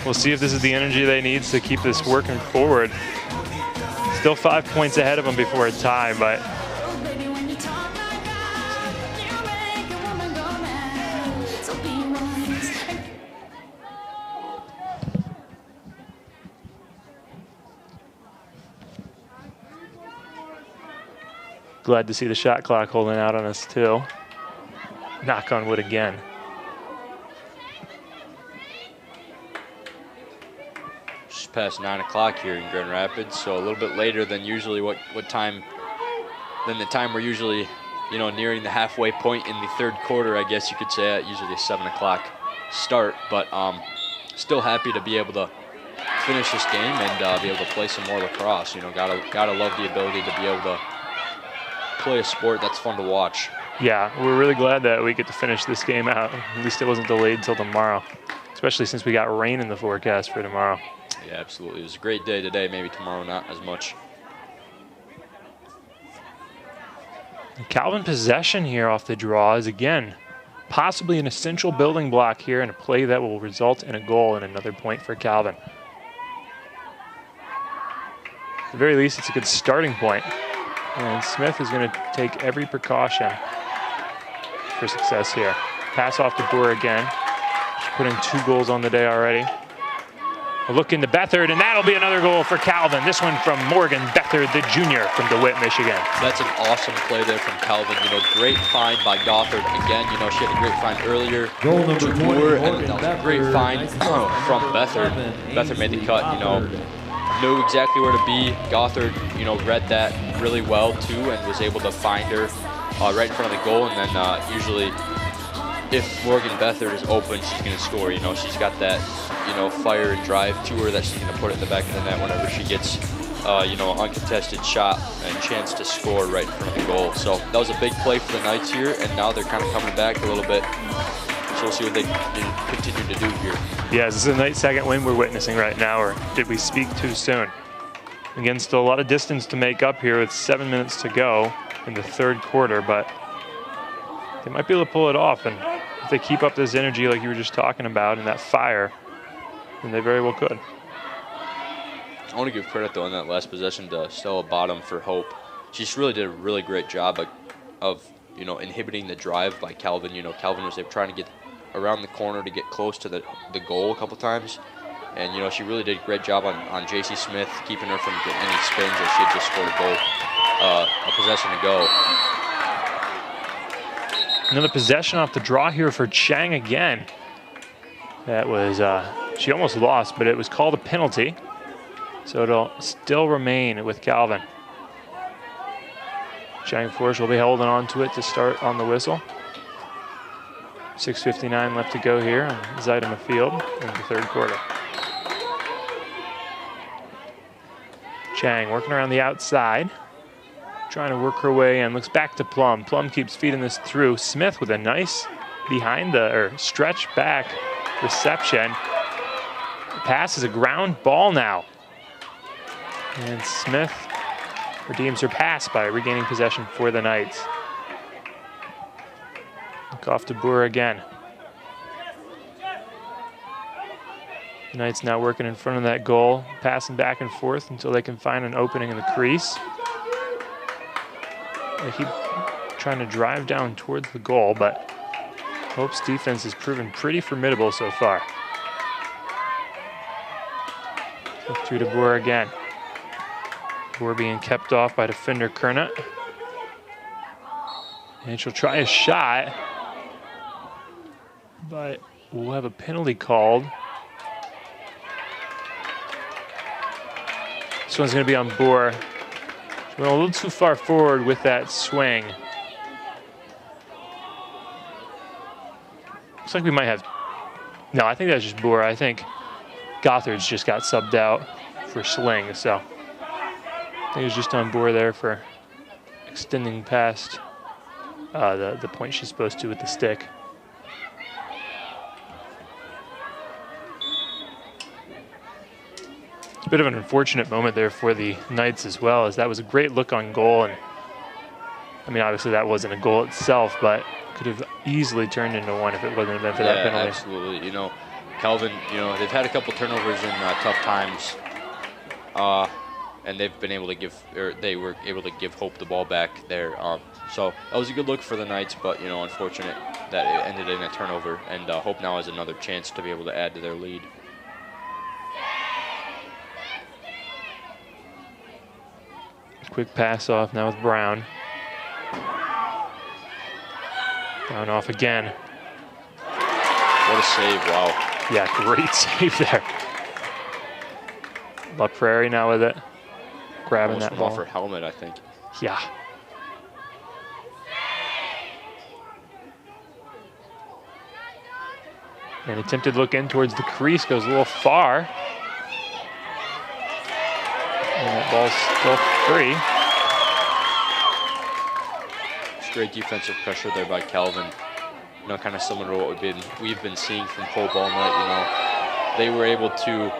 We'll see if this is the energy they need to keep this working forward. Still 5 points ahead of them before a tie, but glad to see the shot clock holding out on us too. Knock on wood again. Just past 9 o'clock here in Grand Rapids, so a little bit later than usually the time we're usually, you know, nearing the halfway point in the third quarter, I guess you could say. Usually a 7 o'clock start, but still happy to be able to finish this game and be able to play some more lacrosse. You know, gotta love the ability to be able to play a sport that's fun to watch. Yeah, we're really glad that we get to finish this game out. At least it wasn't delayed until tomorrow, especially since we got rain in the forecast for tomorrow. Yeah, absolutely. It was a great day today, maybe tomorrow not as much. Calvin possession here off the draw is, again, possibly an essential building block here and a play that will result in a goal and another point for Calvin. At the very least, it's a good starting point. And Smith is going to take every precaution for success here. Pass off to Boer again. She's put in 2 goals on the day already. A look into Bethard, and that'll be another goal for Calvin. This one from Morgan Bethard, the junior from DeWitt, Michigan. That's an awesome play there from Calvin. You know, great find by Gothard. Again, you know, she had a great find earlier. Goal number 20, Boer, and Morgan that was a Bethard. great find from Bethard. Bethard made the cut, you know. Knew exactly where to be. Gothard, you know, read that really well too and was able to find her right in front of the goal. And then usually if Morgan Bethard is open, she's going to score. You know, she's got that, you know, fire and drive to her that she's going to put it in the back of the net whenever she gets, you know, an uncontested shot and chance to score right in front of the goal. So that was a big play for the Knights here, and now they're kind of coming back a little bit. So we'll see what they can continue to do here. Yeah, is this a Knights' second win we're witnessing right now, or did we speak too soon? Again, still a lot of distance to make up here with 7 minutes to go in the third quarter, but they might be able to pull it off. And if they keep up this energy like you were just talking about and that fire, then they very well could. I want to give credit, though, on that last possession to Stella Bottom for Hope. She just really did a really great job of you know, inhibiting the drive by Calvin. You know, Calvin was trying to get around the corner to get close to the goal a couple times. And, you know, she really did a great job on J.C. Smith, keeping her from getting any spins as she had just scored a goal, a possession to go. Another possession off the draw here for Chang again. That was, she almost lost, but it was called a penalty. So it'll still remain with Calvin. Chang Force will be holding on to it to start on the whistle. 6:59 left to go here on Zidema Field in the third quarter. Chang working around the outside, trying to work her way in, looks back to Plum. Plum keeps feeding this through. Smith with a nice stretch back reception. The pass is a ground ball now. And Smith redeems her pass by regaining possession for the Knights. Look off to Boer again. The Knights now working in front of that goal, passing back and forth until they can find an opening in the crease. They keep trying to drive down towards the goal, but Hope's defense has proven pretty formidable so far. Look through to Boer again. Boer being kept off by defender Kernut. And she'll try a shot. but we'll have a penalty called. This one's going to be on Boer. She went a little too far forward with that swing. Looks like we might have... No, I think that's just Boer. I think Gothard's just got subbed out for Sling, so I think it was just on Boer there for extending past the point she's supposed to with the stick. It's a bit of an unfortunate moment there for the Knights as well, as that was a great look on goal, and I mean obviously that wasn't a goal itself, but could have easily turned into one if it wasn't have been for that penalty. Absolutely. You know, Calvin, you know, they've had a couple turnovers in tough times, and they've been able to give, or they were able to give Hope the ball back there. So that was a good look for the Knights, but, you know, unfortunate that it ended in a turnover, and Hope now has another chance to be able to add to their lead. Quick pass off now with Brown. Brown off again. What a save, wow. Yeah, great save there. La Prairie now with it. Grabbing Almost that went ball. off her helmet, I think. Yeah. An attempted look in towards the crease goes a little far. And that ball's still free. It's great defensive pressure there by Calvin. You know, kind of similar to what we've been seeing from Hope all night. You know, they were able to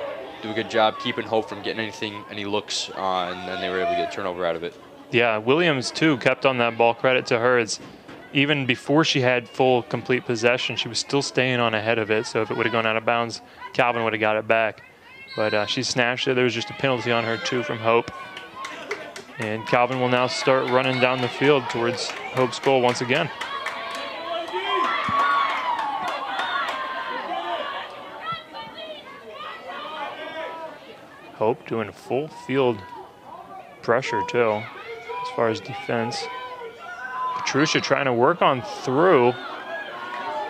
do a good job keeping Hope from getting any looks, and then they were able to get a turnover out of it. Yeah, Williams too kept on that ball. Credit to her. It's even before she had full complete possession, she was still staying on ahead of it. So if it would have gone out of bounds, Calvin would have got it back. But she snatched it. There was just a penalty on her too from Hope. And Calvin will now start running down the field towards Hope's goal once again. Hope doing full field pressure too, as far as defense. Petrucia trying to work on through.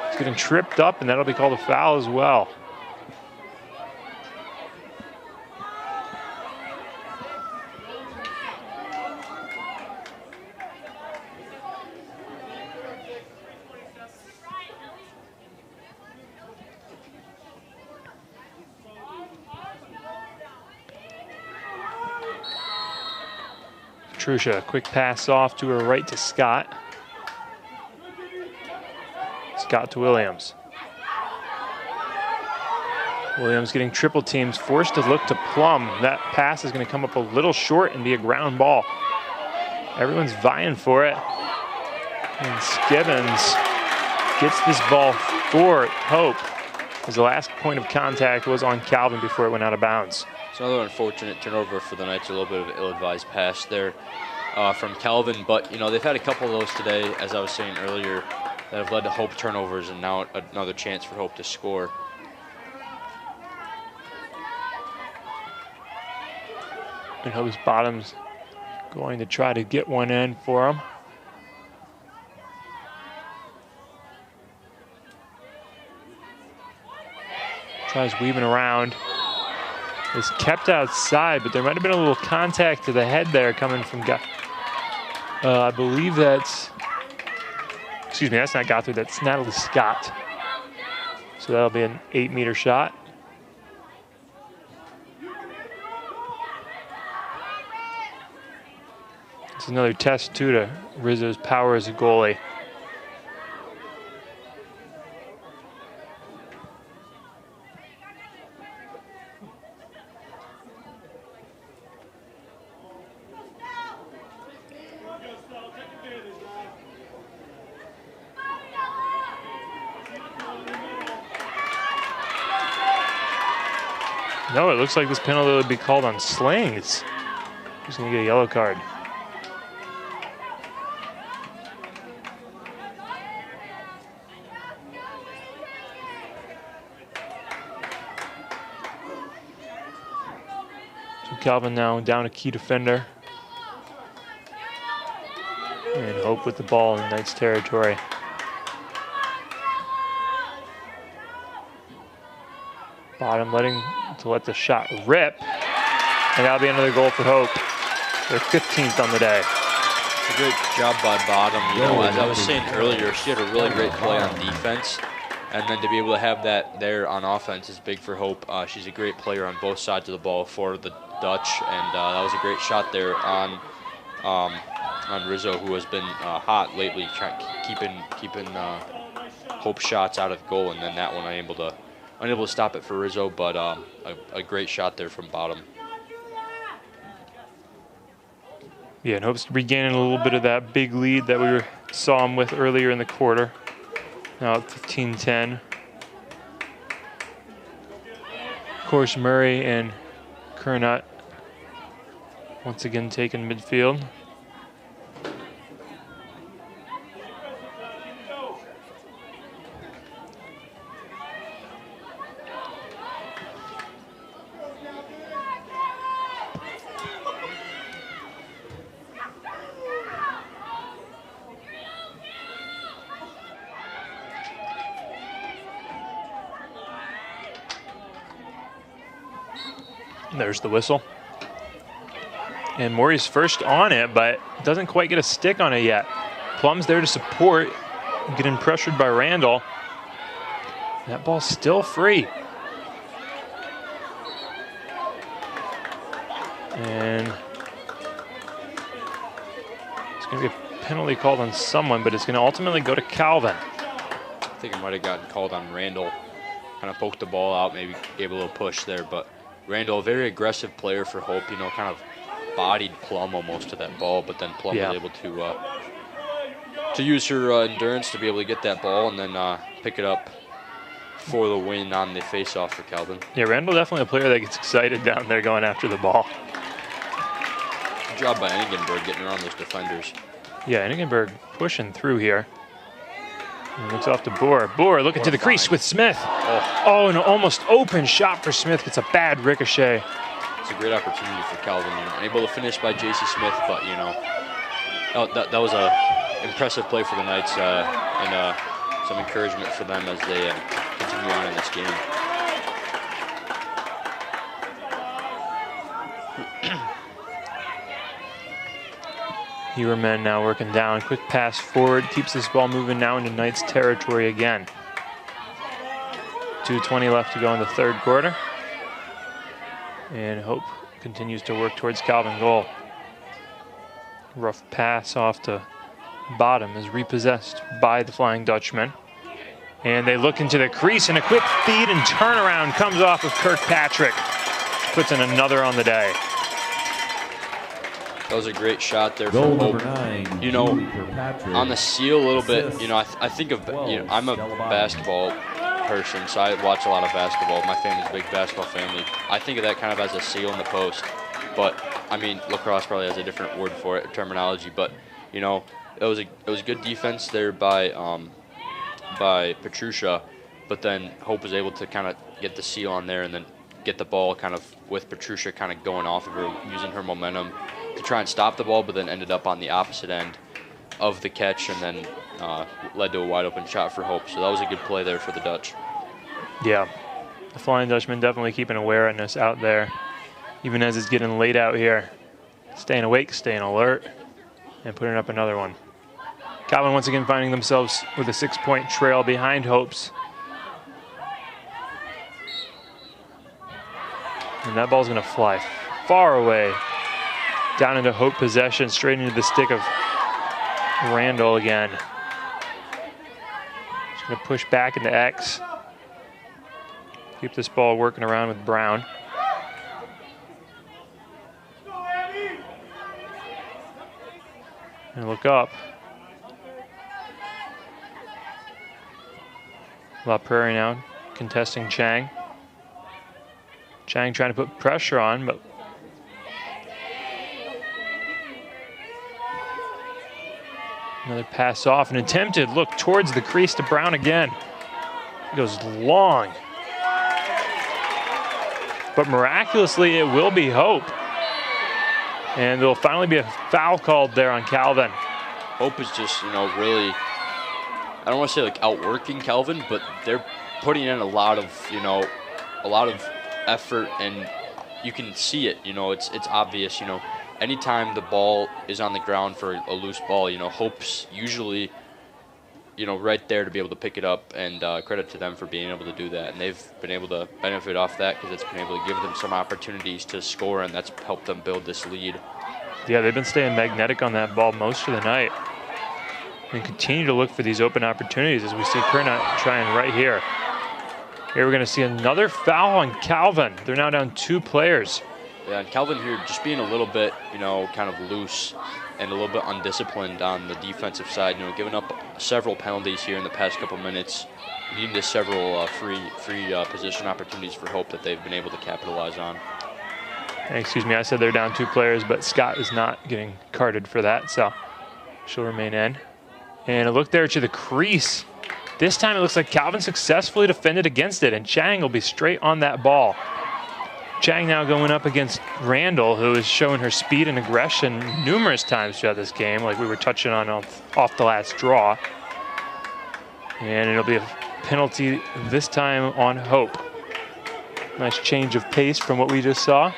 He's getting tripped up, and that'll be called a foul as well. Petrucia, quick pass off to her right to Scott. Scott to Williams. Williams getting triple teams, forced to look to Plum. That pass is going to come up a little short and be a ground ball. Everyone's vying for it. And Skibbins gets this ball for Hope, as the last point of contact was on Calvin before it went out of bounds. It's another unfortunate turnover for the Knights, a little bit of an ill-advised pass there from Calvin, but you know, they've had a couple of those today, as I was saying earlier, that have led to Hope turnovers, and now another chance for Hope to score. And Hope's bottom's going to try to get one in for him. Tries weaving around. Is kept outside, but there might have been a little contact to the head there coming from I believe that's, excuse me, that's not Gothard, that's Natalie Scott. So that'll be an 8-meter shot. It's another test too to Rizzo's power as a goalie. No, it looks like this penalty would be called on Slings. He's going to get a yellow card. So Calvin now down a key defender. And Hope with the ball in Knights territory. Bottom let the shot rip. And that'll be another goal for Hope. They're 15th on the day. A great job by Bottom. You know, as I was saying earlier, she had a really great play on defense. And then to be able to have that there on offense is big for Hope. She's a great player on both sides of the ball for the Dutch. And that was a great shot there on Rizzo, who has been hot lately, keeping Hope shots out of goal. And then that one unable to stop it for Rizzo, but a great shot there from Bottom. Yeah, and Hope's regaining a little bit of that big lead that we saw him with earlier in the quarter. Now at 15-10. Of course, Murray and Kernot once again taking midfield. There's the whistle. And Maury's first on it, but doesn't quite get a stick on it yet. Plum's there to support, getting pressured by Randall. That ball's still free. And it's going to be a penalty called on someone, but it's going to ultimately go to Calvin. I think it might have gotten called on Randall. Kind of poked the ball out, maybe gave a little push there, but Randall, a very aggressive player for Hope, you know, kind of bodied Plum almost to that ball, but then Plum was able to use her endurance to be able to get that ball and then pick it up for the win on the face-off for Calvin. Yeah, Randall definitely a player that gets excited down there going after the ball. Good job by Engenberg getting around those defenders. Yeah, Engenberg pushing through here. And looks off to Boer. Boer looking to the crease with Smith. Oh, an almost open shot for Smith. It's a bad ricochet. It's a great opportunity for Calvin. You know, unable to finish by J.C. Smith, but, you know, that was a impressive play for the Knights and some encouragement for them as they continue on in this game. Hewerman now working down. Quick pass forward. Keeps this ball moving now into Knights territory again. 2:20 left to go in the third quarter. And Hope continues to work towards Calvin goal. Rough pass off to Bottom is repossessed by the Flying Dutchman. And they look into the crease, and a quick feed and turnaround comes off of Kirkpatrick. Puts in another on the day. That was a great shot there Goal from number Hope. 9, You know, Kirkpatrick. on the seal a little bit, you know, I think of, you know, I'm a basketball person, so I watch a lot of basketball. My family's a big basketball family. I think of that kind of as a seal in the post. But, I mean, lacrosse probably has a different word for it, terminology. But, you know, it was good defense there by Petrucia. But then Hope was able to kind of get the seal on there and then get the ball kind of with Petrucia kind of going off of her, using her momentum to try and stop the ball, but then ended up on the opposite end of the catch and then led to a wide open shot for Hope. So that was a good play there for the Dutch. Yeah, the Flying Dutchman definitely keeping awareness out there, even as it's getting late out here. Staying awake, staying alert, and putting up another one. Calvin once again finding themselves with a 6-point trail behind Hope's. And that ball's gonna fly far away, down into Hope possession, straight into the stick of Randall again. Just gonna push back into X. Keep this ball working around with Brown. And look up. La Prairie now contesting Chang. Chang trying to put pressure on, but another pass off, an attempted look towards the crease to Brown again. It goes long. But miraculously, it will be Hope. And there'll finally be a foul called there on Calvin. Hope is just, you know, really, I don't want to say like outworking Calvin, but they're putting in a lot of, you know, a lot of effort, and you can see it. You know, it's obvious. You know, anytime the ball is on the ground for a loose ball, you know, Hope's usually, you know, right there to be able to pick it up, and credit to them for being able to do that. And they've been able to benefit off that because it's been able to give them some opportunities to score, and that's helped them build this lead. Yeah, they've been staying magnetic on that ball most of the night and continue to look for these open opportunities as we see Kernot trying right here. Here we're going to see another foul on Calvin. They're now down 2 players. Yeah, and Calvin here just being a little bit, you know, kind of loose and a little bit undisciplined on the defensive side. You know, giving up several penalties here in the past couple minutes, leading to several free position opportunities for Hope that they've been able to capitalize on. Excuse me, I said they're down 2 players, but Scott is not getting carded for that, so she'll remain in. And a look there to the crease. This time it looks like Calvin successfully defended against it, and Chang will be straight on that ball. Chang now going up against Randall, who is showing her speed and aggression numerous times throughout this game, like we were touching on off the last draw. And it'll be a penalty this time on Hope. Nice change of pace from what we just saw.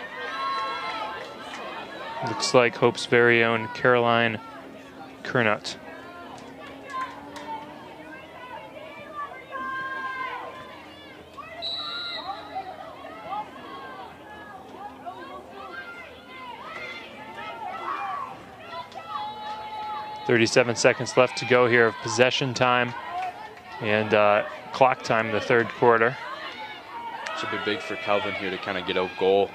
Looks like Hope's very own Caroline Kernot. .37 seconds left to go here of possession time and clock time in the 3rd quarter. Should be big for Calvin here to kind of get a goal,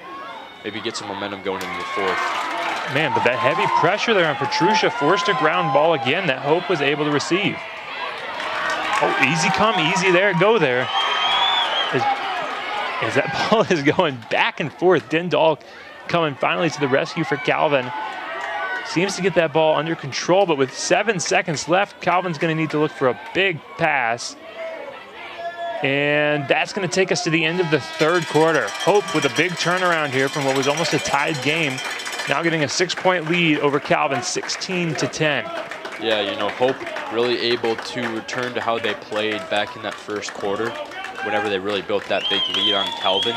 maybe get some momentum going into the 4th. Man, but that heavy pressure there on Petrucia forced a ground ball again that Hope was able to receive. Oh, easy come, easy there, go there. As that ball is going back and forth, Dindal coming finally to the rescue for Calvin. Seems to get that ball under control, but with 7 seconds left, Calvin's going to need to look for a big pass. And that's going to take us to the end of the 3rd quarter. Hope with a big turnaround here from what was almost a tied game. Now getting a 6-point lead over Calvin, 16-10. Yeah, you know, Hope really able to return to how they played back in that 1st quarter, whenever they really built that big lead on Calvin.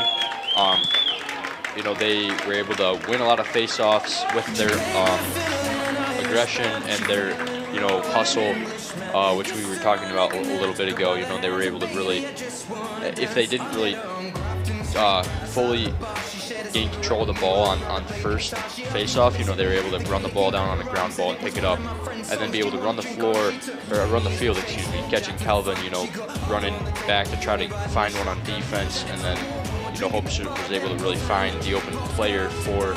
You know, they were able to win a lot of face-offs with their aggression and their, you know, hustle, which we were talking about a little bit ago. You know, they were able to really, if they didn't really fully gain control of the ball on first face-off, you know, they were able to run the ball down on a ground ball and pick it up, and then be able to run the field, excuse me, catching Calvin, you know, running back to try to find one on defense, and then, you know, Hope was able to really find the open player for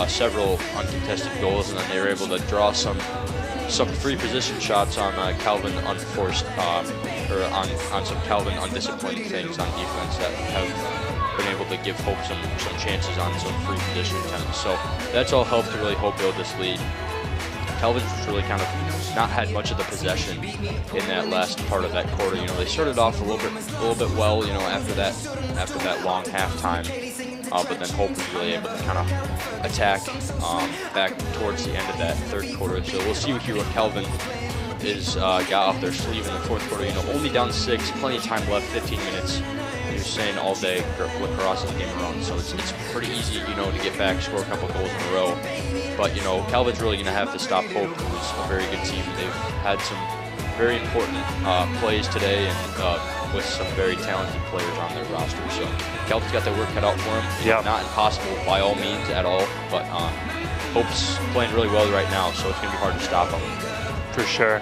several uncontested goals, and then they were able to draw some free position shots on Calvin unforced, or on some Calvin undisciplined things on defense that have been able to give Hope some chances on some free position attempts. So that's all helped to really Hope build this lead. Calvin's really kind of not had much of the possession in that last part of that quarter. You know, they started off a little bit well, you know, after that long halftime, but then Hope was really able to kind of attack back towards the end of that 3rd quarter. So we'll see here what Calvin is got off their sleeve in the 4th quarter. You know, only down 6, plenty of time left, 15 minutes. He was saying all day Lacrosse is game run, so it's pretty easy, you know, to get back, score a couple goals in a row. But, you know, Calvin's really going to have to stop Hope, who's a very good team. They've had some very important plays today, and with some very talented players on their roster. So Calvin's got their work cut out for him. Yeah. Not impossible by all means at all, but Hope's playing really well right now, so it's going to be hard to stop them. For sure.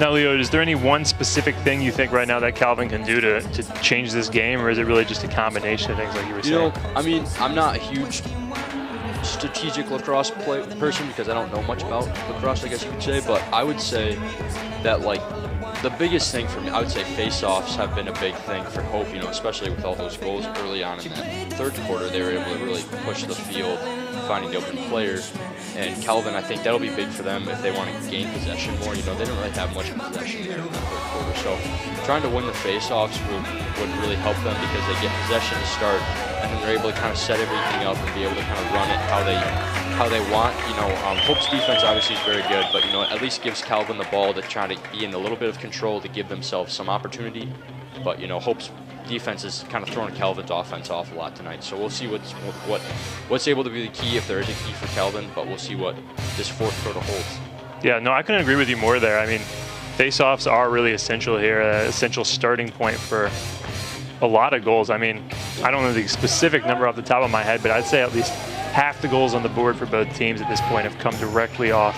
Now, Leo, is there any one specific thing you think right now that Calvin can do to change this game, or is it really just a combination of things like you were saying? You know, I mean, I'm not a huge strategic lacrosse person because I don't know much about lacrosse, I guess you could say, but I would say that, like, the biggest thing for me, I would say face-offs have been a big thing for Hope, you know, especially with all those goals early on in that 3rd quarter. They were able to really push the field, finding the open players. And Calvin, I think that'll be big for them if they want to gain possession more. You know, they don't really have much possession there in that 3rd quarter. So trying to win the face-offs would really help them because they get possession to start, and then they're able to kind of set everything up and be able to kind of run it how they want. You know, Hope's defense obviously is very good, but, you know, at least gives Calvin the ball to try to be in a little bit of control to give themselves some opportunity. But, you know, Hope's defense is kind of throwing Calvin's offense off a lot tonight. So we'll see what's able to be the key, if there is a key for Calvin, but we'll see what this fourth quarter holds. Yeah, no, I couldn't agree with you more there. I mean, face-offs are really essential here, an essential starting point for a lot of goals. I mean, I don't know the specific number off the top of my head, but I'd say at least half the goals on the board for both teams at this point have come directly off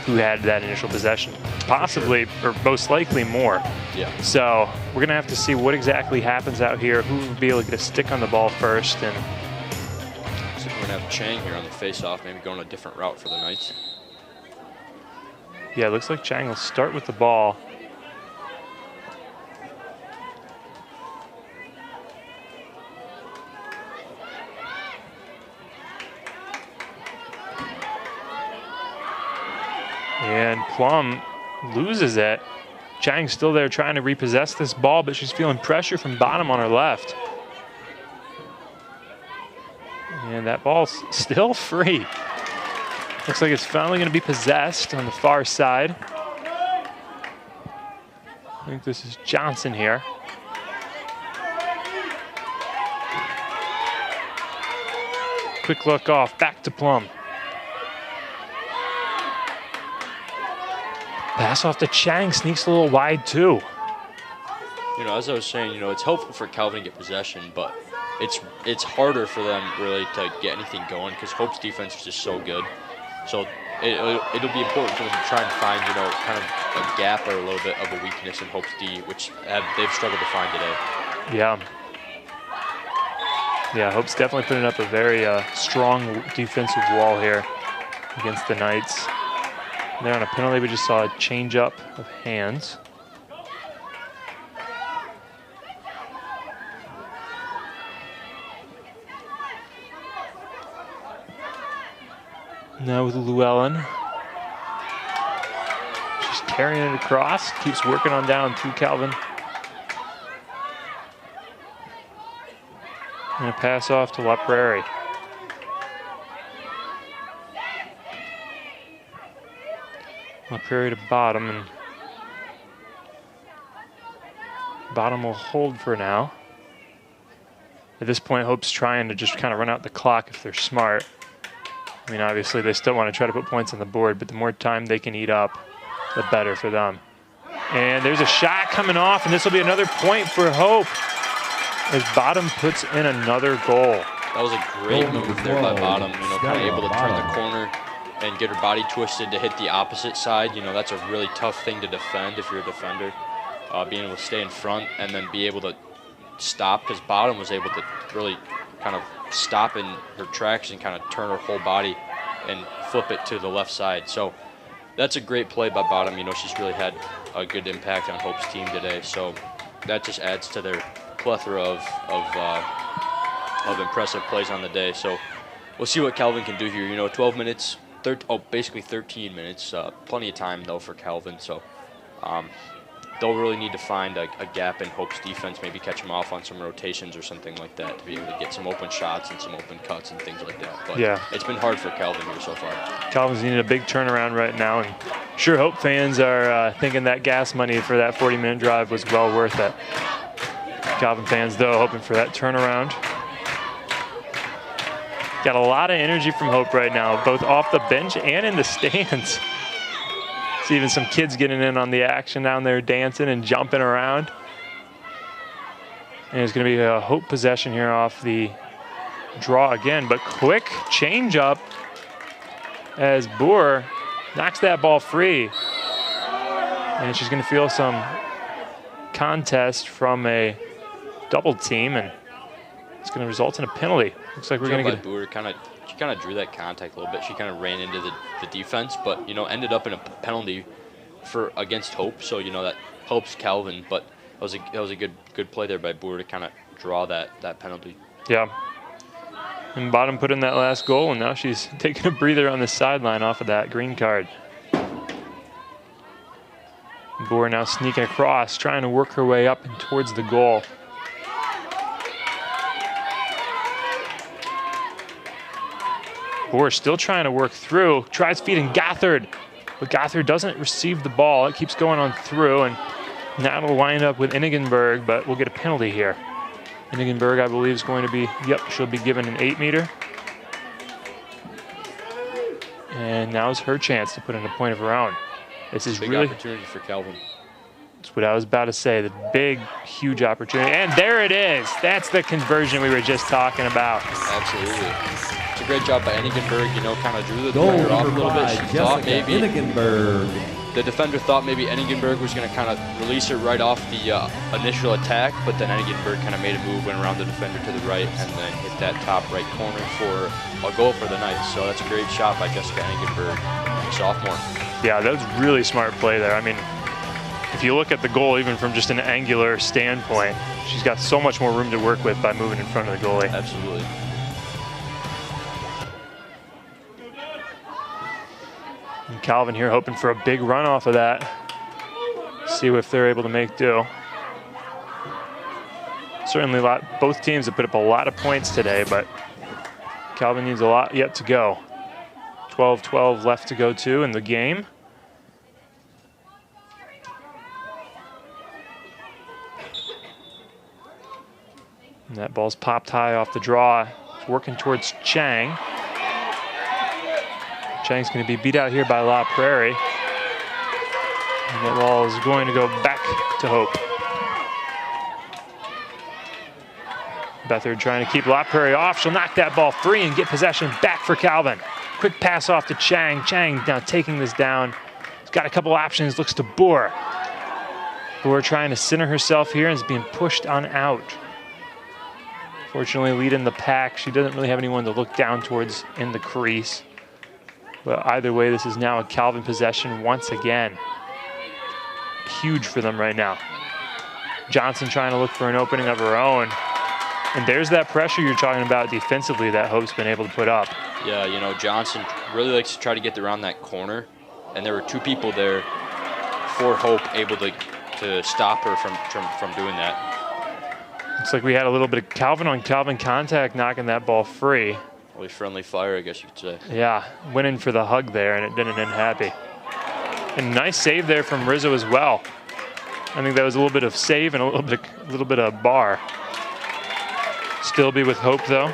who had that initial possession. Possibly, or most likely more. Yeah. So we're gonna have to see what exactly happens out here, who will be able to get a stick on the ball first. And looks like we're gonna have Chang here on the face-off, maybe going a different route for the Knights. yeah, it looks like Chang will start with the ball. And Plum loses it. Chang's still there trying to repossess this ball, but she's feeling pressure from bottom on her left. And that ball's still free. Looks like it's finally going to be possessed on the far side. I think this is Johnson here. Quick look off, back to Plum. Pass off to Chang, sneaks a little wide too. You know, as I was saying, you know, it's helpful for Calvin to get possession, but it's harder for them really to get anything going because Hope's defense is just so good. So it'll be important for them to try and find, you know, kind of a gap or a little bit of a weakness in Hope's D, which they've struggled to find today. Yeah. Yeah, Hope's definitely putting up a very strong defensive wall here against the Knights. They're on a penalty. We just saw a change up of hands. Now with Llewellyn. She's carrying it across, keeps working on down to Calvin. And a pass off to La Prairie. La Prairie to Bottom, and Bottom will hold for now. At this point, Hope's trying to just kind of run out the clock if they're smart. I mean, obviously, they still want to try to put points on the board, but the more time they can eat up, the better for them. And there's a shot coming off, and this will be another point for Hope as Bottom puts in another goal. That was a great move there by Bottom, you know, kind of able to turn the corner and get her body twisted to hit the opposite side. You know, that's a really tough thing to defend if you're a defender. Being able to stay in front and then be able to stop, because Bottom was able to really kind of stop in her tracks and kind of turn her whole body and flip it to the left side. So that's a great play by Bottom. You know, she's really had a good impact on Hope's team today. So that just adds to their plethora of impressive plays on the day. So we'll see what Calvin can do here. You know, 12 minutes. Basically 13 minutes. Plenty of time, though, for Calvin. So they'll really need to find a gap in Hope's defense, maybe catch them off on some rotations or something like that to be able to get some open shots and some open cuts and things like that. But yeah, it's been hard for Calvin here so far. Calvin's needing a big turnaround right now, and sure, Hope fans are thinking that gas money for that 40-minute drive was well worth it. Calvin fans, though, hoping for that turnaround. Got a lot of energy from Hope right now, both off the bench and in the stands. See even some kids getting in on the action down there, dancing and jumping around. And it's going to be a Hope possession here off the draw again, but quick change up as Boer knocks that ball free. And she's going to feel some contest from a double team, and it's going to result in a penalty. Looks like we're going to get. Boer she kind of drew that contact a little bit. She kind of ran into the defense, but you know, ended up in a penalty against Hope. So you know that helps Calvin, but that was a good play there by Boer to kind of draw that penalty. Yeah. And Bottom put in that last goal, and now she's taking a breather on the sideline off of that green card. Boer now sneaking across, trying to work her way up and towards the goal. Boer still trying to work through, tries feeding Gothard, but Gothard doesn't receive the ball. It keeps going on through, and now it'll wind up with Inigenberg, but we'll get a penalty here. Inigenberg, I believe, is going to be, yep, she'll be given an 8-meter. And now's her chance to put in a point of her own. This is Big really opportunity for Calvin. That's what I was about to say, the big, huge opportunity. And there it is. That's the conversion we were just talking about. Absolutely. It's a great job by Enigenberg, you know, kind of drew the Goal defender off a number little bit. 5, She thought Jessica maybe Enigenberg. the defender thought maybe Enigenberg was going to kind of release her right off the initial attack, but then Enigenberg kind of made a move, went around the defender to the right, and then hit that top right corner for a goal for the Knights. So that's a great shot by Jessica Enigenberg, sophomore. Yeah, that was really smart play there. I mean, if you look at the goal, even from just an angular standpoint, she's got so much more room to work with by moving in front of the goalie. Absolutely. And Calvin here hoping for a big run off of that. See if they're able to make do. Certainly both teams have put up a lot of points today, but Calvin needs a lot yet to go. 12-12 left to go too in the game. And that ball's popped high off the draw. It's working towards Chang. Chang's going to be beat out here by La Prairie. And that ball is going to go back to Hope. Beathard trying to keep La Prairie off. She'll knock that ball free and get possession back for Calvin. Quick pass off to Chang. Chang now taking this down. He's got a couple options, looks to Boer. Boer trying to center herself here and is being pushed on out. Fortunately, leading the pack. She doesn't really have anyone to look down towards in the crease. But either way, this is now a Calvin possession once again. Huge for them right now. Johnson trying to look for an opening of her own. And there's that pressure you're talking about defensively that Hope's been able to put up. Yeah, you know, Johnson really likes to try to get around that corner. And there were two people there for Hope able to stop her from doing that. Looks like we had a little bit of Calvin on Calvin contact knocking that ball free. Really friendly fire, I guess you could say. Yeah, went in for the hug there and it didn't end happy. And nice save there from Rizzo as well. I think that was a little bit of save and a little bit of bar. Still be with Hope though.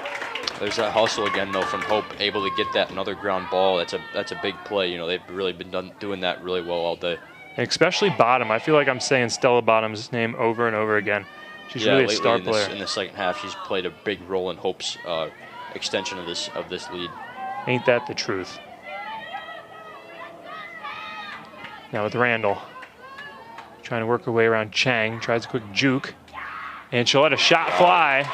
There's that hustle again though from Hope, able to get that another ground ball. That's a big play. You know, they've really been doing that really well all day. And especially Bottom. I feel like I'm saying Stella Bottom's name over and over again. She's really a star player. In the second half, she's played a big role in Hope's extension of this lead. Ain't that the truth? Now with Randall. Trying to work her way around Chang. Tries a quick juke. And she'll let a shot fly.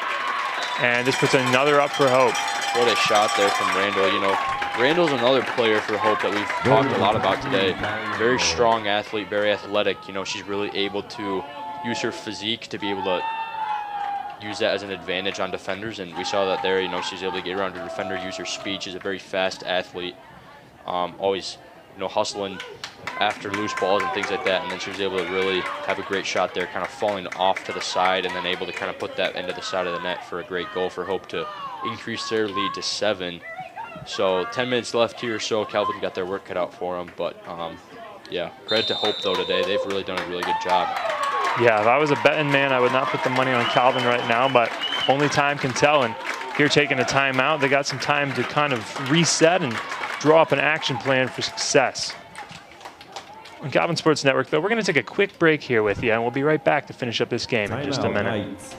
And this puts another up for Hope. What a shot there from Randall. You know, Randall's another player for Hope that we've talked a lot about today. Very strong athlete, very athletic. You know, she's really able to use her physique to be able to use that as an advantage on defenders, and we saw that there. You know, she's able to get around her defender, use her speed. She's a very fast athlete, always, you know, hustling after loose balls and things like that, and then she was able to really have a great shot there, kind of falling off to the side and then able to kind of put that into the side of the net for a great goal for Hope to increase their lead to 7. So 10 minutes left here, so Calvin got their work cut out for them, but yeah, credit to Hope though today. They've really done a really good job. Yeah, if I was a betting man, I would not put the money on Calvin right now, but only time can tell. And here taking a timeout, they got some time to kind of reset and draw up an action plan for success. On Calvin Sports Network, though, we're going to take a quick break here with you, and we'll be right back to finish up this game in just a minute. Knights.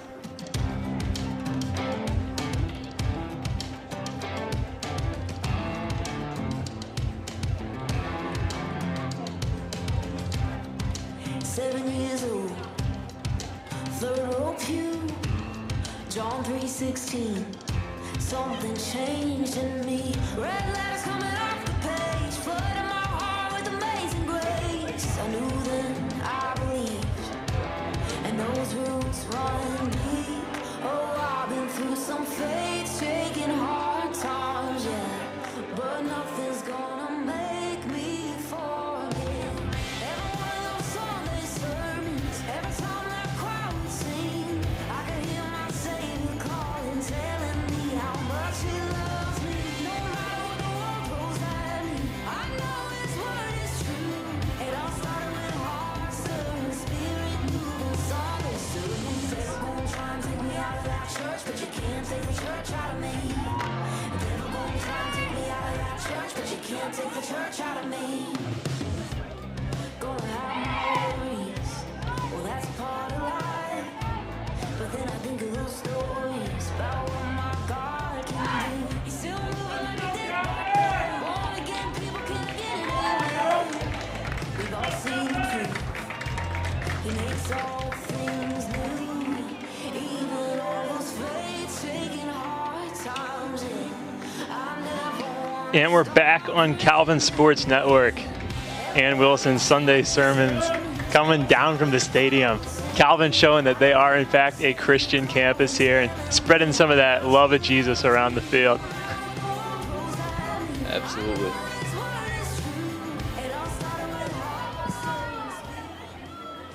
John 3:16. Something changed in me. Red letters coming off the page, flooding my heart with amazing grace. I knew then, I believed, and those roots run deep. Oh, I've been through some fates, shaking hard times, yeah, but nothing's gonna make me forget. Every one of those Sunday sermons, every time that crowd would sing, I could hear my Savior calling, telling me how much He loves me. No matter what the world throws at me, I know His word is true. It all started with heart stirring, spirit moving, Sunday service. can't take the church out of me. Gonna have my worries. Well, that's part of life. But then I think of those stories about what my God can do. He's still moving like he did back then. Born again, people can't get it. We've all seen the truth. He makes all things new. Even all those fates taking hard times. And we're back on Calvin Sports Network. Ann Wilson's Sunday sermons coming down from the stadium. Calvin showing that they are, in fact, a Christian campus here and spreading some of that love of Jesus around the field. Absolutely.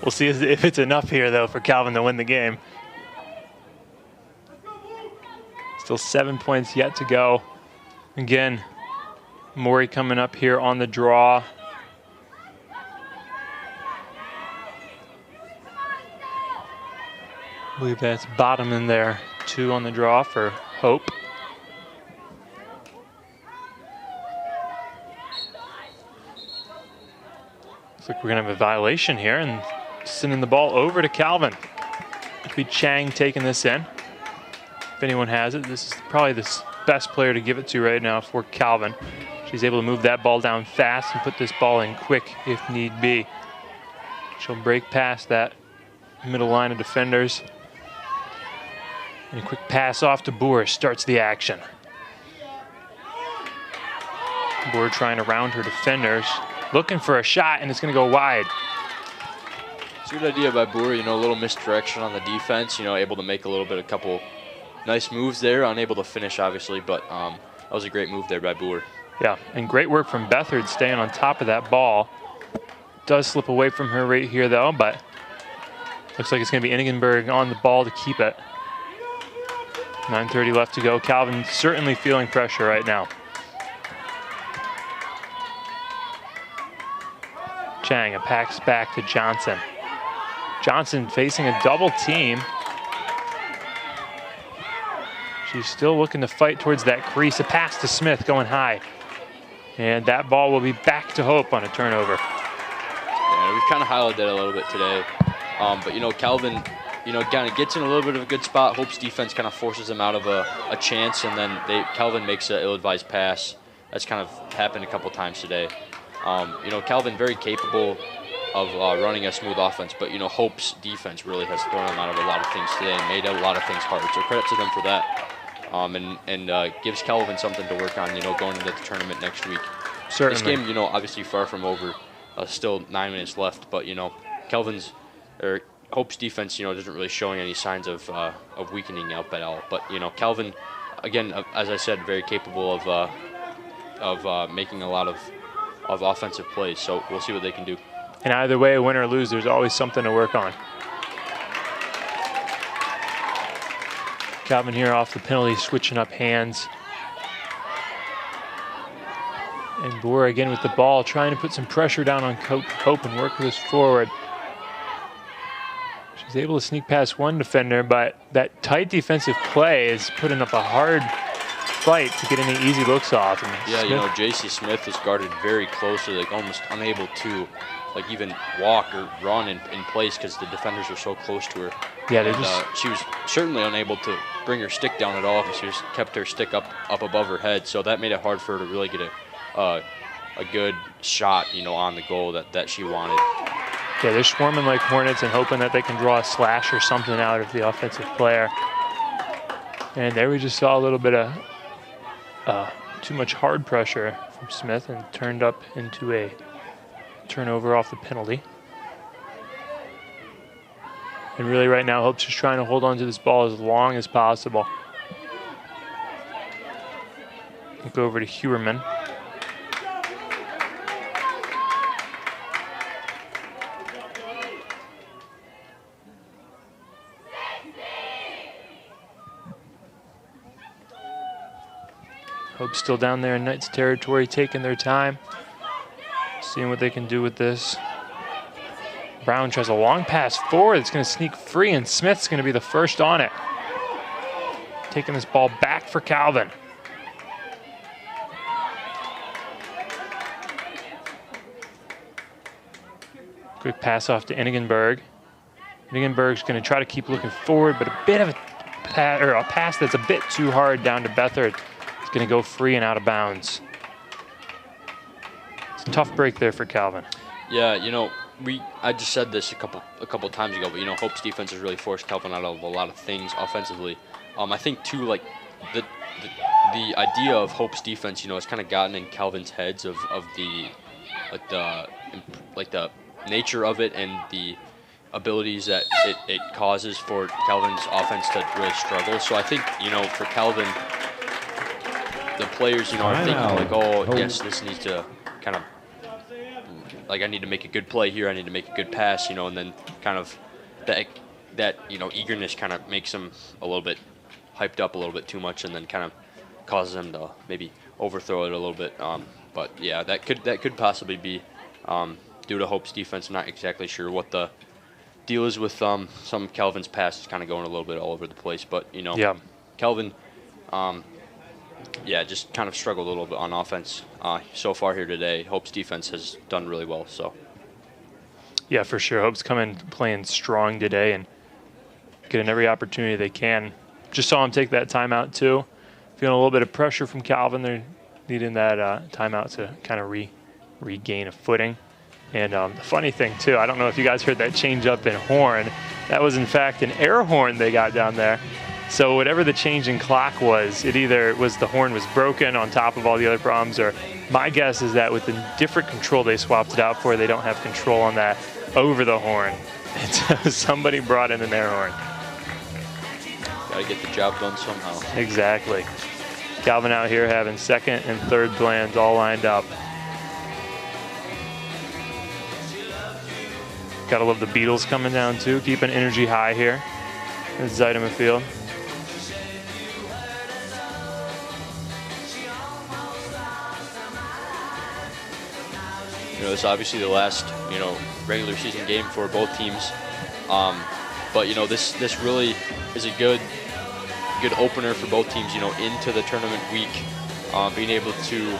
We'll see if it's enough here, though, for Calvin to win the game. Still 7 points yet to go. Again, Morey coming up here on the draw. I believe that's bottom in there, 2 on the draw for Hope. Looks like we're gonna have a violation here and sending the ball over to Calvin. It'll be Chang taking this in. If anyone has it, this is probably the best player to give it to right now for Calvin. She's able to move that ball down fast and put this ball in quick if need be. She'll break past that middle line of defenders. And a quick pass off to Boer starts the action. Boer trying to round her defenders, looking for a shot, and it's going to go wide. It's a good idea by Boer, you know, a little misdirection on the defense, you know, able to make a couple nice moves there, unable to finish, obviously, but that was a great move there by Boer. Yeah, and great work from Bethard staying on top of that ball. Does slip away from her right here, though, but looks like it's going to be Inigenberg on the ball to keep it. 9:30 left to go. Calvin certainly feeling pressure right now. Chang, a pass back to Johnson. Johnson facing a double team. She's still looking to fight towards that crease. A pass to Smith going high. And that ball will be back to Hope on a turnover. Yeah, we've kind of highlighted that a little bit today. But, you know, Calvin, you know, kind of gets in a little bit of a good spot. Hope's defense kind of forces him out of a chance, and then Calvin makes an ill-advised pass. That's kind of happened a couple times today. You know, Calvin very capable of running a smooth offense, but, you know, Hope's defense really has thrown him out of a lot of things today and made a lot of things hard. So credit to them for that. And gives Calvin something to work on, you know, going into the tournament next week. Certainly. This game, you know, obviously far from over. Still 9 minutes left, but, you know, Hope's defense, you know, isn't really showing any signs of weakening out at all. But, you know, Calvin, again, as I said, very capable of making a lot of offensive plays. So we'll see what they can do. And either way, win or lose, there's always something to work on. Calvin here off the penalty, switching up hands. And Boer again with the ball, trying to put some pressure down on Hope and work this forward. She's able to sneak past one defender, but that tight defensive play is putting up a hard fight to get any easy looks off. And yeah, you know, J.C. Smith is guarded very closely, like almost unable to like even walk or run in place because the defenders are so close to her. Yeah, she was certainly unable to bring her stick down at all because she just kept her stick up above her head. So that made it hard for her to really get a good shot, you know, on the goal that she wanted. Yeah, they're swarming like hornets and hoping that they can draw a slash or something out of the offensive player. And there we just saw a little bit of too much hard pressure from Smith and turned up into a turnover off the penalty. And really right now, Hope's just trying to hold on to this ball as long as possible. Go over to Hewerman. Hope's still down there in Knights territory, taking their time, seeing what they can do with this. Brown tries a long pass forward. It's going to sneak free, and Smith's going to be the first on it. Taking this ball back for Calvin. Quick pass off to Inigenberg. Inigenberg's going to try to keep looking forward, but a bit of a pass that's a bit too hard down to Beathard. It's going to go free and out of bounds. It's a tough break there for Calvin. Yeah, you know, I just said this a couple times ago, but you know, Hope's defense has really forced Calvin out of a lot of things offensively. I think too, like the idea of Hope's defense, you know, has kind of gotten in Calvin's heads of the nature of it and the abilities that it causes for Calvin's offense to really struggle. So I think, you know, for Calvin, the players, you know, are thinking like, oh, yes, this needs to kind of, like, I need to make a good play here, I need to make a good pass, you know, and then kind of that you know, eagerness kind of makes them a little bit hyped up a little bit too much, and then kind of causes them to maybe overthrow it a little bit. But yeah, that could possibly be due to Hope's defense. I'm not exactly sure what the deal is with some of Calvin's passes kind of going a little bit all over the place, but you know, yeah. Calvin, just kind of struggled a little bit on offense so far here today. Hope's defense has done really well. So yeah, for sure. Hope's playing strong today and getting every opportunity they can. Just saw him take that timeout too. Feeling a little bit of pressure from Calvin. They're needing that timeout to kind of regain a footing. And the funny thing too, I don't know if you guys heard that change up in horn. That was in fact an air horn they got down there. So whatever the change in clock was, it either was the horn was broken on top of all the other problems, or my guess is that with the different control they swapped it out for, they don't have control on that over the horn. And so somebody brought in an air horn. Got to get the job done somehow. Exactly. Calvin out here having second and third plans all lined up. Gotta love the Beatles coming down too, keeping energy high here at Zeidema Field. You know, it's obviously the last, you know, regular season game for both teams. But you know, this really is a good opener for both teams, you know, into the tournament week. Being able to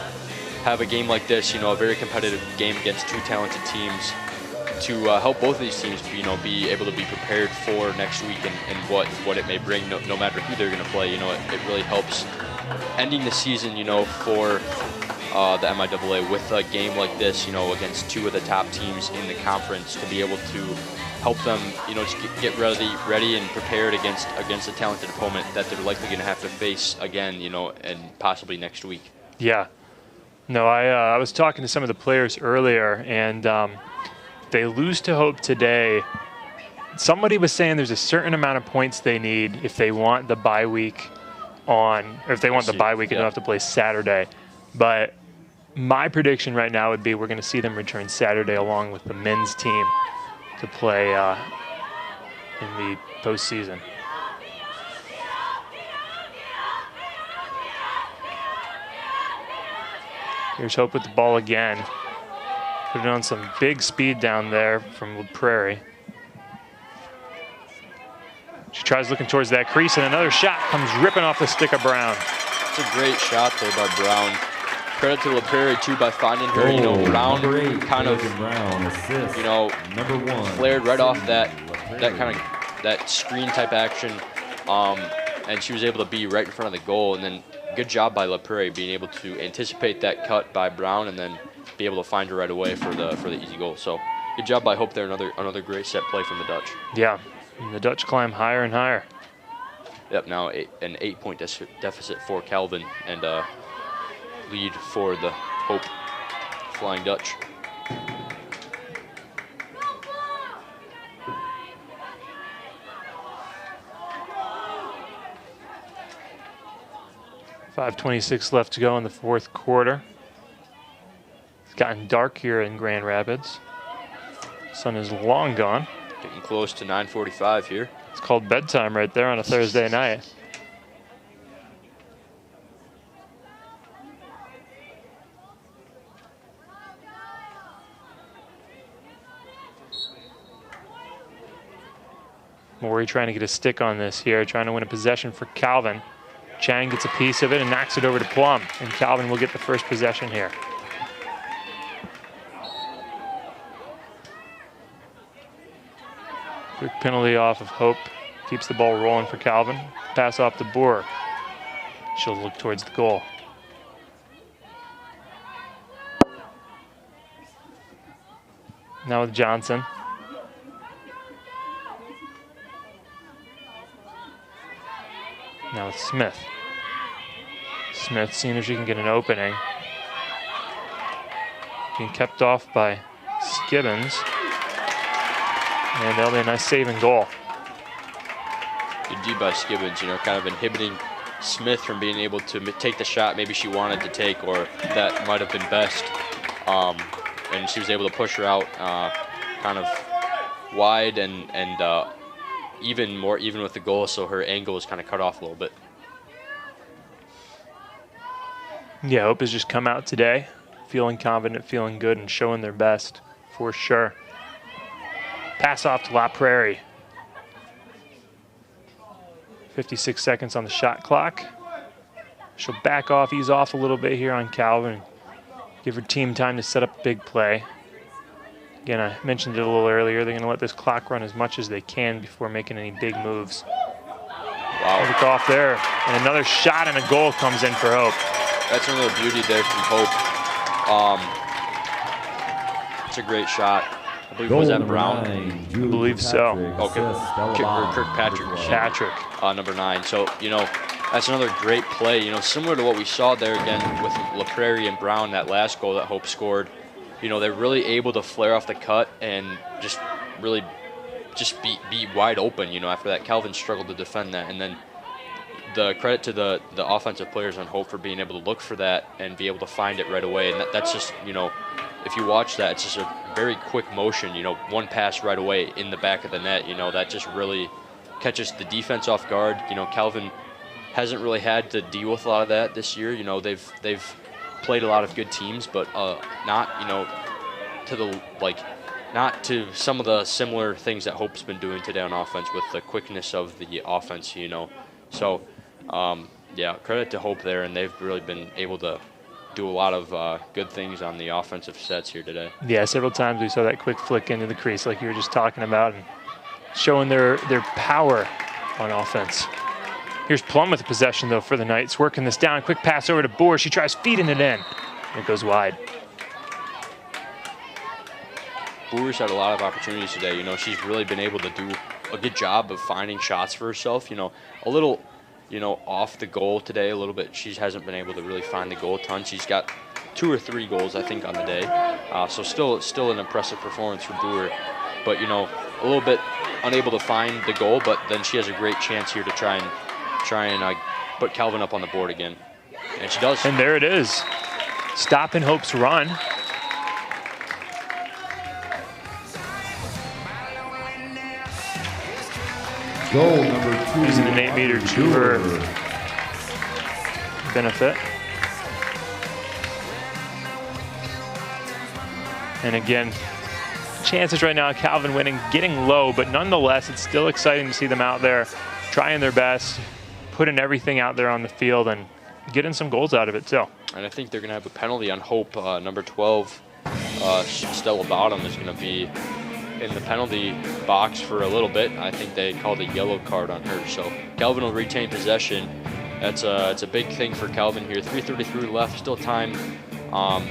have a game like this, you know, a very competitive game against two talented teams, to help both of these teams, you know, be able to be prepared for next week and what it may bring, no matter who they're going to play. You know, it really helps ending the season, you know, for the MIAA with a game like this, you know, against two of the top teams in the conference, to be able to help them, you know, just get ready and prepared against a talented opponent that they're likely going to have to face again, you know, and possibly next week. Yeah. No, I was talking to some of the players earlier, and they lose to Hope today. Somebody was saying there's a certain amount of points they need if they want the bye week on, or if they want the bye week and don't have to play Saturday. But my prediction right now would be we're going to see them return Saturday along with the men's team to play in the postseason. Here's Hope with the ball again. Put it on some big speed down there from Prairie. She tries looking towards that crease, and another shot comes ripping off the stick of Brown. It's a great shot there by Brown. Credit to LaPrairie too by finding her. You know, Brown kind of, you know, flared right off that screen type action, and she was able to be right in front of the goal. And then good job by LaPrairie being able to anticipate that cut by Brown and then be able to find her right away for the easy goal. So good job by Hope there. Another great set play from the Dutch. Yeah, and the Dutch climb higher and higher. Yep, now an 8-point deficit for Calvin, and lead for the Hope Flying Dutch. .5:26 left to go in the fourth quarter. It's gotten dark here in Grand Rapids. Sun is long gone. Getting close to 9:45 here. It's called bedtime right there on a Thursday night. Maury trying to get a stick on this here, trying to win a possession for Calvin. Chang gets a piece of it and knocks it over to Plum, and Calvin will get the first possession here. Quick penalty off of Hope. Keeps the ball rolling for Calvin. Pass off to Boer. She'll look towards the goal. Now with Johnson. Now with Smith. Smith seeing if she can get an opening. Being kept off by Skibbins. And that'll be a nice save and goal. Good D by Skibbins, you know, kind of inhibiting Smith from being able to take the shot maybe she wanted to take, or that might have been best. And she was able to push her out kind of wide and even with the goal, so her angle was kind of cut off a little bit. Yeah, Hope has just come out today, feeling confident, feeling good, and showing their best for sure. Pass off to La Prairie. 56 seconds on the shot clock. She'll back off, ease off a little bit here on Calvin. Give her team time to set up a big play. Again, I mentioned it a little earlier. They're going to let this clock run as much as they can before making any big moves. Wow. Look off there. And another shot and a goal comes in for Hope. That's another beauty there from Hope. It's a great shot. I believe, was that Brown? I believe so. Okay, Kirkpatrick. Number 9. So, you know, that's another great play. You know, similar to what we saw there again with La Prairie and Brown, that last goal that Hope scored. You know, they're really able to flare off the cut and just really just be wide open, you know, after that. Calvin struggled to defend that. And then the credit to the offensive players on Hope for being able to look for that and be able to find it right away. And that's just, you know, if you watch that, it's just a very quick motion, you know, one pass right away in the back of the net. You know, that just really catches the defense off guard. You know, Calvin hasn't really had to deal with a lot of that this year. You know, they've played a lot of good teams, but not, you know, not to some of the similar things that Hope's been doing today on offense with the quickness of the offense, you know. So, yeah, credit to Hope there, and they've really been able to do a lot of good things on the offensive sets here today. Yeah, several times we saw that quick flick into the crease like you were just talking about, and showing their power on offense. Here's Plum with the possession, though, for the Knights. Working this down. Quick pass over to Boer. She tries feeding it in. It goes wide. Boer's had a lot of opportunities today. You know, she's really been able to do a good job of finding shots for herself. You know, a little, you know, off the goal today a little bit. She hasn't been able to really find the goal a ton. She's got 2 or 3 goals, I think, on the day. So still an impressive performance for Boer. But, you know, a little bit unable to find the goal, but then she has a great chance here to try and put Calvin up on the board again. And she does. And there it is. Stopping Hope's run. Goal number 2. Using an 8-meter to her benefit. And again, chances right now, Calvin winning, getting low, but nonetheless, it's still exciting to see them out there trying their best, putting everything out there on the field, and getting some goals out of it too. And I think they're going to have a penalty on Hope. Number 12, Stella Bottom, is going to be in the penalty box for a little bit. I think they called a yellow card on her. So Calvin will retain possession. It's a big thing for Calvin here. 3:33 left, still time.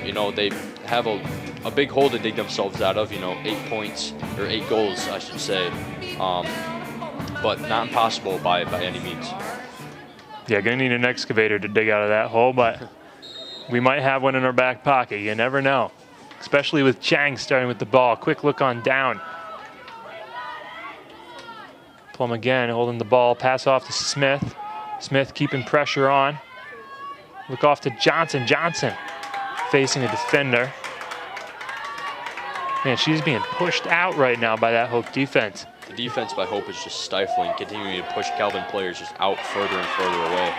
You know, they have a big hole to dig themselves out of. You know, 8 points, or 8 goals, I should say. But not impossible by any means. Yeah, gonna need an excavator to dig out of that hole, but we might have one in our back pocket. You never know, especially with Chang starting with the ball. Quick look on down. Plum again holding the ball. Pass off to Smith. Smith keeping pressure on. Look off to Johnson. Johnson facing a defender. Man, she's being pushed out right now by that Hope defense. The defense by Hope is just stifling, continuing to push Calvin players just out further and further away.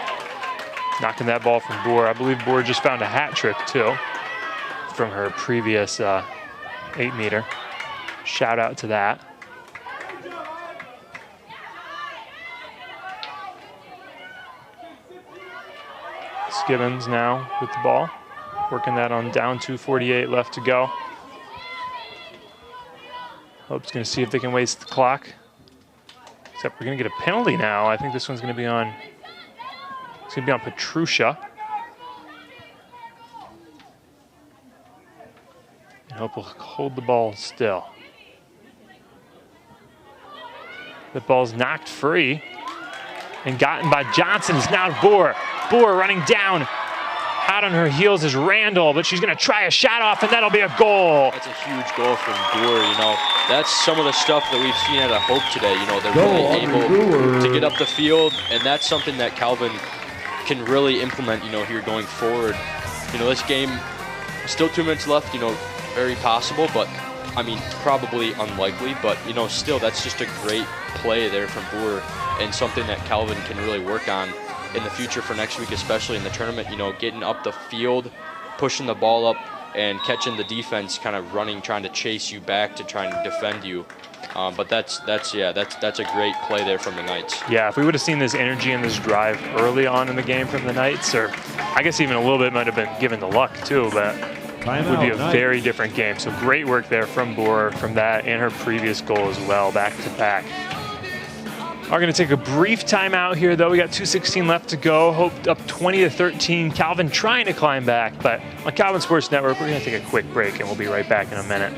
Knocking that ball from Boer. I believe Boer just found a hat trick too from her previous 8-meter. Shout out to that. Skibbins now with the ball. Working that on down, 2:48 left to go. Hope's going to see if they can waste the clock. Except we're going to get a penalty now. I think this one's going to be on, it's going to be on Petrusha. And Hope will hold the ball still. The ball's knocked free and gotten by Johnson. It's now Boer. Boer running down. Hot on her heels is Randall, but she's going to try a shot off, and that'll be a goal. That's a huge goal from Boer. You know, that's some of the stuff that we've seen out of Hope today. You know, they're really able to get up the field, and that's something that Calvin can really implement, you know, here going forward. You know, this game, still 2 minutes left, you know, very possible, but I mean, probably unlikely, but you know, still, that's just a great play there from Boer and something that Calvin can really work on in the future for next week, especially in the tournament. You know, getting up the field, pushing the ball up, and catching the defense kind of running, trying to chase you back to try and defend you. But that's a great play there from the Knights. Yeah, if we would have seen this energy and this drive early on in the game from the Knights, or I guess even a little bit might have been given the luck too, but it would be a very different game. So great work there from Boer from that and her previous goal as well, back to back. Are going to take a brief timeout here, though. We got 2:16 left to go. Hope up 20-13. Calvin trying to climb back, but on Calvin Sports Network, we're going to take a quick break, and we'll be right back in a minute.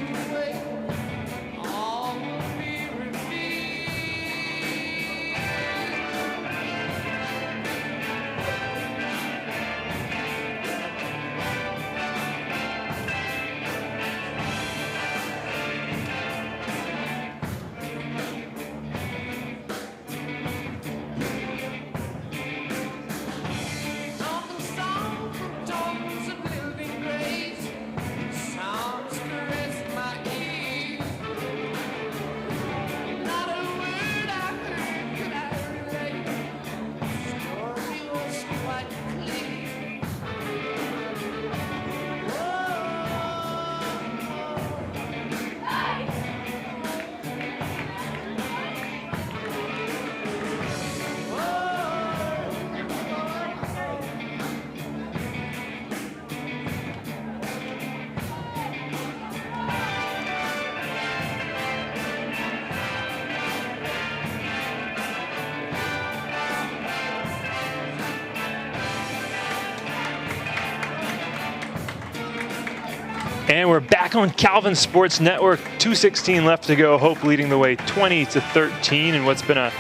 And we're back on Calvin Sports Network. 2:16 left to go. Hope leading the way 20-13 in what's been a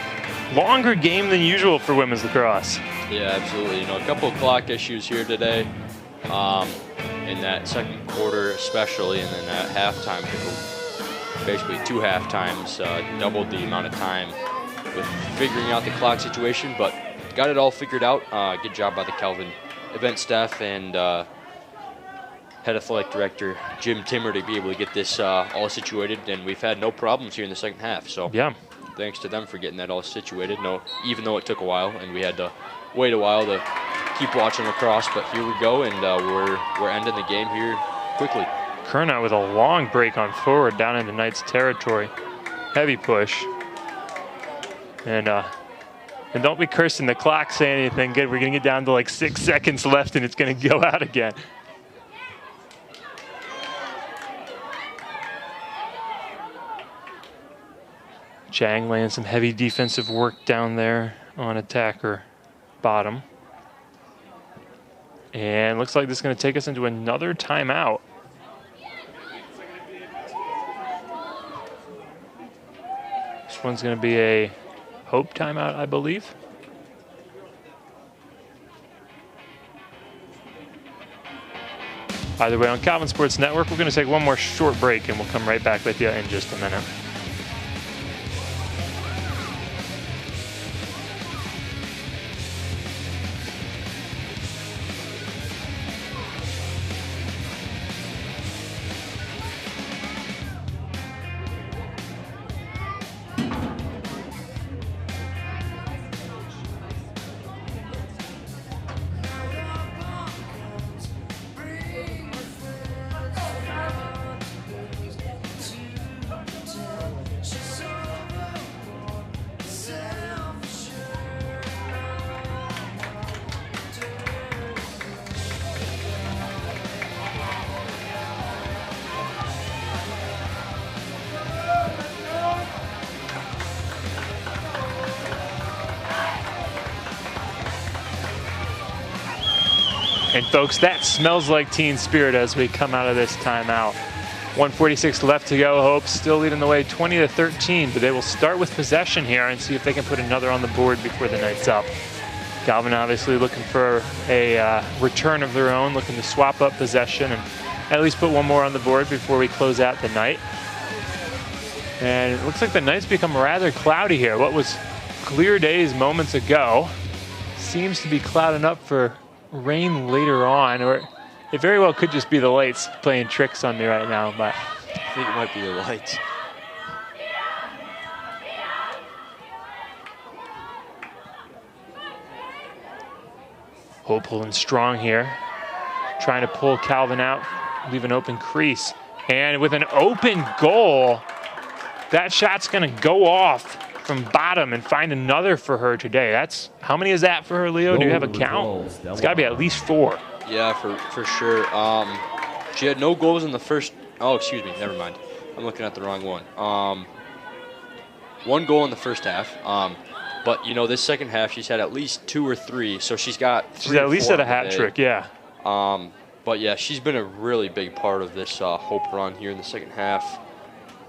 longer game than usual for women's lacrosse. Yeah, absolutely. You know, a couple of clock issues here today in that second quarter especially, and then at halftime, basically 2 halftimes, doubled the amount of time with figuring out the clock situation, but got it all figured out. Good job by the Calvin event staff and head athletic director Jim Timmer to be able to get this all situated, and we've had no problems here in the second half. So yeah, thanks to them for getting that all situated. No, even though it took a while and we had to wait a while to keep watching lacrosse, but here we go, and we're ending the game here quickly. Kernow with a long break on forward down into Knights territory. Heavy push. And don't be cursing the clock saying anything good. We're gonna get down to like 6 seconds left and it's gonna go out again. Chang laying some heavy defensive work down there on attacker bottom. And looks like this is going to take us into another timeout. This one's going to be a Hope timeout, I believe. Either way, on Calvin Sports Network, we're going to take one more short break and we'll come right back with you in just a minute. And folks, that smells like teen spirit as we come out of this timeout. 1:46 left to go. Hope still leading the way 20-13, but they will start with possession here and see if they can put another on the board before the night's up. Calvin obviously looking for a return of their own, looking to swap up possession and at least put one more on the board before we close out the night. And it looks like the night's become rather cloudy here. What was clear days moments ago seems to be clouding up for rain later on, or it very well could just be the lights playing tricks on me right now, but I think it might be the lights. Hope pulling strong here, trying to pull Calvin out, leave an open crease. And with an open goal, that shot's gonna go off from bottom and find another for her today. That's, how many is that for her, Leo? Do you have a count? It's gotta be at least 4. Yeah, for sure. She had no goals in the first, oh, excuse me, never mind. I'm looking at the wrong one. 1 goal in the first half. But, you know, this second half, she's had at least 2 or 3, so she's got 3 She's at least or 4 at a hat trick, yeah. But, yeah, she's been a really big part of this Hope run here in the second half.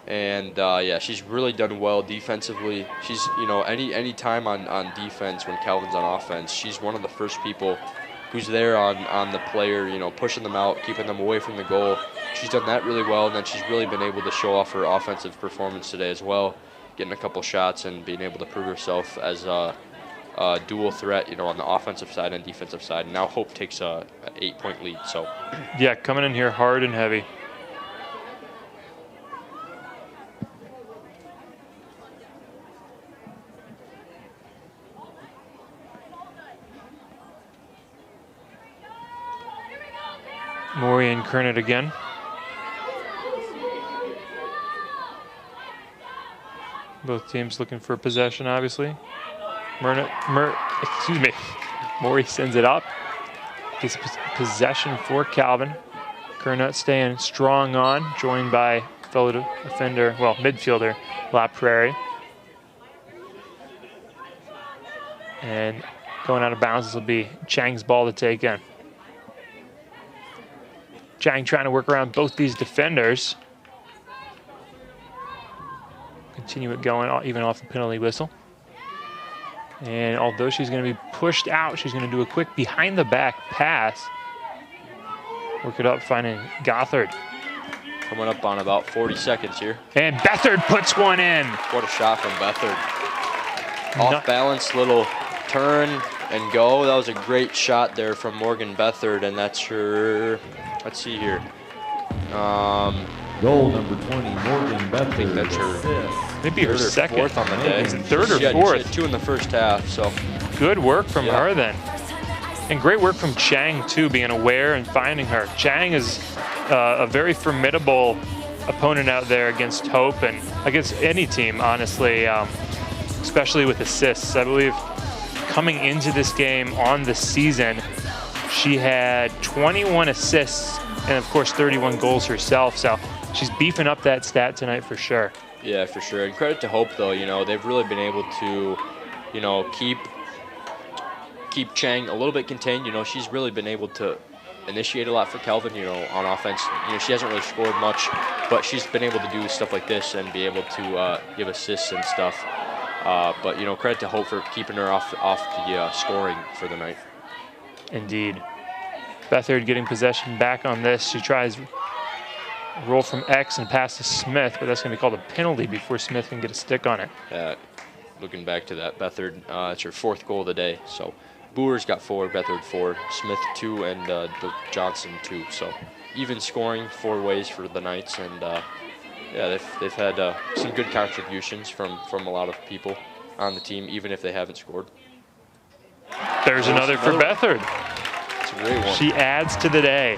And, yeah, she's really done well defensively. She's, you know, any time on defense when Calvin's on offense, she's one of the first people who's there on the player, you know, pushing them out, keeping them away from the goal. She's done that really well, and then she's really been able to show off her offensive performance today as well, getting a couple shots and being able to prove herself as a dual threat, you know, on the offensive side and defensive side. And now Hope takes a 8-point lead. So, yeah, coming in here hard and heavy. Maury and Kernet again. Both teams looking for possession, obviously. Excuse me. Maury sends it up. Gets possession for Calvin. Kernet staying strong on, joined by fellow defender, well, midfielder, La Prairie. And going out of bounds, this will be Chang's ball to take in. Chang trying to work around both these defenders. Continue it going, even off the penalty whistle. And although she's going to be pushed out, she's going to do a quick behind-the-back pass. Work it up, finding Gothard. Coming up on about 40 seconds here. And Bethard puts one in. What a shot from Bethard. Off-balance, little turn and go. That was a great shot there from Morgan Bethard, and that's her, let's see here. Goal number 20, Morgan Bethard. I think that's her. Maybe her second. 4th on the day. Third or 4th. She had 2 in the first half, so. Good work from her then. And great work from Chang too, being aware and finding her. Chang is a very formidable opponent out there against Hope and against any team, honestly, especially with assists. I believe coming into this game on the season, she had 21 assists and of course 31 goals herself. So she's beefing up that stat tonight for sure. Yeah, for sure. And credit to Hope though, you know, they've really been able to, you know, keep Chang a little bit contained. You know, she's really been able to initiate a lot for Calvin, you know, on offense. You know, she hasn't really scored much, but she's been able to do stuff like this and be able to give assists and stuff. But, you know, credit to Hope for keeping her off the scoring for the night. Indeed. Bethard getting possession back on this. She tries roll from X and pass to Smith, but that's going to be called a penalty before Smith can get a stick on it. Looking back to that, Bethard, it's her 4th goal of the day. So Boer's got 4, Bethard 4, Smith 2, and Johnson 2. So even scoring 4 ways for the Knights, and yeah, they've had some good contributions from a lot of people on the team, even if they haven't scored. There's another for Bethard. It's a great one. She adds to the day.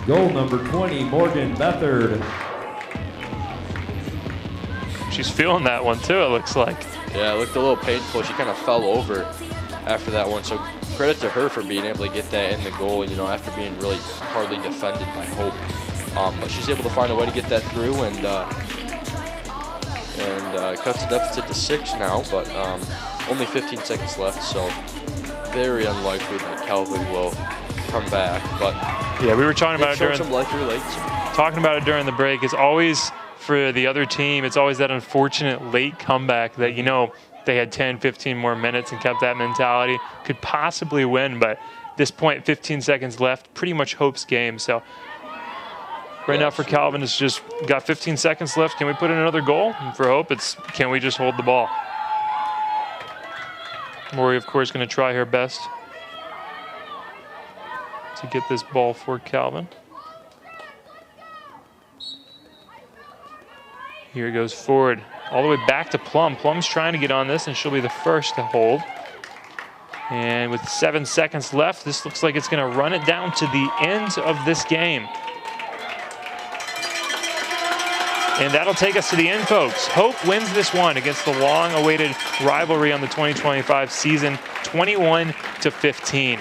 Goal number 20, Morgan Bethard. She's feeling that one too, it looks like. Yeah, it looked a little painful. She kind of fell over after that one. So credit to her for being able to get that in the goal, you know, after being really hardly defended by Hope. But she's able to find a way to get that through and cuts the deficit to 6 now, but only 15 seconds left. So very unlikely that Calvin will come back. But yeah, we were talking about it during some life here late. Talking about it during the break. It's always for the other team. It's always that unfortunate late comeback that, you know, they had 10, 15 more minutes and kept that mentality, could possibly win. But at this point, 15 seconds left, pretty much Hope's game. So right now for Calvin, it's just got 15 seconds left. Can we put in another goal? And for Hope, it's can we just hold the ball? Maury, of course, going to try her best to get this ball for Calvin. Here it goes forward, all the way back to Plum. Plum's trying to get on this, and she'll be the first to hold. And with 7 seconds left, this looks like it's going to run it down to the end of this game. And that'll take us to the end, folks. Hope wins this one against the long-awaited rivalry on the 2025 season, 21-15.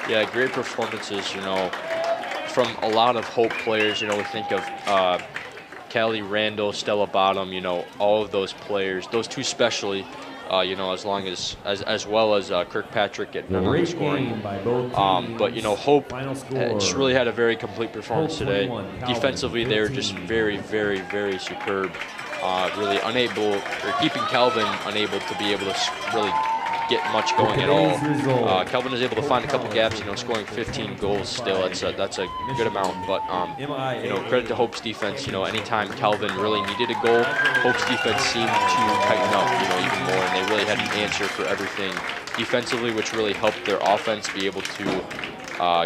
Yeah, great performances, you know, from a lot of Hope players. You know, we think of Callie Randall, Stella Bottom, you know, all of those players, those two especially, you know, as well as Kirkpatrick at number scoring. But, you know, Hope just really had a very complete performance today. Defensively, they were just very, very, very superb. Really unable, or keeping Calvin unable to be able to really get much going at all. Calvin is able to find a couple gaps, you know, scoring 15 goals still. That's a good amount. But, you know, credit to Hope's defense. You know, anytime Calvin really needed a goal, Hope's defense seemed to tighten up, you know, even more. And they really had an answer for everything defensively, which really helped their offense be able to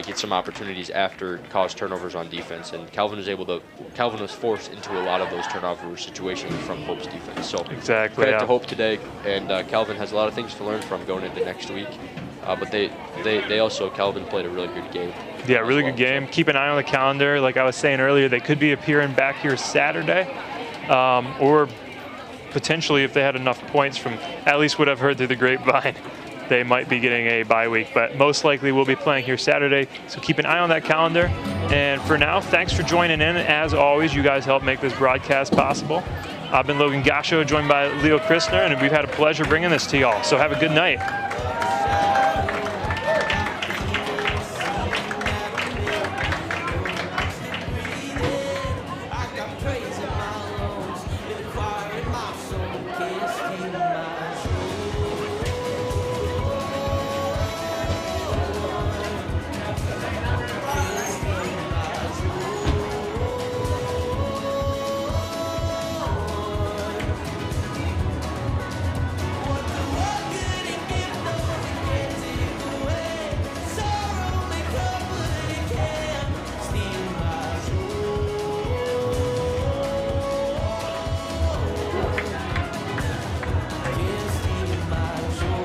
get some opportunities after cause turnovers on defense. And Calvin was forced into a lot of those turnover situations from Hope's defense. So exactly, credit to Hope today, and Calvin has a lot of things to learn from going into next week. But they also, Calvin played a really good game. Yeah, really good game. Keep an eye on the calendar. Like I was saying earlier, they could be appearing back here Saturday, or potentially if they had enough points from at least what I've heard through the grapevine, they might be getting a bye week, but most likely we'll be playing here Saturday. So keep an eye on that calendar. And for now, thanks for joining in. As always, you guys help make this broadcast possible. I've been Logan Gasho, joined by Leo Christner, and we've had a pleasure bringing this to y'all. So have a good night.